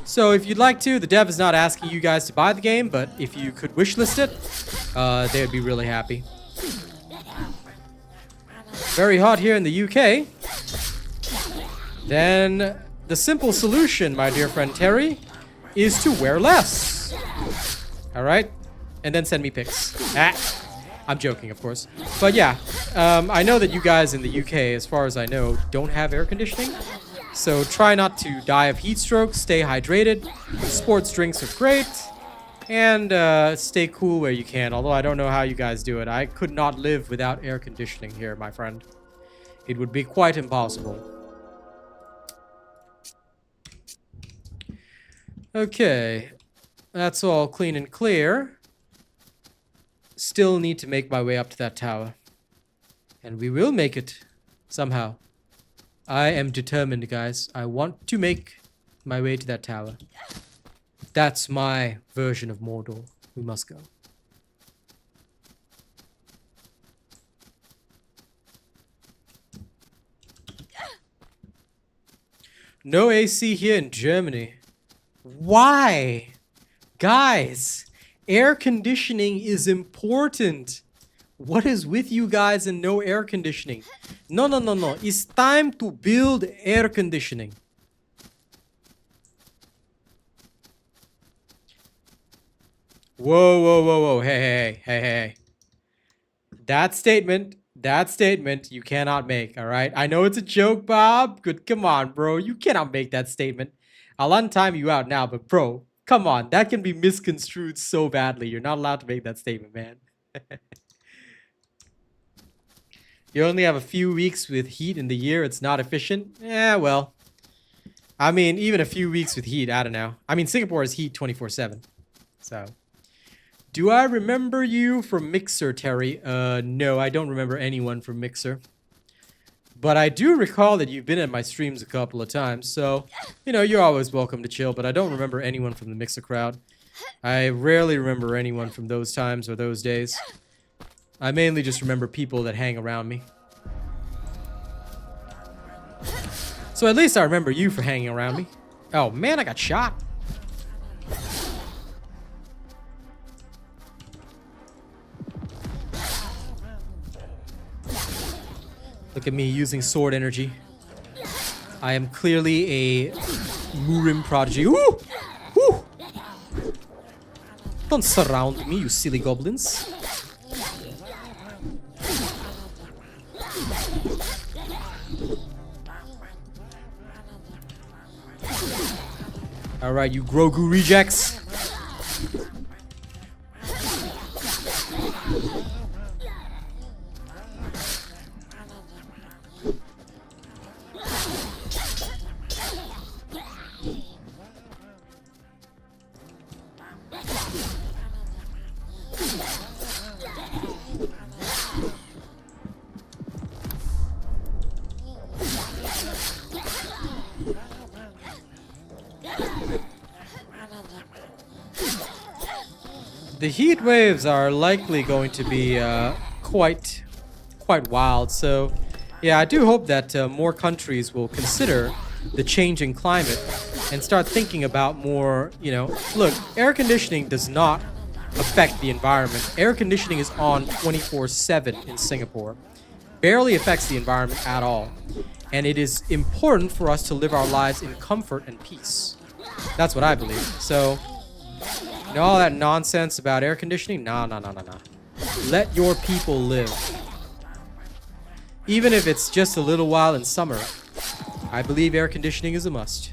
Speaker 1: So if you'd like to, the dev is not asking you guys to buy the game, but if you could wishlist it, they would be really happy. Very hot here in the UK. Then the simple solution, my dear friend Terry, is to wear less. Alright? and then send me pics. I'm joking, of course. But yeah, I know that you guys in the UK, as far as I know, don't have air conditioning. So try not to die of heat stroke, stay hydrated, sports drinks are great, and stay cool where you can. Although I don't know how you guys do it. I could not live without air conditioning here, my friend. It would be quite impossible. Okay, that's all clean and clear. Still need to make my way up to that tower. And we will make it. Somehow. I am determined, guys. I want to make my way to that tower. That's my version of Mordor. We must go. No AC here in Germany. Why? Guys, air conditioning is important. What is with you guys and no air conditioning? No. It's time to build air conditioning. Whoa. Hey. That statement you cannot make, all right? I know it's a joke, Bob. Good, come on, bro. You cannot make that statement. I'll untime you out now, but bro, come on. That can be misconstrued so badly. You're not allowed to make that statement, man. You only have a few weeks with heat in the year. It's not efficient. Yeah, well. I mean, even a few weeks with heat, I don't know. I mean, Singapore is heat 24/7. So. Do I remember you from Mixer, Terry? No, I don't remember anyone from Mixer. But I do recall that you've been at my streams a couple of times. So, you know, you're always welcome to chill. But I don't remember anyone from the Mixer crowd. I rarely remember anyone from those times or those days. I mainly just remember people that hang around me. So at least I remember you for hanging around me. Oh man, I got shot. Look at me using sword energy. I am clearly a Murim prodigy. Ooh! Ooh! Don't surround me, you silly goblins. Alright, you Grogu rejects. The heat waves are likely going to be quite wild. So, yeah, I do hope that more countries will consider the changing climate and start thinking about more, you know, look, air conditioning does not affect the environment. Air conditioning is on 24/7 in Singapore. Barely affects the environment at all. And it is important for us to live our lives in comfort and peace. That's what I believe. So, you know, all that nonsense about air conditioning? Nah. Let your people live. Even if it's just a little while in summer, I believe air conditioning is a must.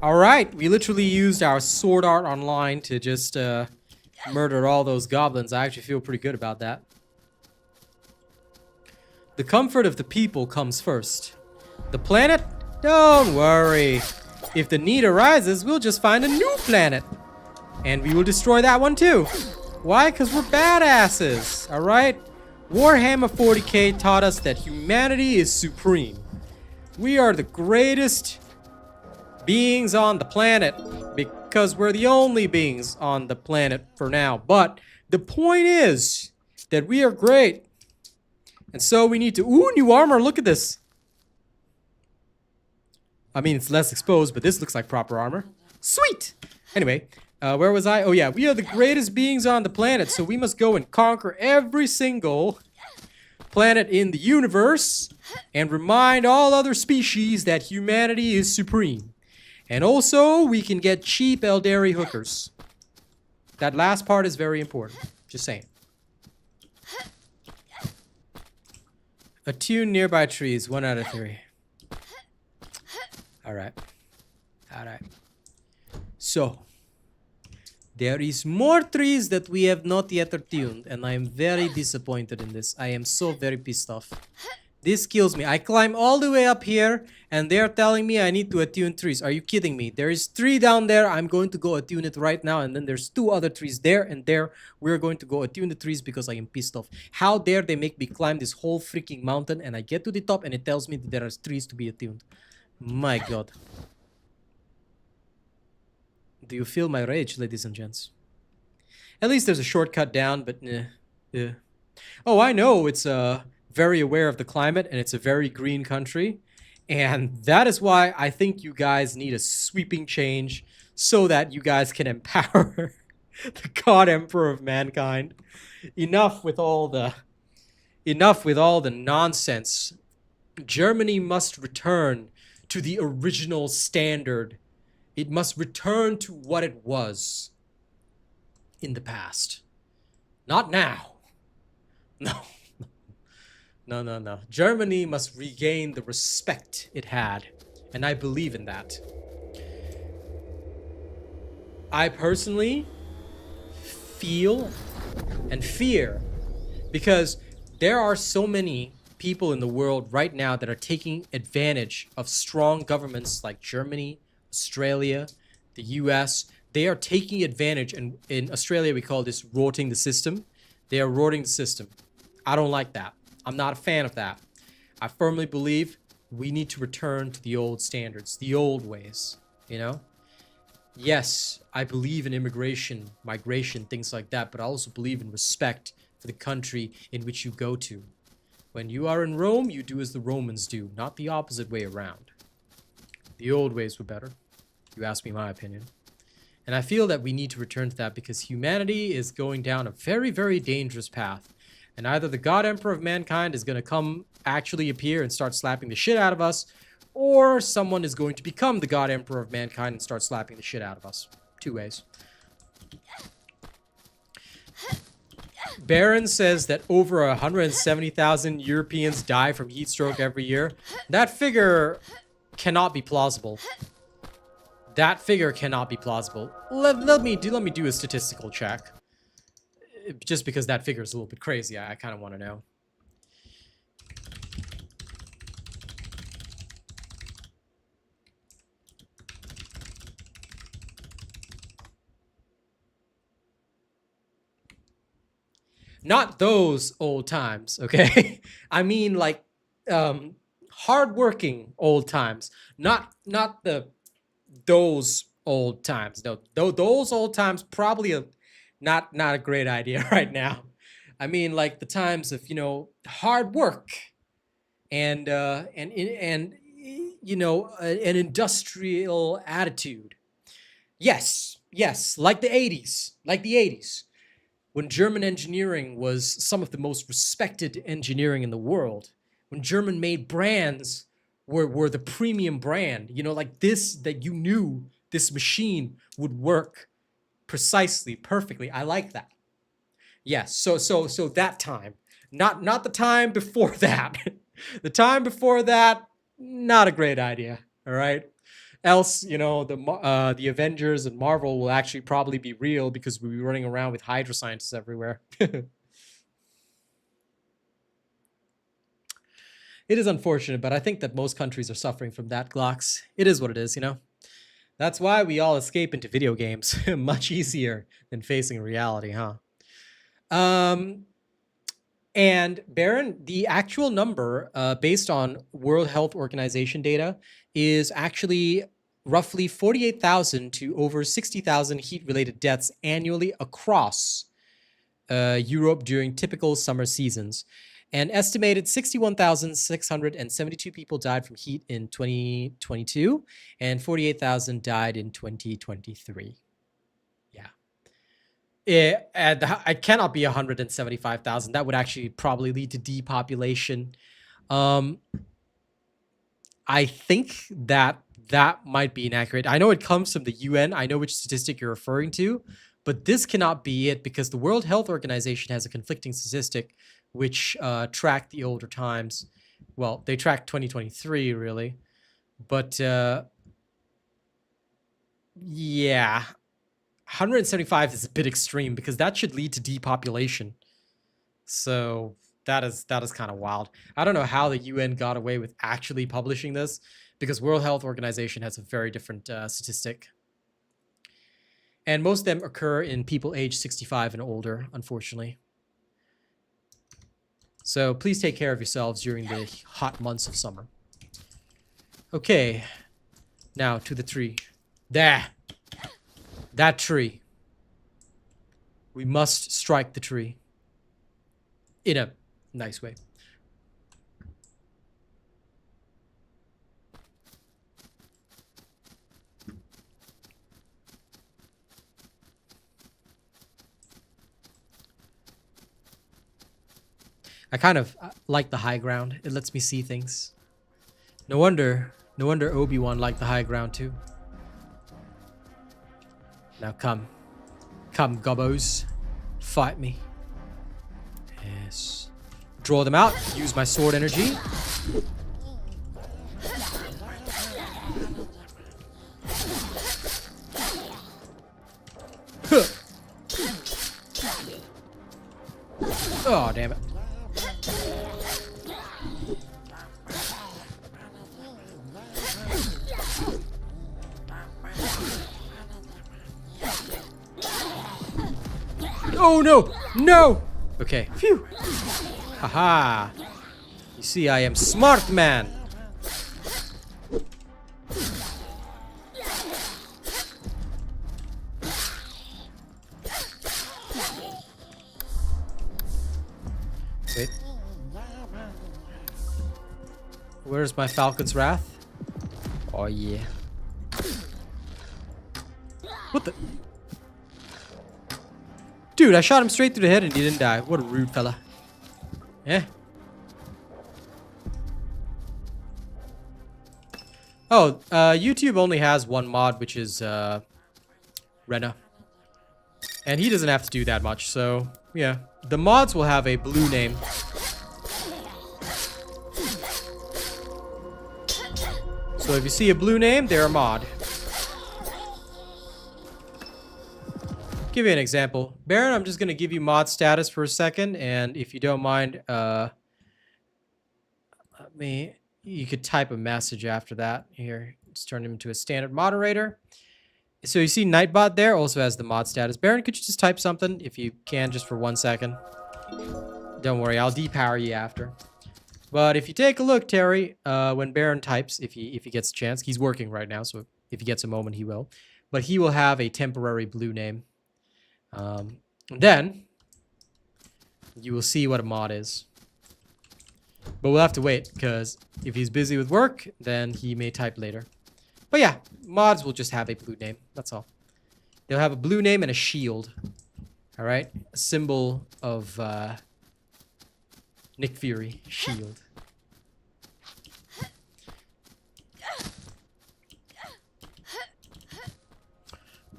Speaker 1: Alright, we literally used our sword art online to just murder all those goblins. I actually feel pretty good about that. The comfort of the people comes first. The planet? Don't worry. If the need arises, we'll just find a new planet. And we will destroy that one too. Why? Because we're badasses. Alright? Warhammer 40k taught us that humanity is supreme. We are the greatest beings on the planet. Because we're the only beings on the planet for now. But the point is that we are great. And so we need to... Ooh, new armor. Look at this. I mean, it's less exposed, but this looks like proper armor. Sweet! Anyway, where was I? Oh yeah, we are the greatest beings on the planet, so we must go and conquer every single planet in the universe and remind all other species that humanity is supreme. And also, we can get cheap Eldari hookers. That last part is very important. Just saying. Attune nearby trees. 1 out of 3. Alright. Alright. So. There is more trees that we have not yet attuned. And I am very disappointed in this. I am so very pissed off. This kills me. I climb all the way up here. And they're telling me I need to attune trees. Are you kidding me? There is 3 down there. I'm going to go attune it right now. And then there's 2 other trees there and there. We're going to go attune the trees because I am pissed off. How dare they make me climb this whole freaking mountain. And I get to the top and it tells me that there are trees to be attuned. My god. Do you feel my rage, ladies and gents? At least there's a shortcut down, but yeah. Oh, I know it's very aware of the climate and it's a very green country. And that is why I think you guys need a sweeping change so that you guys can empower the God Emperor of mankind. Enough with all the nonsense. Germany must return to the original standard. It must return to what it was in the past. Not now. No. No. Germany must regain the respect it had. And I believe in that. I personally feel and fear because there are so many people in the world right now that are taking advantage of strong governments like Germany, Australia, the US. They are taking advantage, and in Australia we call this rorting the system. They are rorting the system. I don't like that. I'm not a fan of that. I firmly believe we need to return to the old standards, the old ways, you know? Yes, I believe in immigration, migration, things like that, but I also believe in respect for the country in which you go to. When you are in Rome, you do as the Romans do, not the opposite way around. The old ways were better. You ask me my opinion. And I feel that we need to return to that because humanity is going down a very, very dangerous path. And either the God Emperor of mankind is going to come actually appear and start slapping the shit out of us, or someone is going to become the God Emperor of mankind and start slapping the shit out of us. 2 ways. Baron says that over 170,000 Europeans die from heat stroke every year. That figure cannot be plausible. That figure cannot be plausible. Let me do a statistical check. Just because that figure is a little bit crazy, I kind of want to know. Not those old times, okay? I mean, like, hardworking old times. Not those old times. No, those old times probably not a great idea right now. I mean, like the times of, you know, hard work and you know, an industrial attitude. Yes, like the 80s, when German engineering was some of the most respected engineering in the world, when German made brands were the premium brand, you know, like this, that you knew this machine would work precisely, perfectly. I like that. Yes, so that time, not the time before that. The time before that, not a great idea. All right. Else, you know, the Avengers and Marvel will actually probably be real because we'll be running around with Hydra scientists everywhere. It is unfortunate, but I think that most countries are suffering from that, Glocks. It is what it is, you know. That's why we all escape into video games. Much easier than facing reality, huh? And Baron, the actual number based on World Health Organization data is actually roughly 48,000 to over 60,000 heat-related deaths annually across Europe during typical summer seasons. An estimated 61,672 people died from heat in 2022, and 48,000 died in 2023. Yeah. It cannot be 175,000. That would actually probably lead to depopulation. I think that might be inaccurate. I know it comes from the UN. I know which statistic you're referring to, But this cannot be it because the World Health Organization has a conflicting statistic which tracked the older times. Well, they tracked 2023, really. But, yeah. 175 is a bit extreme because that should lead to depopulation. So that is kind of wild. I don't know how the UN got away with actually publishing this because World Health Organization has a very different statistic. And most of them occur in people aged 65 and older, unfortunately. So please take care of yourselves during the hot months of summer. Okay. Now to the tree. There. That tree. We must strike the tree. In a nice way. I kind of like the high ground. It lets me see things. No wonder Obi-Wan liked the high ground too. Now come. Come, gobbos. Fight me. Yes. Draw them out. Use my sword energy. Huh. Oh, damn it. Oh no! No! Okay. Phew. Haha. You see, I am smart man. Wait. Where's my Falcon's Wrath? Oh yeah. What the? Dude, I shot him straight through the head and he didn't die. What a rude fella. Yeah. Oh, YouTube only has one mod, which is Rena. And he doesn't have to do that much, so yeah. The mods will have a blue name. So if you see a blue name, they're a mod. Give you an example. Baron, I'm just going to give you mod status for a second, and if you don't mind, you could type a message after that. Here, just turn him into a standard moderator. So you see Nightbot there also has the mod status. Baron, could you just type something if you can, just for 1 second? Don't worry, I'll depower you after. But if you take a look, Terry, when Baron types, if he gets a chance, he's working right now, so if he gets a moment, he will. But he will have a temporary blue name. Then you will see what a mod is. But we'll have to wait, because if he's busy with work, then he may type later. But yeah, mods will just have a blue name. That's all. They'll have a blue name and a shield. Alright? A symbol of Nick Fury. Shield.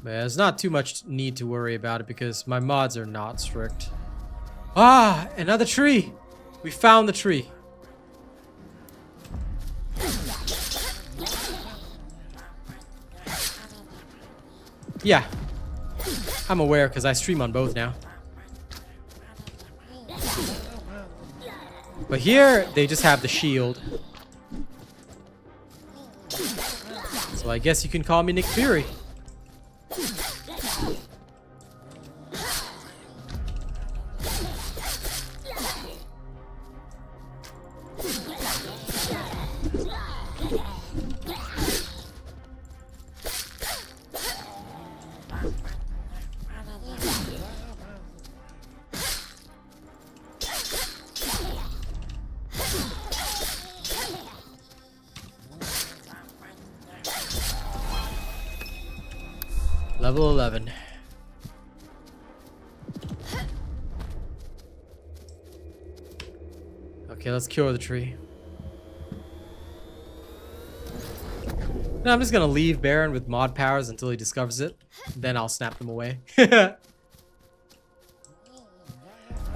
Speaker 1: But there's not too much need to worry about it because my mods are not strict. Ah! Another tree! We found the tree. Yeah. I'm aware because I stream on both now. But here, they just have the shield. So I guess you can call me Nick Fury. Level 11. Okay, let's cure the tree. No, I'm just gonna leave Baron with mod powers until he discovers it. Then I'll snap them away.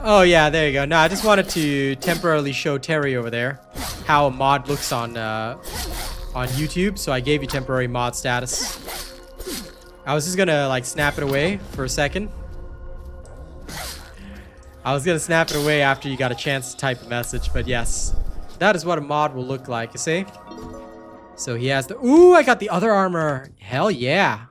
Speaker 1: Oh yeah, there you go. No, I just wanted to temporarily show Terry over there how a mod looks on YouTube. So I gave you temporary mod status. I was just gonna like snap it away for a second. I was gonna snap it away after you got a chance to type a message, but yes, that is what a mod will look like. You see? So he has the. Ooh, I got the other armor. Hell yeah.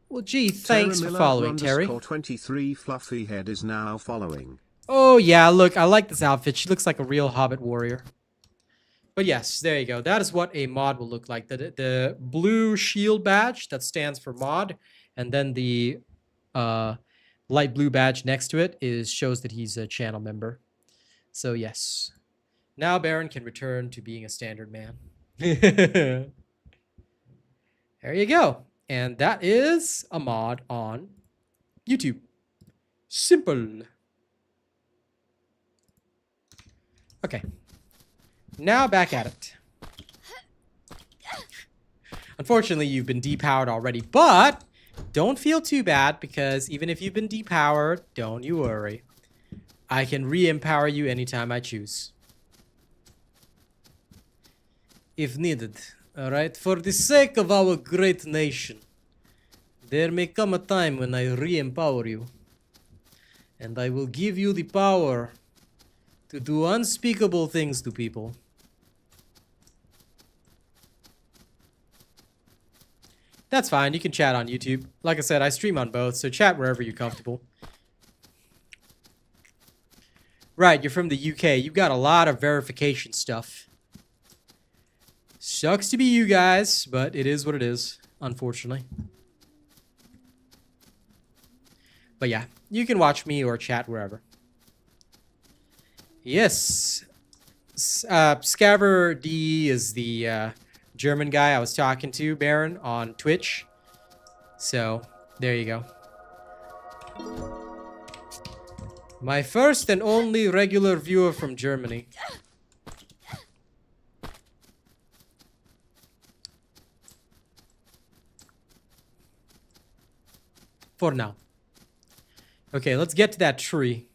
Speaker 1: Well, gee, thanks for following, Terry.
Speaker 4: 23 Fluffy Head is now following.
Speaker 1: Oh, yeah, look, I like this outfit. She looks like a real Hobbit warrior. But yes, there you go. That is what a mod will look like. The blue shield badge that stands for mod, and then the light blue badge next to it shows that he's a channel member. So yes. Now Baron can return to being a standard man. There you go. And that is a mod on YouTube. Simple. Okay. Now back at it. Unfortunately, you've been depowered already, but don't feel too bad because even if you've been depowered, don't you worry. I can re-empower you anytime I choose. If needed. Alright, for the sake of our great nation, there may come a time when I re-empower you. And I will give you the power to do unspeakable things to people. That's fine, you can chat on YouTube. Like I said, I stream on both, so chat wherever you're comfortable. Right, you're from the UK. You've got a lot of verification stuff. Sucks to be you guys, but it is what it is, unfortunately. But yeah, you can watch me or chat wherever. Yes. Scaver D is the German guy I was talking to, Baron, on Twitch. So, there you go. My first and only regular viewer from Germany. For now. Okay, let's get to that tree.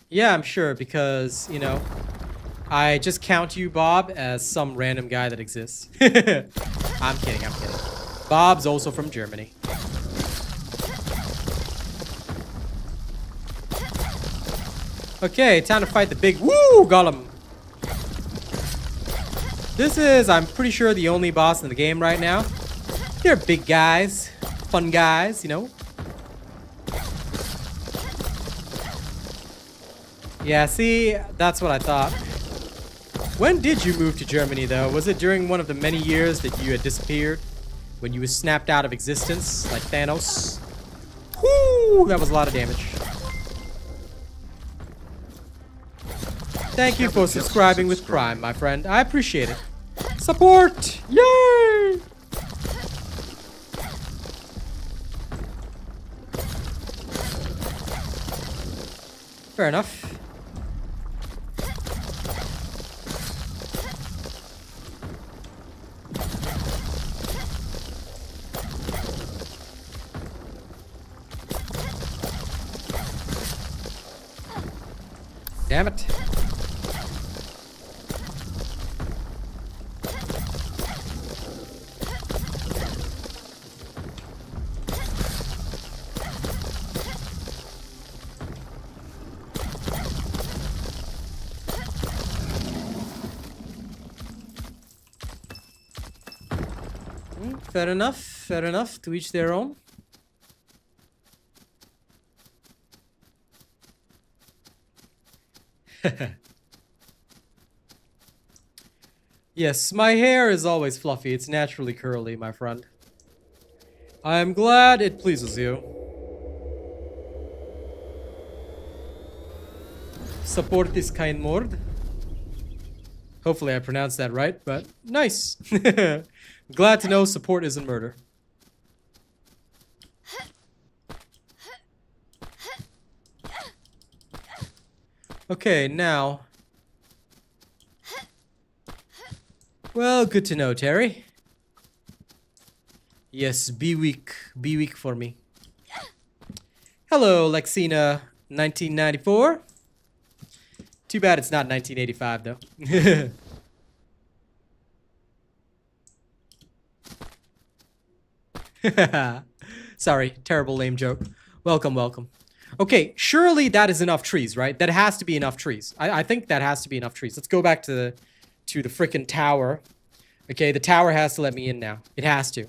Speaker 1: Yeah, I'm sure, because, you know, I just count you, Bob, as some random guy that exists. I'm kidding, I'm kidding. Bob's also from Germany. Okay, time to fight the big woo golem. This is, I'm pretty sure, the only boss in the game right now. They're big guys, fun guys, you know. Yeah, see, that's what I thought. When did you move to Germany, though? Was it during one of the many years that you had disappeared? When you were snapped out of existence, like Thanos? Whoo! That was a lot of damage. Thank you for subscribing with Prime, my friend. I appreciate it. Support! Yay! Fair enough. Damn it. Fair enough, to each their own. Yes, my hair is always fluffy. It's naturally curly, my friend. I'm glad it pleases you. Support this kind mord. Hopefully I pronounced that right, but nice. Glad to know support isn't murder. Okay, now. Well, good to know, Terry. Yes, be weak. Be weak for me. Hello, Lexina 1994. Too bad it's not 1985, though. Sorry, terrible lame joke. Welcome, welcome. Okay, surely that is enough trees, right? That has to be enough trees. I think that has to be enough trees. Let's go back to the frickin' tower. Okay, the tower has to let me in now. It has to.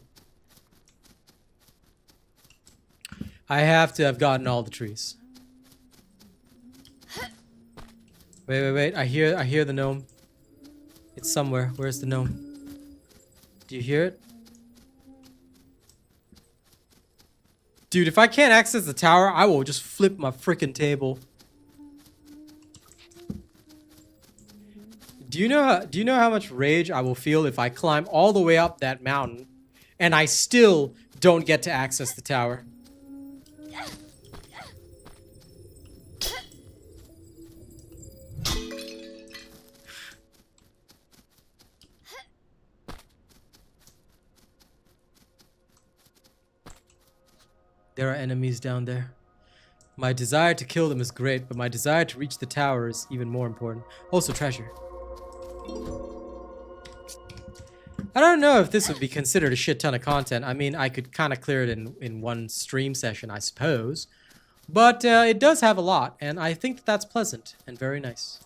Speaker 1: I have to have gotten all the trees. Wait. I hear the gnome. It's somewhere. Where's the gnome? Do you hear it? Dude, if I can't access the tower, I will just flip my freaking table. Do you know how much rage I will feel if I climb all the way up that mountain and I still don't get to access the tower? There are enemies down there. My desire to kill them is great, but my desire to reach the tower is even more important. Also treasure. I don't know if this would be considered a shit ton of content. I mean, I could kind of clear it in one stream session, I suppose. But it does have a lot, and I think that that's pleasant and very nice.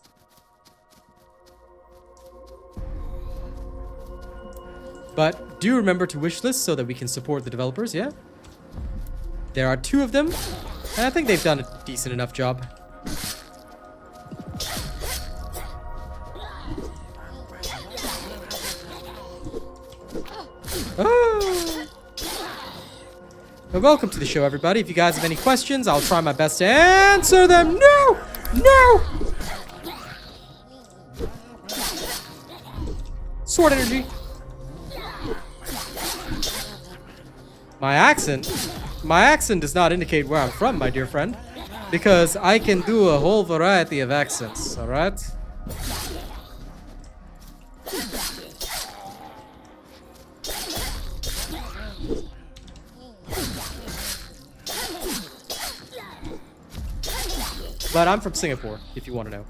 Speaker 1: But do remember to wishlist so that we can support the developers, yeah? There are 2 of them, and I think they've done a decent enough job. Oh. Well, welcome to the show, everybody. If you guys have any questions, I'll try my best to answer them. No! No! Sword energy. My accent does not indicate where I'm from, my dear friend, because I can do a whole variety of accents, alright? But I'm from Singapore, if you want to know.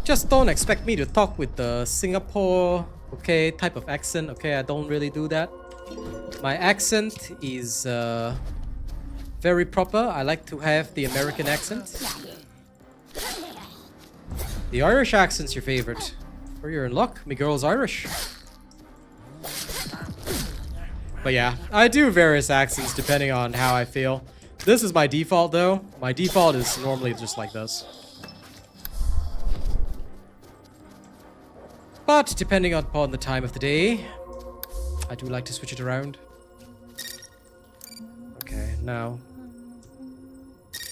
Speaker 1: Just don't expect me to talk with the Singapore, okay, type of accent, okay? I don't really do that. My accent is very proper. I like to have the American accent. The Irish accent's your favorite. Or you're in luck. My girl's Irish. But yeah, I do various accents depending on how I feel. This is my default though. My default is normally just like this. But depending upon the time of the day, I do like to switch it around. Okay, now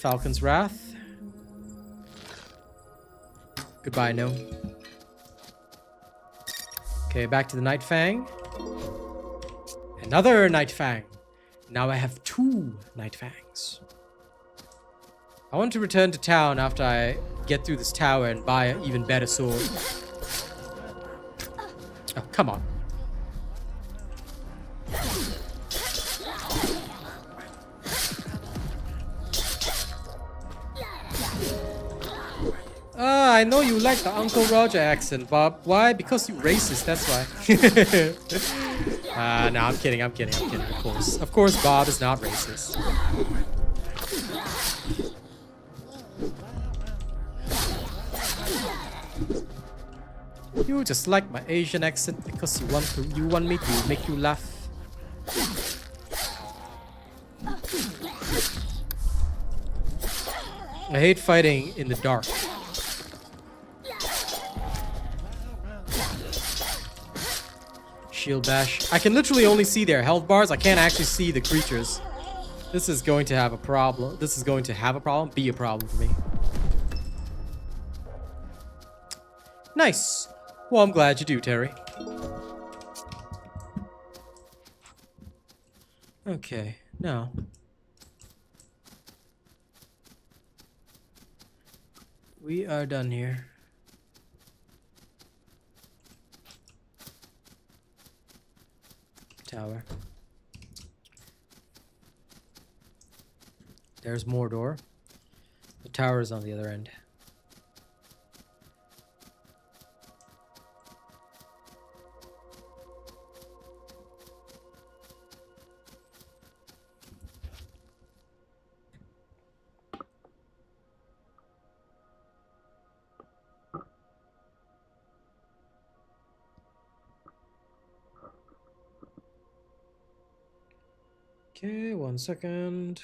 Speaker 1: Falcon's Wrath. Goodbye, gnome. Okay, back to the Night Fang. Another Night Fang. Now I have 2 Night Fangs. I want to return to town after I get through this tower and buy an even better sword. Oh, come on. I know you like the Uncle Roger accent, Bob. Why? Because you racist, that's why. No, I'm kidding, of course. Of course, Bob is not racist. You just like my Asian accent because you want me to make you laugh. I hate fighting in the dark. Shield bash. I can literally only see their health bars. I can't actually see the creatures. This is going to have a problem. Be a problem for me. Nice. Well, I'm glad you do, Terry. Okay, now. We are done here. Tower. There's more door. The tower is on the other end. Okay, 1 second.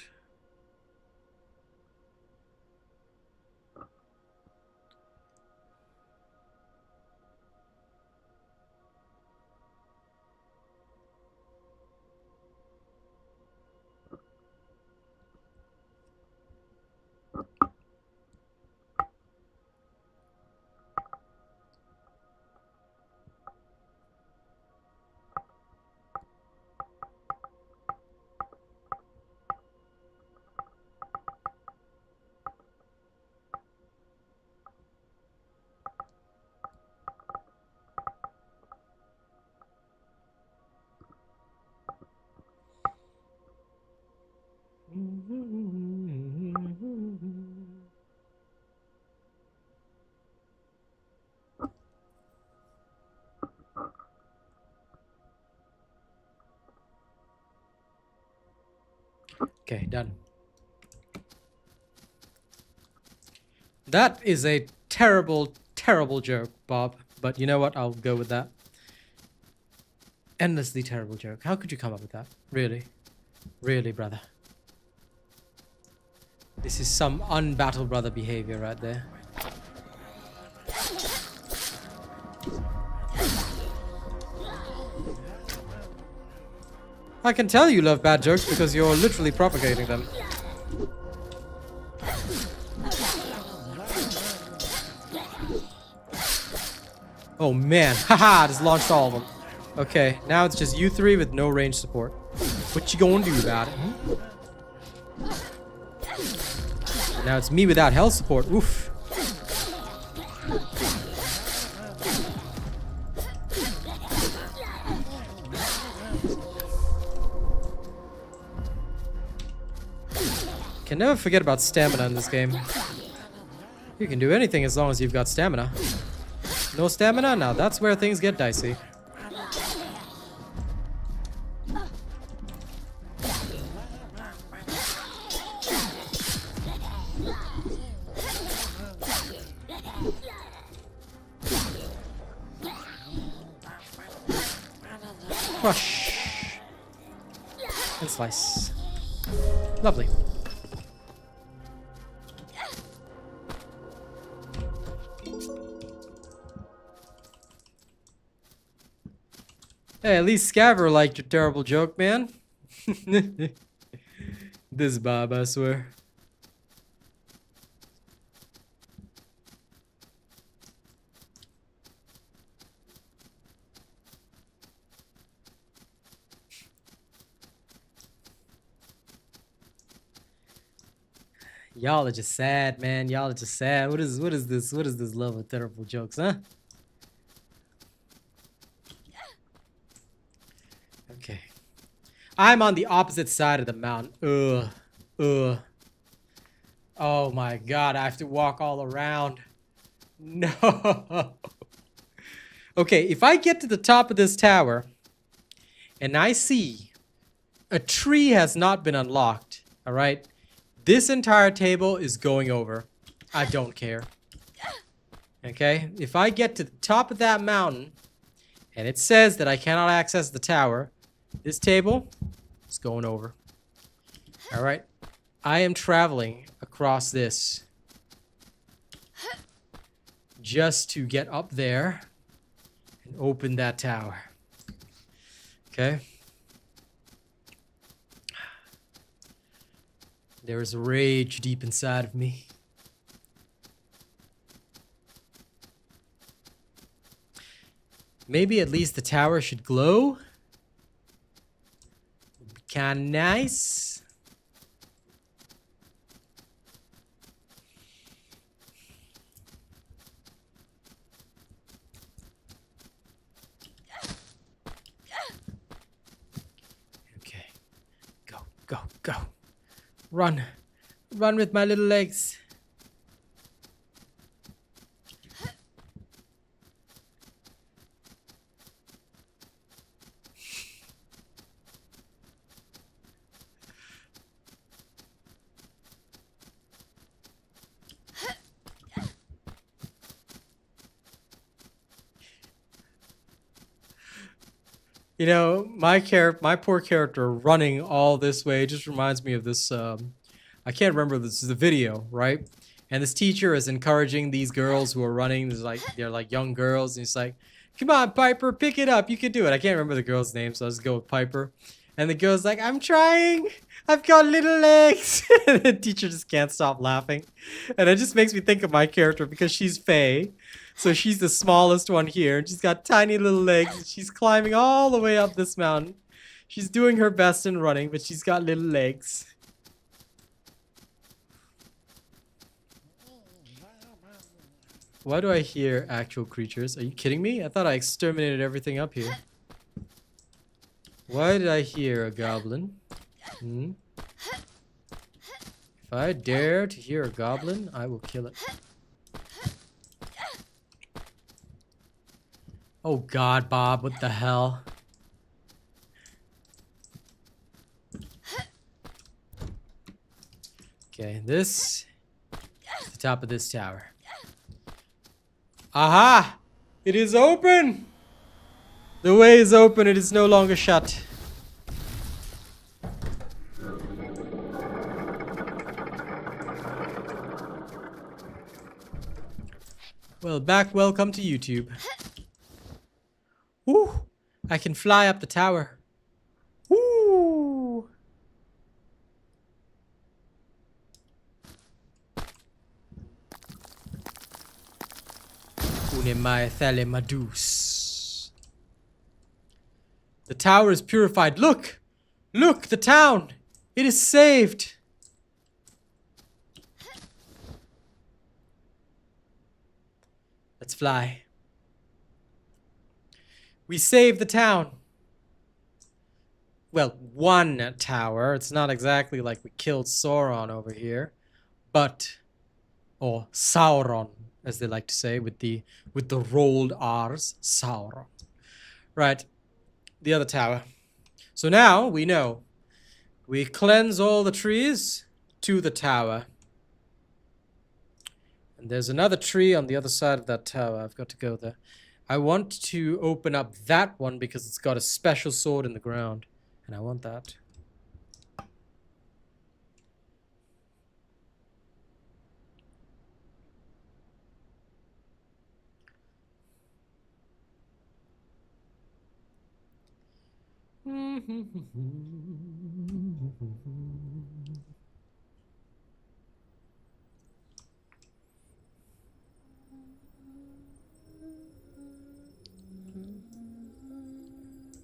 Speaker 1: Okay, done. That is a terrible, terrible joke, Bob. But you know what? I'll go with that. Endlessly terrible joke. How could you come up with that? Really? Really, brother? This is some unbattle brother behavior right there. I can tell you love bad jokes because you're literally propagating them. Oh man, haha, just launched all of them. Okay, now it's just you three with no range support. What you gonna do about it? Now it's me without health support. Oof. Can never forget about stamina in this game. You can do anything as long as you've got stamina. No stamina? Now that's where things get dicey. Crush. And slice. Lovely. Hey, at least Scaver liked your terrible joke, man. This Bob, I swear. Y'all are just sad, man. Y'all are just sad. What is this? What is this love of terrible jokes, huh? Okay. I'm on the opposite side of the mountain. Ugh. Oh my god, I have to walk all around. No. Okay, if I get to the top of this tower and I see a tree has not been unlocked, all right? This entire table is going over. I don't care. Okay? If I get to the top of that mountain and it says that I cannot access the tower, this table is going over. All right? I am traveling across this just to get up there and open that tower. Okay? There is rage deep inside of me. Maybe at least the tower should glow. Would be kind of nice. Go, go. Run. Run with my little legs. You know, my poor character running all this way just reminds me of this. I can't remember. This is a video, right? And this teacher is encouraging these girls who are running. They're like young girls, and he's like, "Come on, Piper, pick it up. You can do it." I can't remember the girl's name, so I'll just go with Piper. And the girl's like, "I'm trying. I've got little legs." And the teacher just can't stop laughing, and it just makes me think of my character because she's Faye. So she's the smallest one here, and she's got tiny little legs, and she's climbing all the way up this mountain. She's doing her best in running, but she's got little legs. Why do I hear actual creatures? Are you kidding me? I thought I exterminated everything up here. Why did I hear a goblin? If I dare to hear a goblin, I will kill it. Oh God, Bob, what the hell? Okay, this is the top of this tower. Aha! It is open! The way is open, it is no longer shut. Well, welcome to YouTube. Woo! I can fly up the tower. Woo! Unemai Thalemadus. The tower is purified. Look! Look, the town! It is saved! Let's fly. We saved the town. Well, one tower. It's not exactly like we killed Sauron over here, but, or Sauron, as they like to say, with the rolled R's, Sauron. Right, the other tower. So now we know. We cleanse all the trees to the tower. And there's another tree on the other side of that tower. I've got to go there. I want to open up that one because it's got a special sword in the ground. And I want that.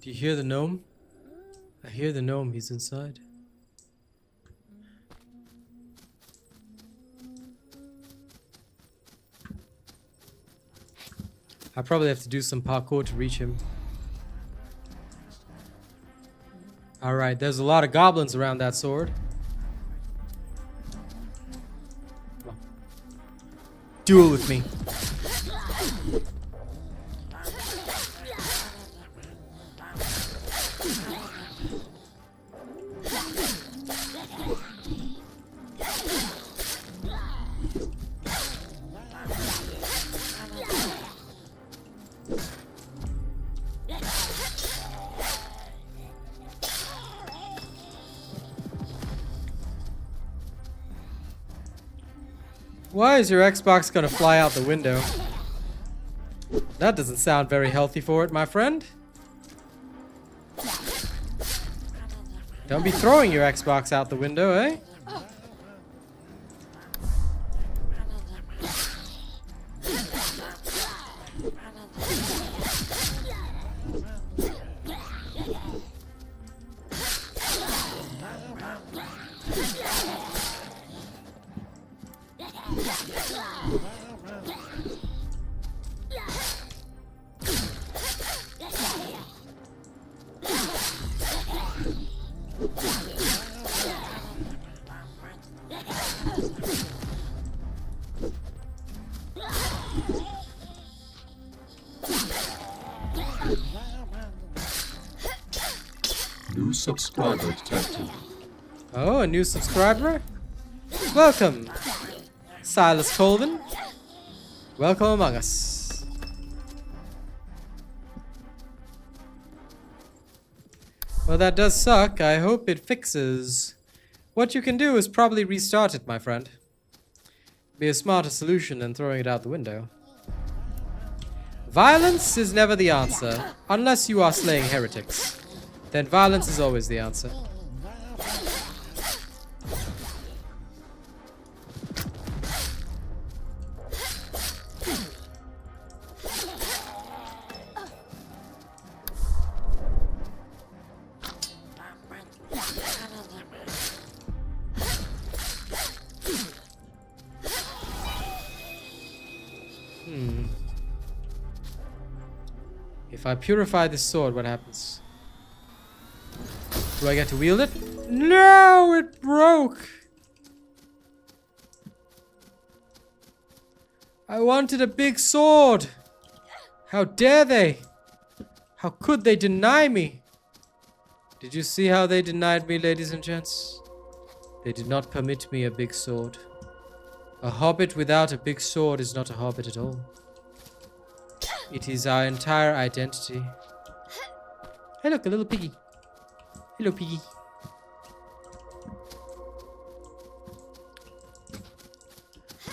Speaker 1: Do you hear the gnome? I hear the gnome. He's inside. I probably have to do some parkour to reach him. Alright, there's a lot of goblins around that sword. Come on. Duel with me. Why is your Xbox gonna fly out the window? That doesn't sound very healthy for it, my friend. Don't be throwing your Xbox out the window, eh?
Speaker 2: New subscriber detected.
Speaker 1: Oh, a new subscriber? Welcome, Silas Colvin. Welcome among us. Well, that does suck. I hope it fixes. What you can do is probably restart it, my friend. Be a smarter solution than throwing it out the window. Violence is never the answer, unless you are slaying heretics. Then violence is always the answer. If I purify this sword, what happens? Do I get to wield it? No, it broke! I wanted a big sword! How dare they? How could they deny me? Did you see how they denied me, ladies and gents? They did not permit me a big sword. A hobbit without a big sword is not a hobbit at all. It is our entire identity. Hey look, a little piggy. Hello, piggy.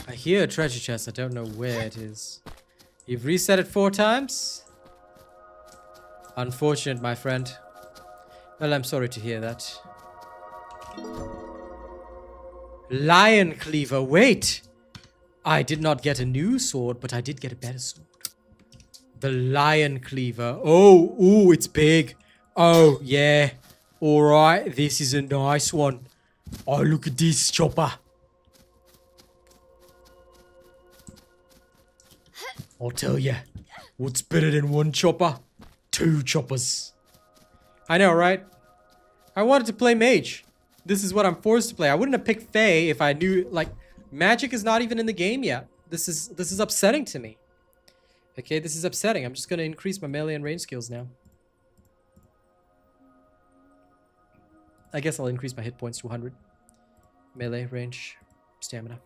Speaker 1: I hear a treasure chest. I don't know where it is. You've reset it 4 times? Unfortunate, my friend. Well, I'm sorry to hear that. Lion Cleaver. Wait! I did not get a new sword, but I did get a better sword. The Lion Cleaver. Oh, ooh, it's big. Oh, yeah. Alright, this is a nice one. Oh, look at this chopper. I'll tell ya. What's better than 1 chopper? 2 choppers. I know, right? I wanted to play mage. This is what I'm forced to play. I wouldn't have picked Fae if I knew, like, magic is not even in the game yet. This is upsetting to me. Okay, this is upsetting. I'm just gonna increase my melee and range skills now. I guess I'll increase my hit points to 100. Melee, range, stamina.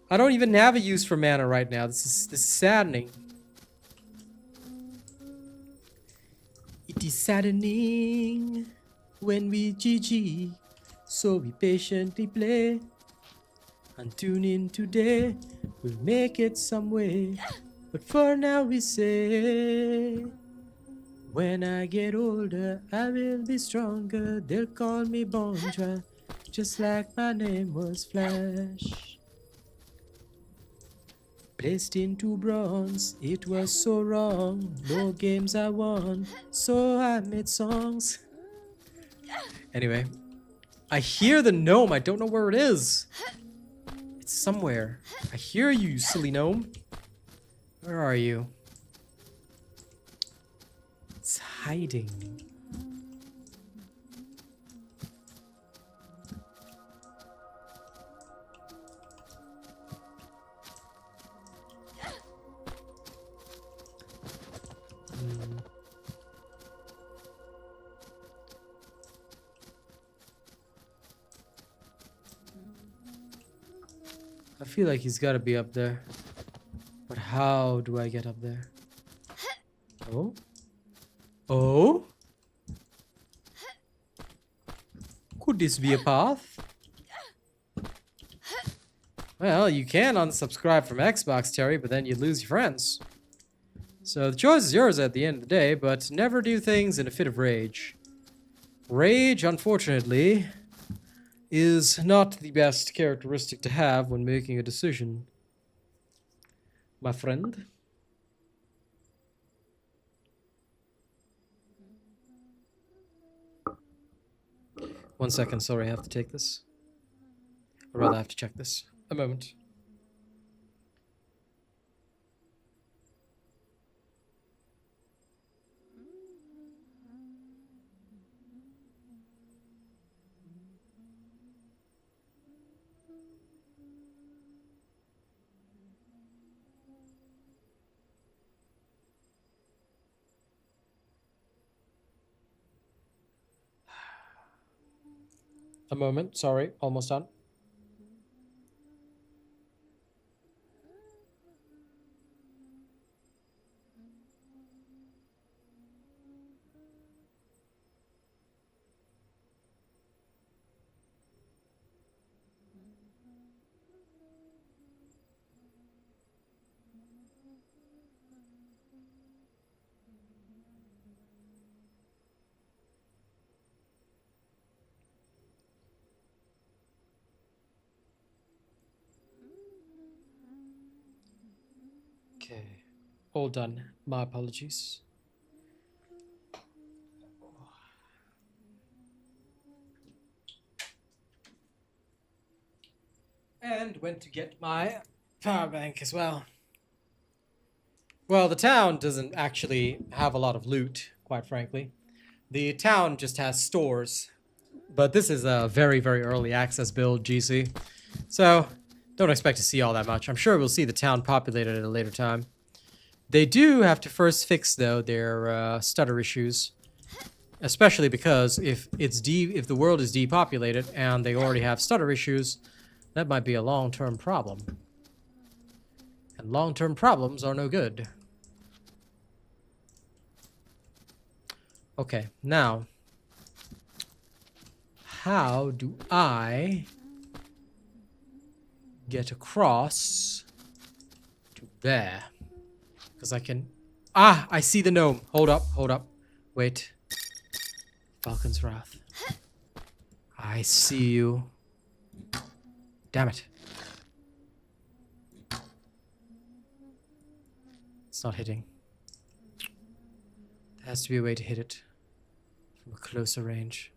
Speaker 1: I don't even have a use for mana right now. This is saddening. It is saddening when we GG, so we patiently play. And tune in today, we'll make it some way. But for now we say, when I get older, I will be stronger. They'll call me Bondra, just like my name was Flash. Placed into bronze, it was so wrong. No games I won, so I made songs. Anyway, I hear the gnome. I don't know where it is. It's somewhere. I hear you, silly gnome. Where are you? It's hiding. I feel like he's got to be up there. But how do I get up there? Oh? Oh? Could this be a path? Well, you can unsubscribe from Xbox, Terry, but then you lose your friends. So the choice is yours at the end of the day, but never do things in a fit of rage. Rage, unfortunately, is not the best characteristic to have when making a decision. My friend. One second, sorry, I have to take this. Or rather, I have to check this. A moment. a moment. Sorry, almost done. Okay, all done. My apologies. And went to get my power bank as well. Well, the town doesn't actually have a lot of loot, quite frankly. The town just has stores. But this is a very, very early access build, GC. So, don't expect to see all that much. I'm sure we'll see the town populated at a later time. They do have to first fix, though, their stutter issues. Especially because if the world is depopulated and they already have stutter issues, that might be a long-term problem. And long-term problems are no good. Okay, now, how do I get across to there? Because I can... Ah, I see the gnome. Hold up, hold up. Wait. Falcon's Wrath. I see you. Damn it. It's not hitting. There has to be a way to hit it from a closer range.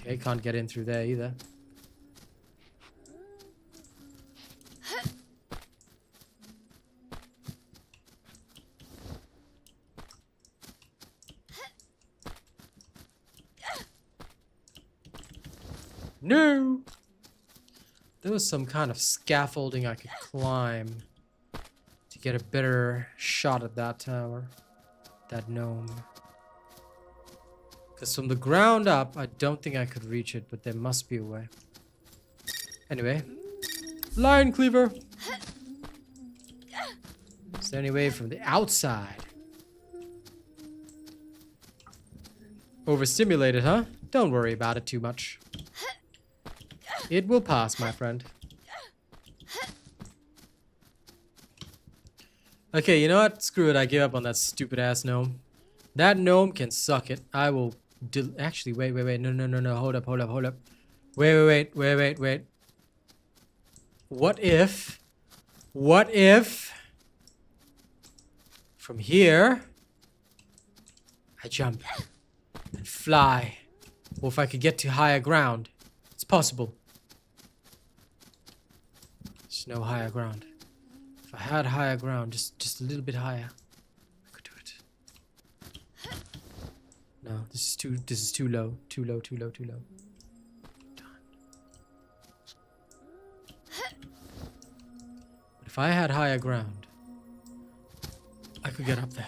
Speaker 1: Okay, can't get in through there either. No! There was some kind of scaffolding I could climb to get a better shot at that tower. That gnome. Because from the ground up, I don't think I could reach it, but there must be a way. Anyway. Line cleaver! Is there any way from the outside? Overstimulated, huh? Don't worry about it too much. It will pass, my friend. Okay, you know what? Screw it, I give up on that stupid ass gnome. That gnome can suck it. I will... Actually, wait. No. Hold up. Wait. What if... From here... I jump. And fly. Or if I could get to higher ground. It's possible. There's no higher ground. If I had higher ground, just a little bit higher, I could do it. No, this is too low. Too low. Done. But if I had higher ground, I could get up there.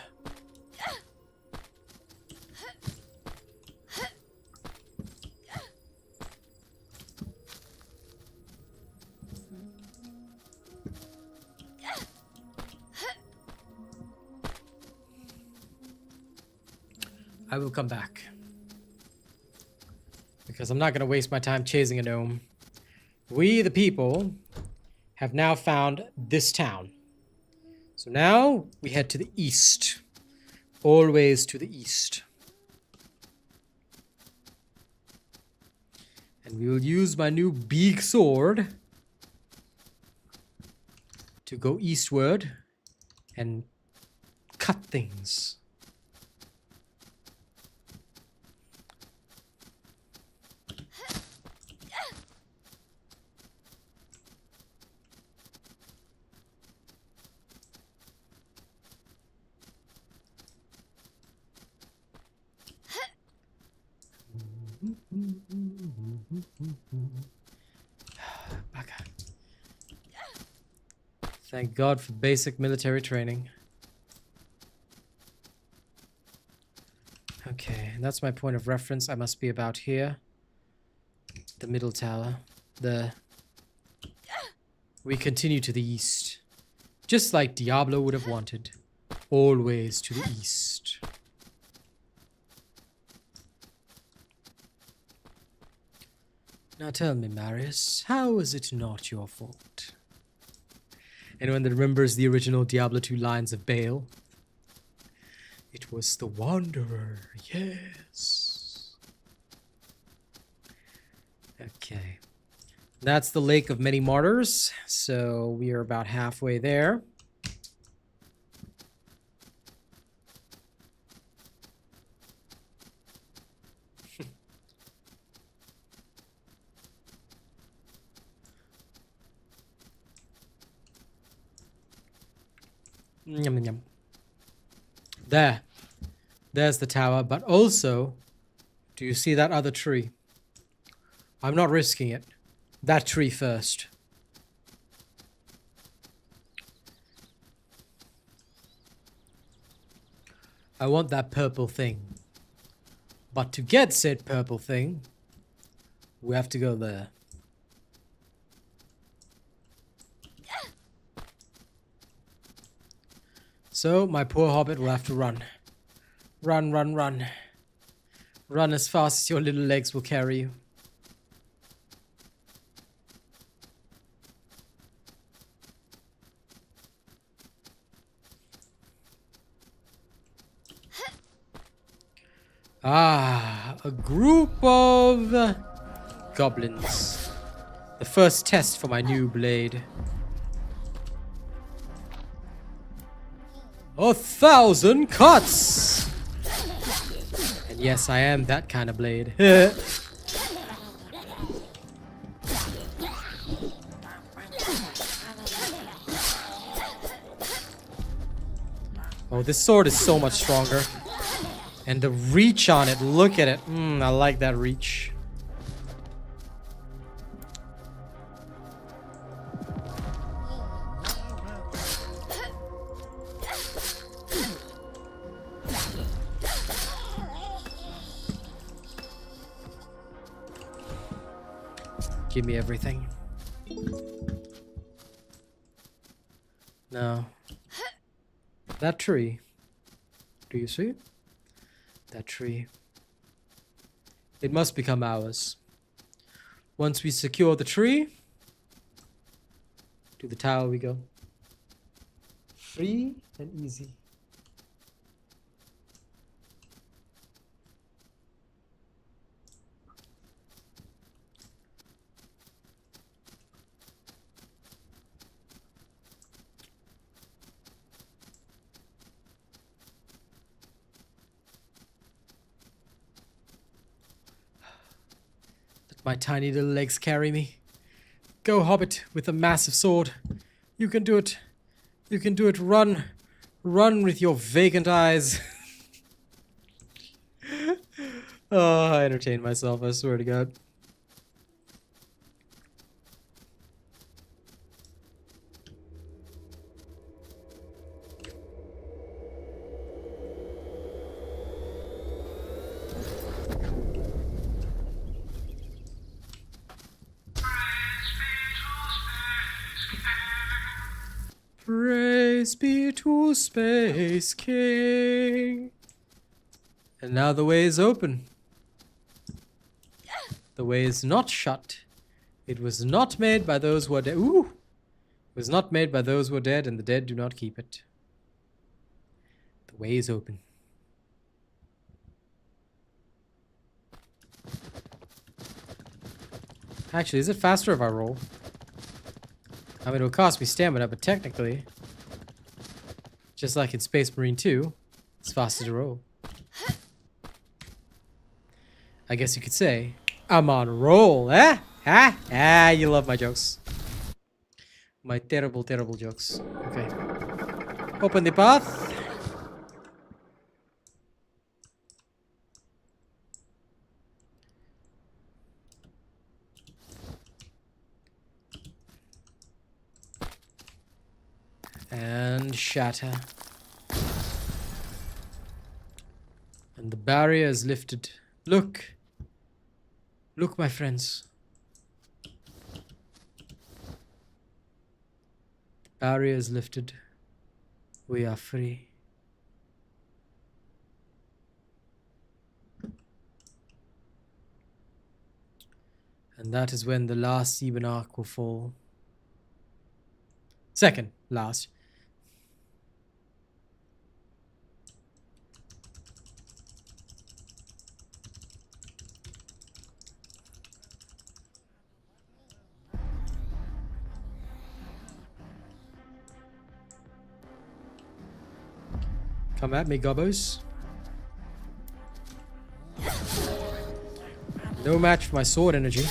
Speaker 1: I will come back. Because I'm not going to waste my time chasing a gnome. We, the people, have now found this town. So now we head to the east. Always to the east. And we will use my new big sword to go eastward and cut things. Back. Thank God for basic military training. Okay, that's my point of reference. I must be about here. The middle tower. We continue to the east. Just like Diablo would have wanted. Always to the east. Now tell me, Marius, how is it not your fault? Anyone that remembers the original Diablo 2 lines of Bale? It was the Wanderer, yes. Okay. That's the Lake of Many Martyrs, so we are about halfway there. Yum, yum. There. There's the tower, but also, do you see that other tree? I'm not risking it. That tree first. I want that purple thing. But to get said purple thing, we have to go there. So, my poor hobbit will have to run. Run, run, run. Run as fast as your little legs will carry you. Ah, a group of goblins. The first test for my new blade. 1,000 cuts! And yes, I am that kind of blade. Oh, this sword is so much stronger. And the reach on it, look at it. I like that reach. Give me everything. No. That tree. Do you see? That tree. It must become ours. Once we secure the tree, to the tower we go. Free and easy. My tiny little legs carry me. Go, hobbit, with a massive sword. You can do it. You can do it. Run. Run with your vacant eyes. Oh, I entertain myself, I swear to God. Praise be to Space King. And now the way is open. The way is not shut. It was not made by those who are dead. Ooh! It was not made by those who are dead, and the dead do not keep it. The way is open. Actually, is it faster if I roll? I mean, it'll cost me stamina, but technically, just like in Space Marine 2, it's faster to roll. I guess you could say, I'm on a roll, eh? Ah, you love my jokes. My terrible, terrible jokes. Okay. Open the path. and shatter. And the barrier is lifted. Look. Look, my friends. The barrier is lifted. We are free. And that is when the last Theban arc will fall. Second last. Come at me, gobbos. No match for my sword energy.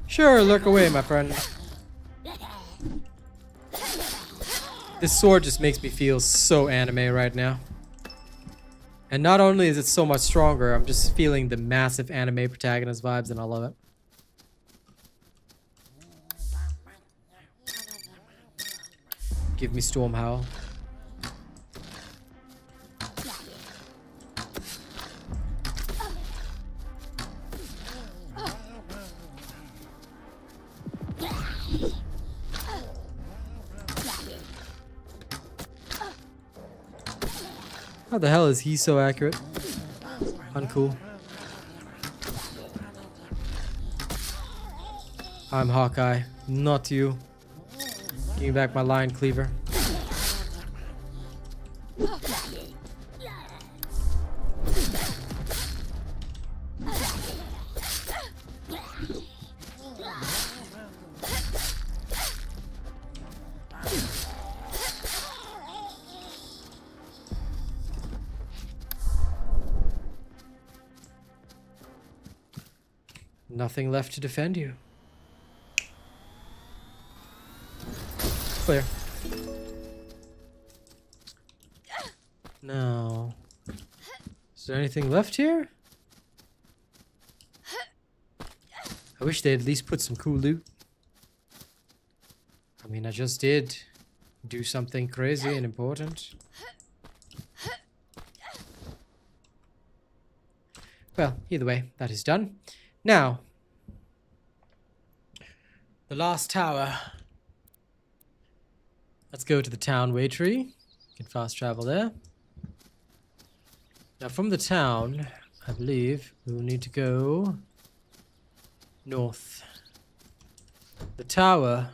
Speaker 1: Sure, look away, my friend. This sword just makes me feel so anime right now. And not only is it so much stronger, I'm just feeling the massive anime protagonist vibes and I love it. Give me Storm Howl. How the hell is he so accurate? Uncool. I'm Hawkeye, not you. Give me back my line cleaver. Nothing left to defend you. Clear. No. Is there anything left here? I wish they'd at least put some cool loot. I mean, I just did do something crazy and important. Well, either way, that is done. Now, the last tower. Let's go to the town way tree. You can fast travel there. Now from the town, I believe we will need to go north. The tower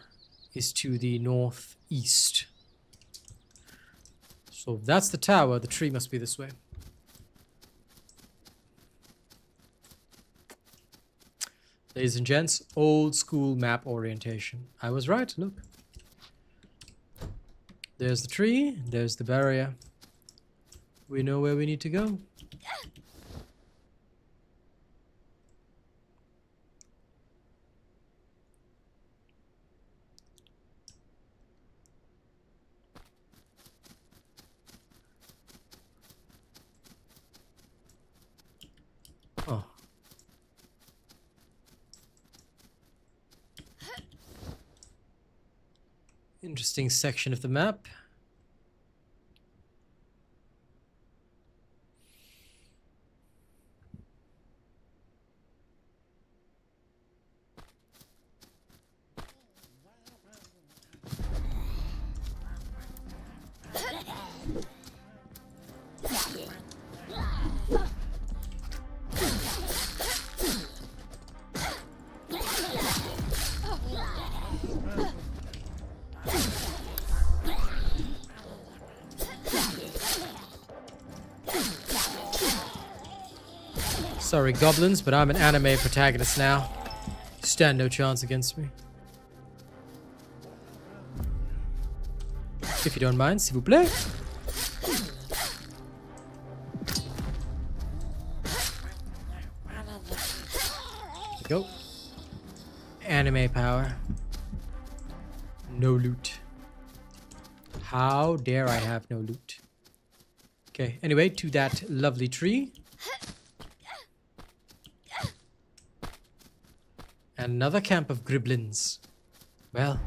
Speaker 1: is to the northeast. So if that's the tower, the tree must be this way. Ladies and gents, old school map orientation. I was right, look. There's the tree, there's the barrier. We know where we need to go. Oh. Interesting section of the map. Sorry, goblins, but I'm an anime protagonist now. You stand no chance against me. If you don't mind, s'il vous plaît. Go. Anime power. No loot. How dare I have no loot? Okay, anyway, to that lovely tree. Another camp of griblins. Well.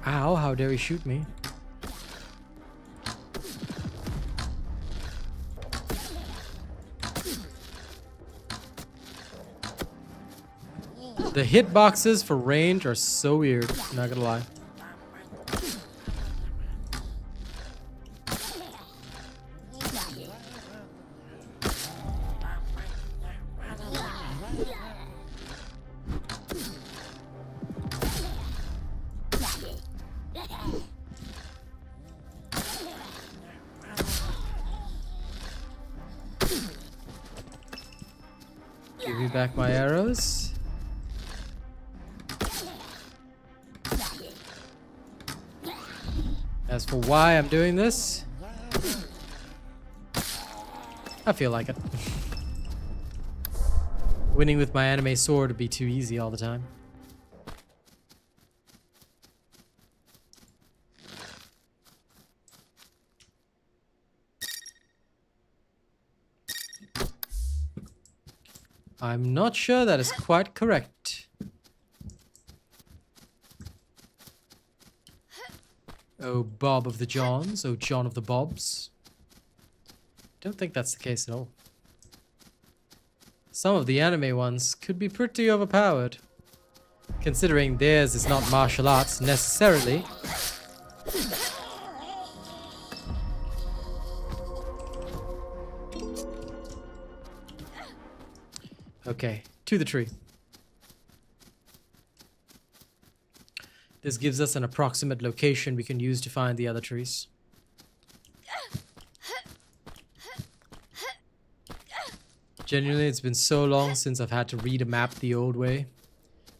Speaker 1: Ow, how dare he shoot me? The hitboxes for range are so weird, not gonna lie. Give me back my arrows. As for why I'm doing this, I feel like it. Winning with my anime sword would be too easy all the time. I'm not sure that is quite correct. Oh, Bob of the Johns. Oh, John of the Bobs. Don't think that's the case at all. Some of the anime ones could be pretty overpowered, considering theirs is not martial arts necessarily. Okay, to the tree. This gives us an approximate location we can use to find the other trees. Genuinely, it's been so long since I've had to read a map the old way,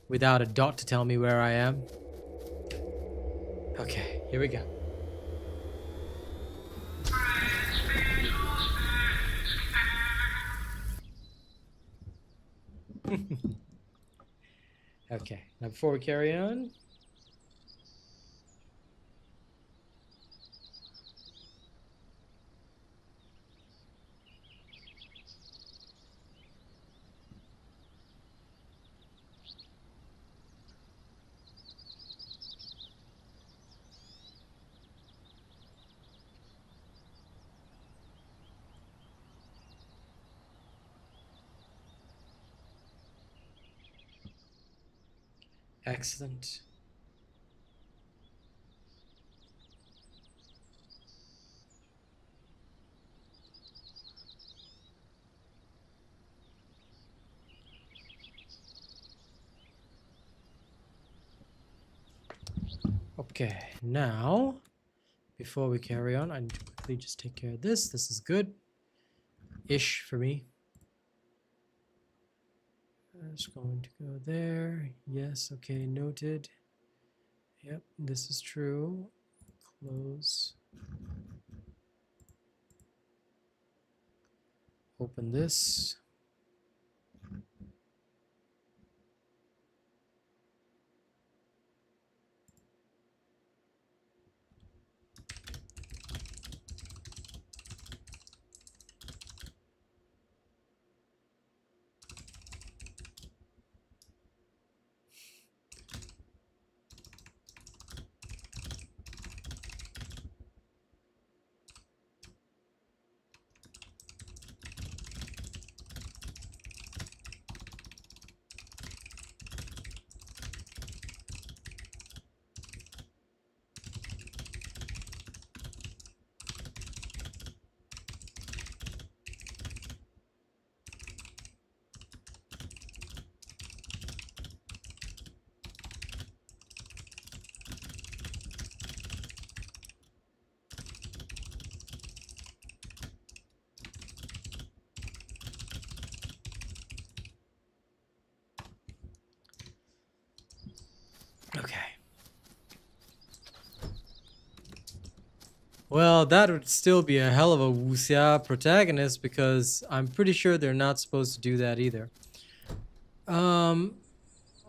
Speaker 1: without a dot to tell me where I am. Okay, here we go. Okay, now before we carry on, excellent. Okay, now, before we carry on, I need to quickly just take care of this. This is good-ish for me. It's going to go there. Yes, okay, noted. Yep, this is true. Close. Open this. Okay. Well, that would still be a hell of a wuxia protagonist because I'm pretty sure they're not supposed to do that either.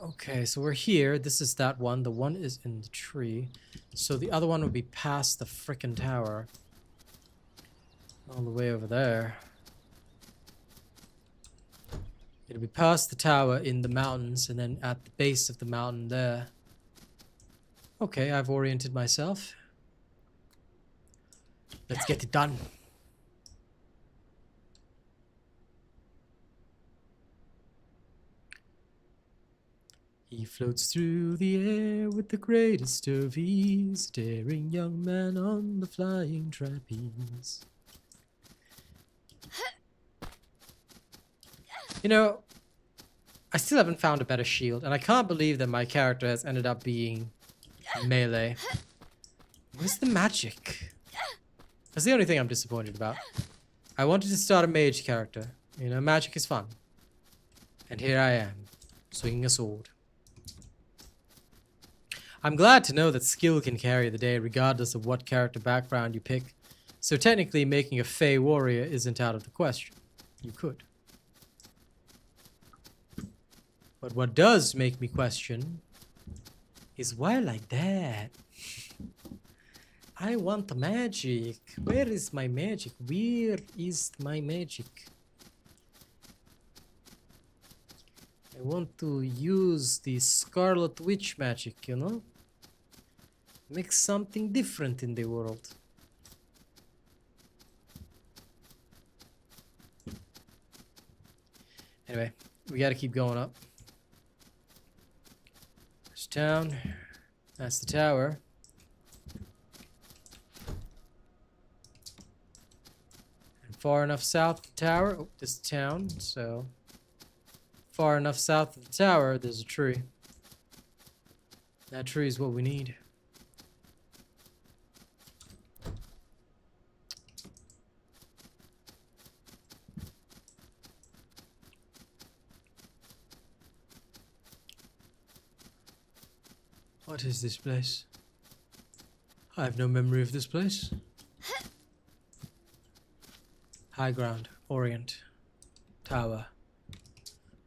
Speaker 1: Okay, so we're here. This is that one. The one is in the tree. So the other one would be past the frickin' tower. All the way over there. It'll be past the tower in the mountains and then at the base of the mountain there. Okay, I've oriented myself. Let's get it done. He floats through the air with the greatest of ease, daring young man on the flying trapeze. You know, I still haven't found a better shield, and I can't believe that my character has ended up being melee. Where's the magic? That's the only thing I'm disappointed about. I wanted to start a mage character. You know, magic is fun. And here I am, swinging a sword. I'm glad to know that skill can carry the day regardless of what character background you pick. So technically making a Fey warrior isn't out of the question. You could. But what does make me question is why like that? I want the magic. Where is my magic? Where is my magic? I want to use the Scarlet Witch magic, you know? Make something different in the world. Anyway, we gotta keep going up. There's town. That's the tower. And far enough south of the tower. Oh, this is town, so far enough south of the tower, there's a tree. That tree is what we need. What is this place? I have no memory of this place. High ground, Orient, tower.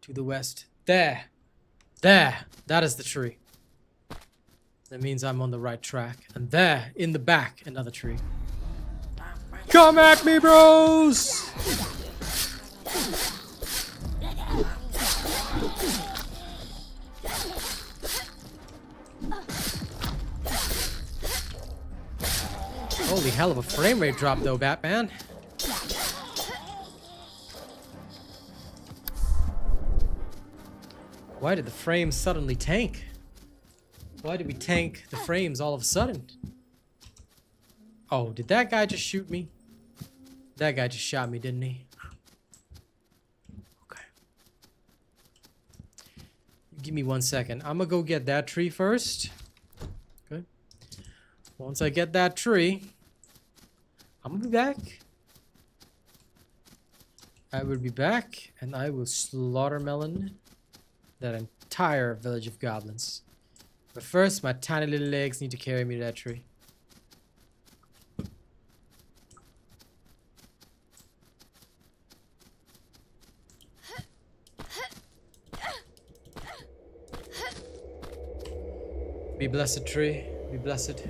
Speaker 1: To the west. There! There! That is the tree. That means I'm on the right track. And there, in the back, another tree. Come at me, bros! Holy hell of a frame rate drop though, Batman. Why did the frames suddenly tank? Why did we tank the frames all of a sudden? Oh, did that guy just shoot me? That guy just shot me, didn't he? Okay. Give me 1 second. I'm gonna go get that tree first. Okay. Once I get that tree, I'm gonna be back. I will be back and I will slaughtermelon that entire village of goblins. But first, my tiny little legs need to carry me to that tree. Be blessed, tree. Be blessed.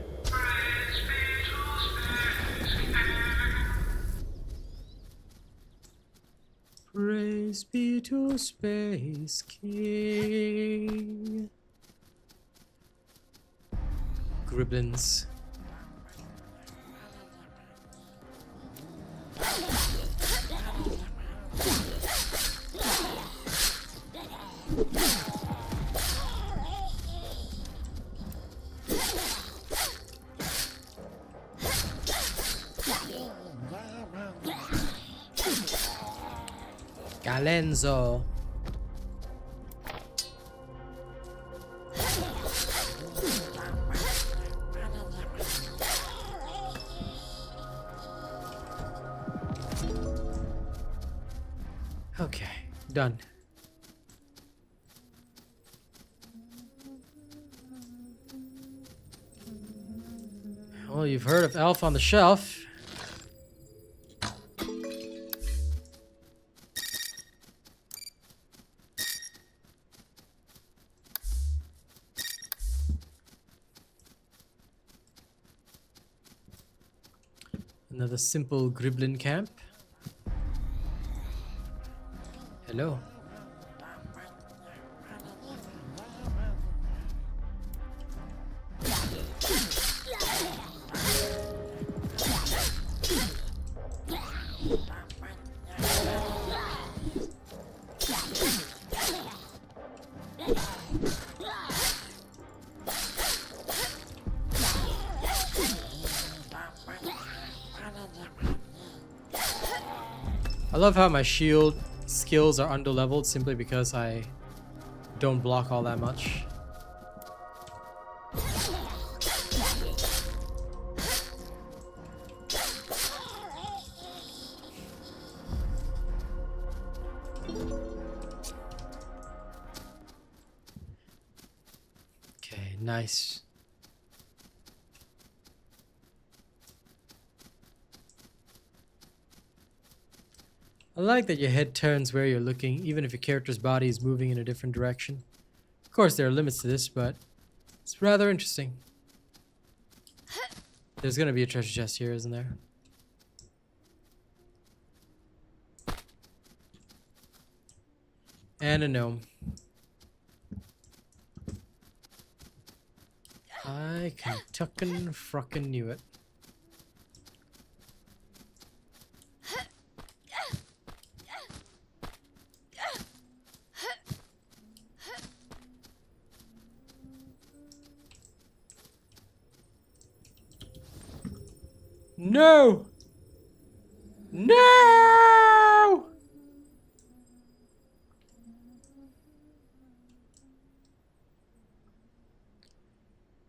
Speaker 1: Praise be to Space King. Griblins. Galenzo. Okay, done. Well, you've heard of Elf on the Shelf. Another simple Griblin camp. Hello. I love how my shield skills are underleveled simply because I don't block all that much. Okay, nice. I like that your head turns where you're looking, even if your character's body is moving in a different direction. Of course, there are limits to this, but it's rather interesting. There's gonna be a treasure chest here, isn't there? And a gnome. I Kentuckin' frickin' knew it. No! No!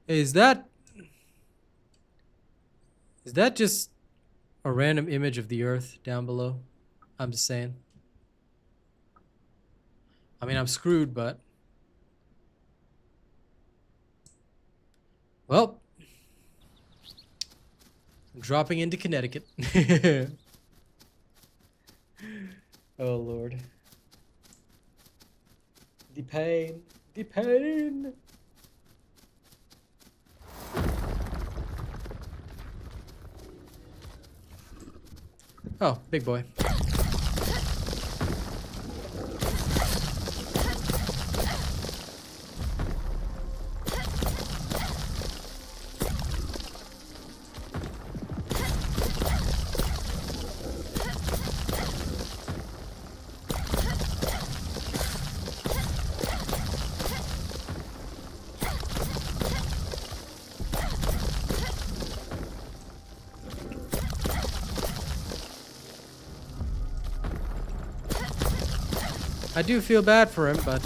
Speaker 1: Is that just a random image of the Earth down below? I'm just saying. I mean, I'm screwed, but... Well... I'm dropping into Connecticut. Oh, Lord. The pain. The pain. Oh, big boy. I do feel bad for him, but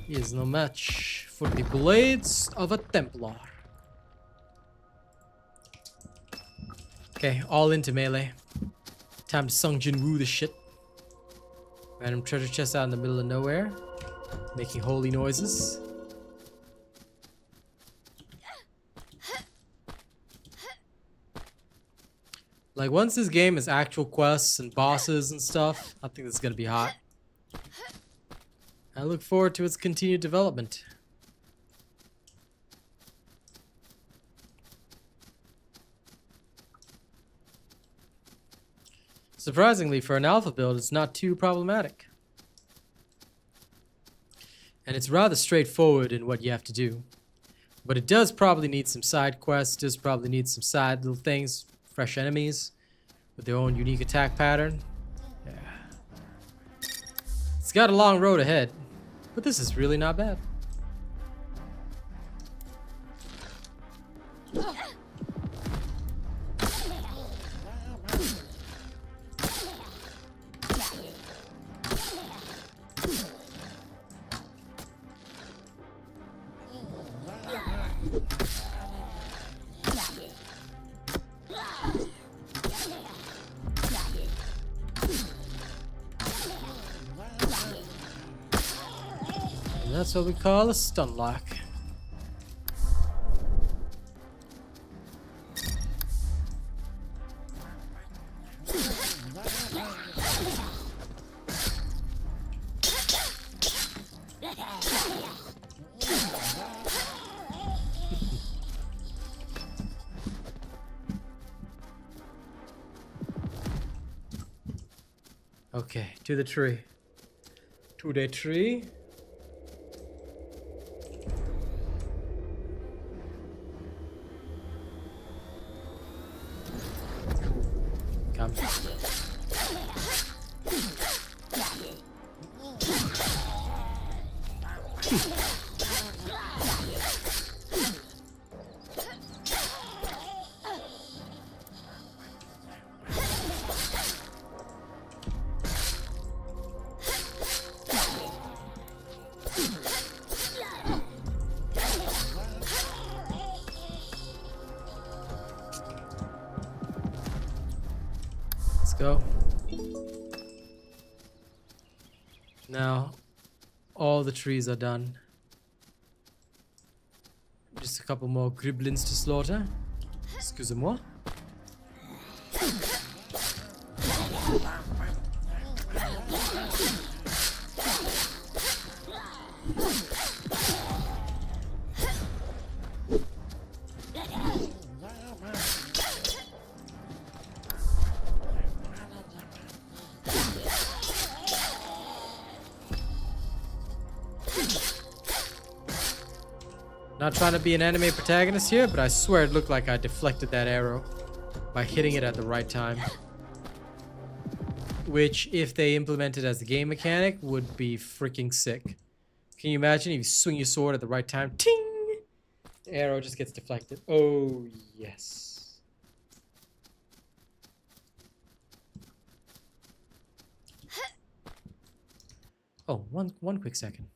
Speaker 1: he is no match for the blades of a Templar. Okay, all into melee. Time to Sung Jin Woo this shit. Random treasure chest out in the middle of nowhere, making holy noises. Like, once this game has actual quests and bosses and stuff, I think this is gonna be hot. I look forward to its continued development. Surprisingly, for an alpha build, it's not too problematic. And it's rather straightforward in what you have to do. But it does probably need some side quests, does probably need some side little things. Fresh enemies with their own unique attack pattern. Yeah. It's got a long road ahead, but this is really not bad. That's what we call a stun lock. Okay, to the tree. To the tree. Come. Let's go. Now, all the trees are done. Just a couple more griblins to slaughter. Excusez-moi. Not trying to be an anime protagonist here, but I swear it looked like I deflected that arrow by hitting it at the right time. Which, if they implemented as the game mechanic, would be freaking sick. Can you imagine if you swing your sword at the right time? Ting! The arrow just gets deflected. Oh, yes. Oh, one quick second.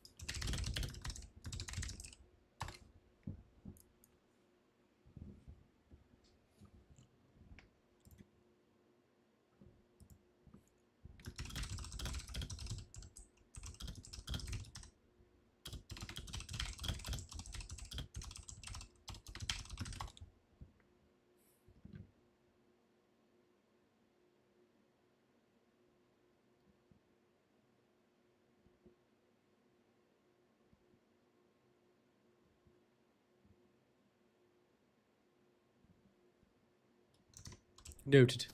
Speaker 1: Noted.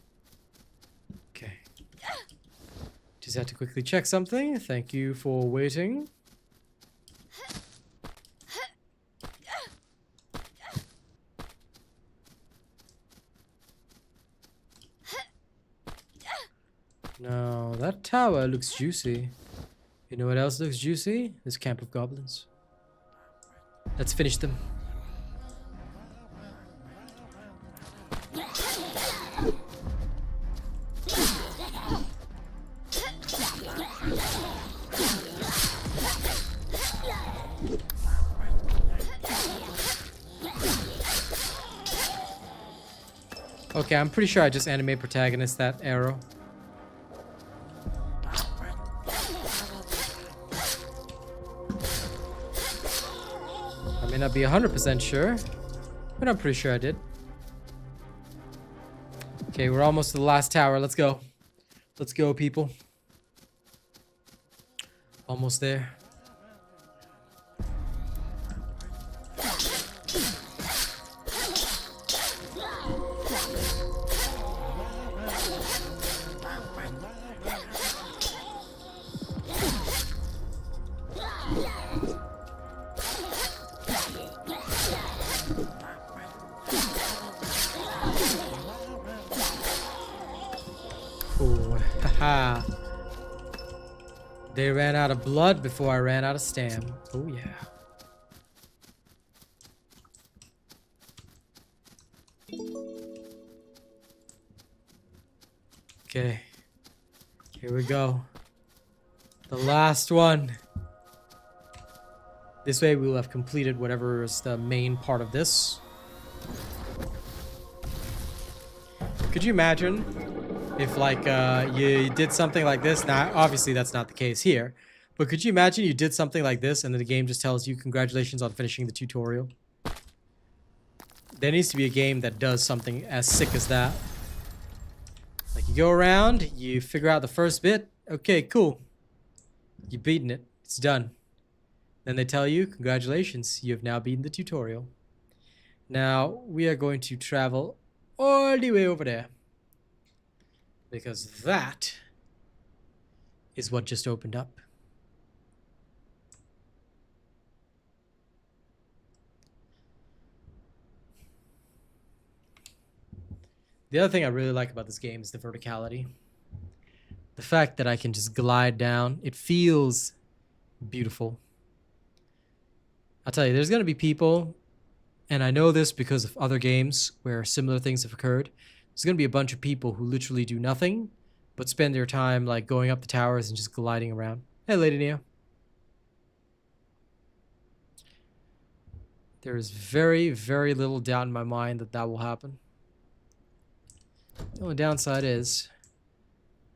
Speaker 1: Okay. Just had to quickly check something. Thank you for waiting. Now, that tower looks juicy. You know what else looks juicy? This camp of goblins. Let's finish them. Okay, I'm pretty sure I just anime protagonist that arrow. I may not be 100% sure, but I'm pretty sure I did. Okay, we're almost to the last tower. Let's go. Let's go, people. Almost there. Haha. They ran out of blood before I ran out of stam. Oh yeah. Okay. Here we go. The last one. This way we will have completed whatever is the main part of this. Could you imagine if like you did something like this? Now obviously that's not the case here, But could you imagine you did something like this and then the game just tells you congratulations on finishing the tutorial? There needs to be a game that does something as sick as that. Like you go around, you figure out the first bit. Okay, cool. You've beaten it. It's done. Then they tell you, congratulations, you have now beaten the tutorial. Now, we are going to travel all the way over there. Because that is what just opened up. The other thing I really like about this game is the verticality. The fact that I can just glide down. It feels beautiful. I'll tell you, there's going to be people, and I know this because of other games where similar things have occurred. There's going to be a bunch of people who literally do nothing but spend their time like going up the towers and just gliding around. Hey, Lady Neo. There is very, very little doubt in my mind that that will happen. The only downside is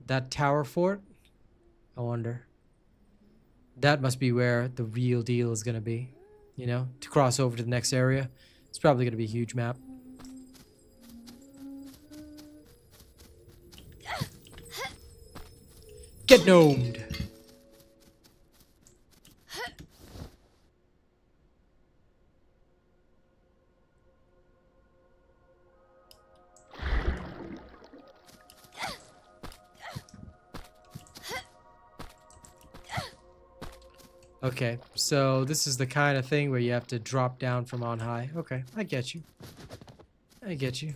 Speaker 1: that tower fort, I wonder. That must be where the real deal is going to be. You know, to cross over to the next area. It's probably going to be a huge map. Get gnomed! Okay, so this is the kind of thing where you have to drop down from on high. Okay, I get you. I get you.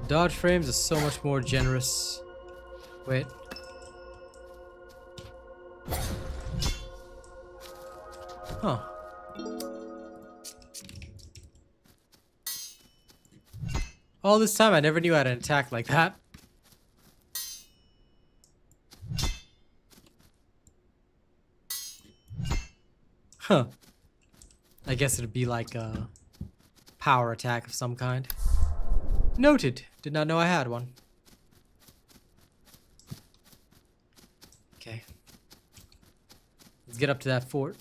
Speaker 1: Dodge frames are so much more generous. Wait. Huh. All this time I never knew how to attack like that. Huh. I guess it'd be like a power attack of some kind. Noted. Did not know I had one. Okay. Let's get up to that fort.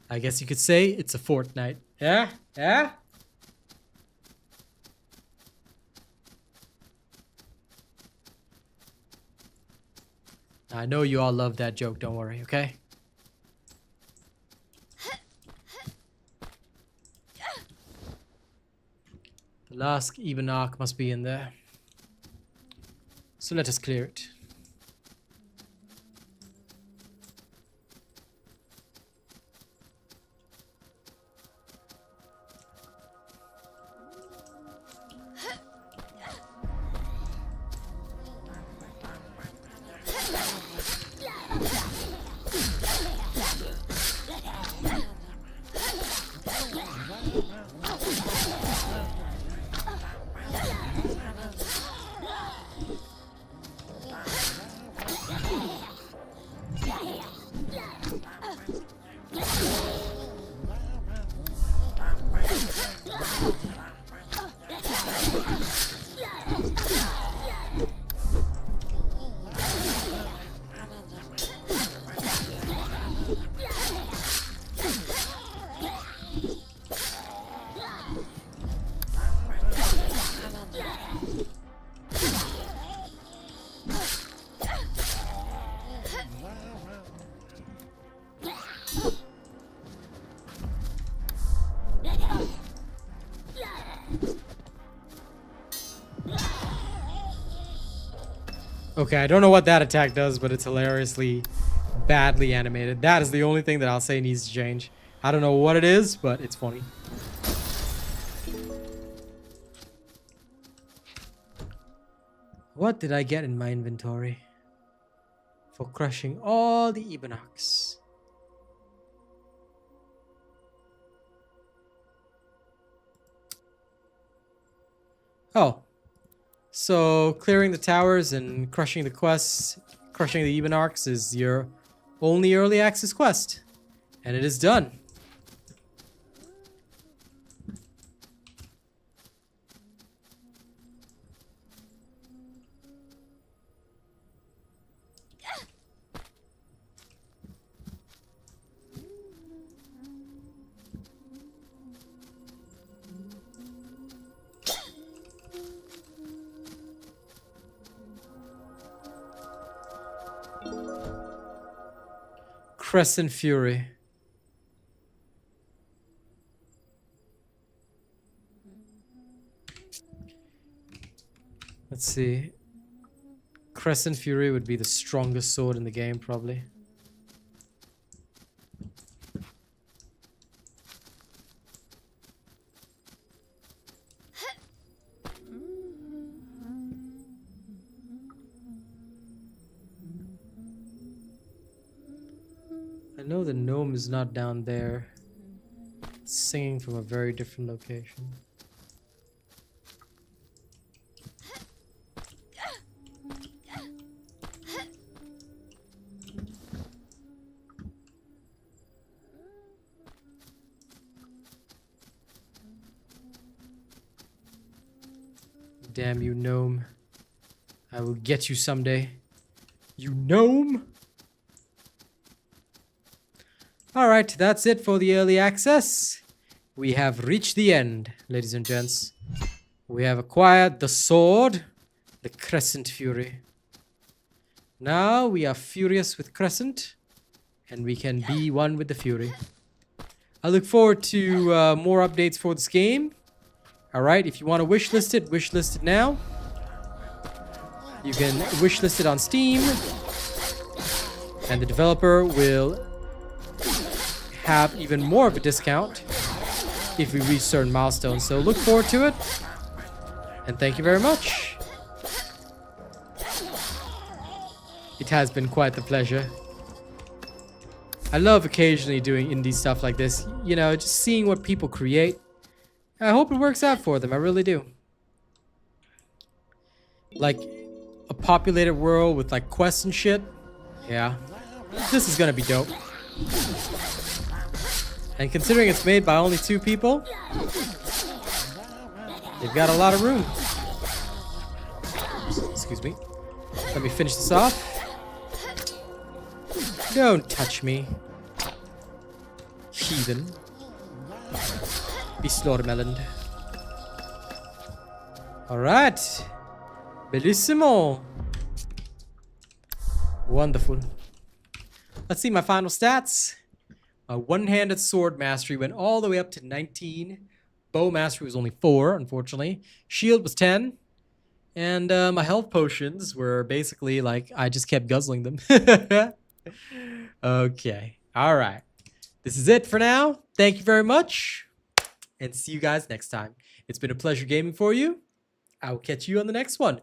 Speaker 1: I guess you could say it's a fortnight. Yeah? Yeah? I know you all love that joke, don't worry, okay? The last even arc must be in there. So let us clear it. Okay, I don't know what that attack does, but it's hilariously badly animated. That is the only thing that I'll say needs to change. I don't know what it is, but it's funny. What did I get in my inventory? For crushing all the Ebenox. Oh. So, clearing the towers and crushing the quests, crushing the Ebenox is your only early access quest. And it is done. Crescent Fury. Let's see. Crescent Fury would be the strongest sword in the game, probably. I know the gnome is not down there. It's singing from a very different location. Damn you, gnome. I will get you someday. You gnome! Alright, that's it for the early access. We have reached the end, ladies and gents. We have acquired the sword, the Crescent Fury. Now we are furious with Crescent, and we can be one with the Fury. I look forward to more updates for this game. Alright, if you want to wishlist it now. You can wishlist it on Steam, and the developer will have even more of a discount if we reach certain milestones. So look forward to it, and thank you very much. It has been quite the pleasure. I love occasionally doing indie stuff like this, you know, just seeing what people create. I hope it works out for them, I really do. Like a populated world with like quests and shit. Yeah, this is gonna be dope. And considering it's made by only 2 people, they've got a lot of room. Excuse me. Let me finish this off. Don't touch me, heathen. Be slaughtermeloned. Alright. Bellissimo. Wonderful. Let's see my final stats. My one-handed sword mastery went all the way up to 19. Bow mastery was only 4, unfortunately. Shield was 10. And my health potions were basically like, I just kept guzzling them. Okay. All right. This is it for now. Thank you very much. And see you guys next time. It's been a pleasure gaming for you. I will catch you on the next one.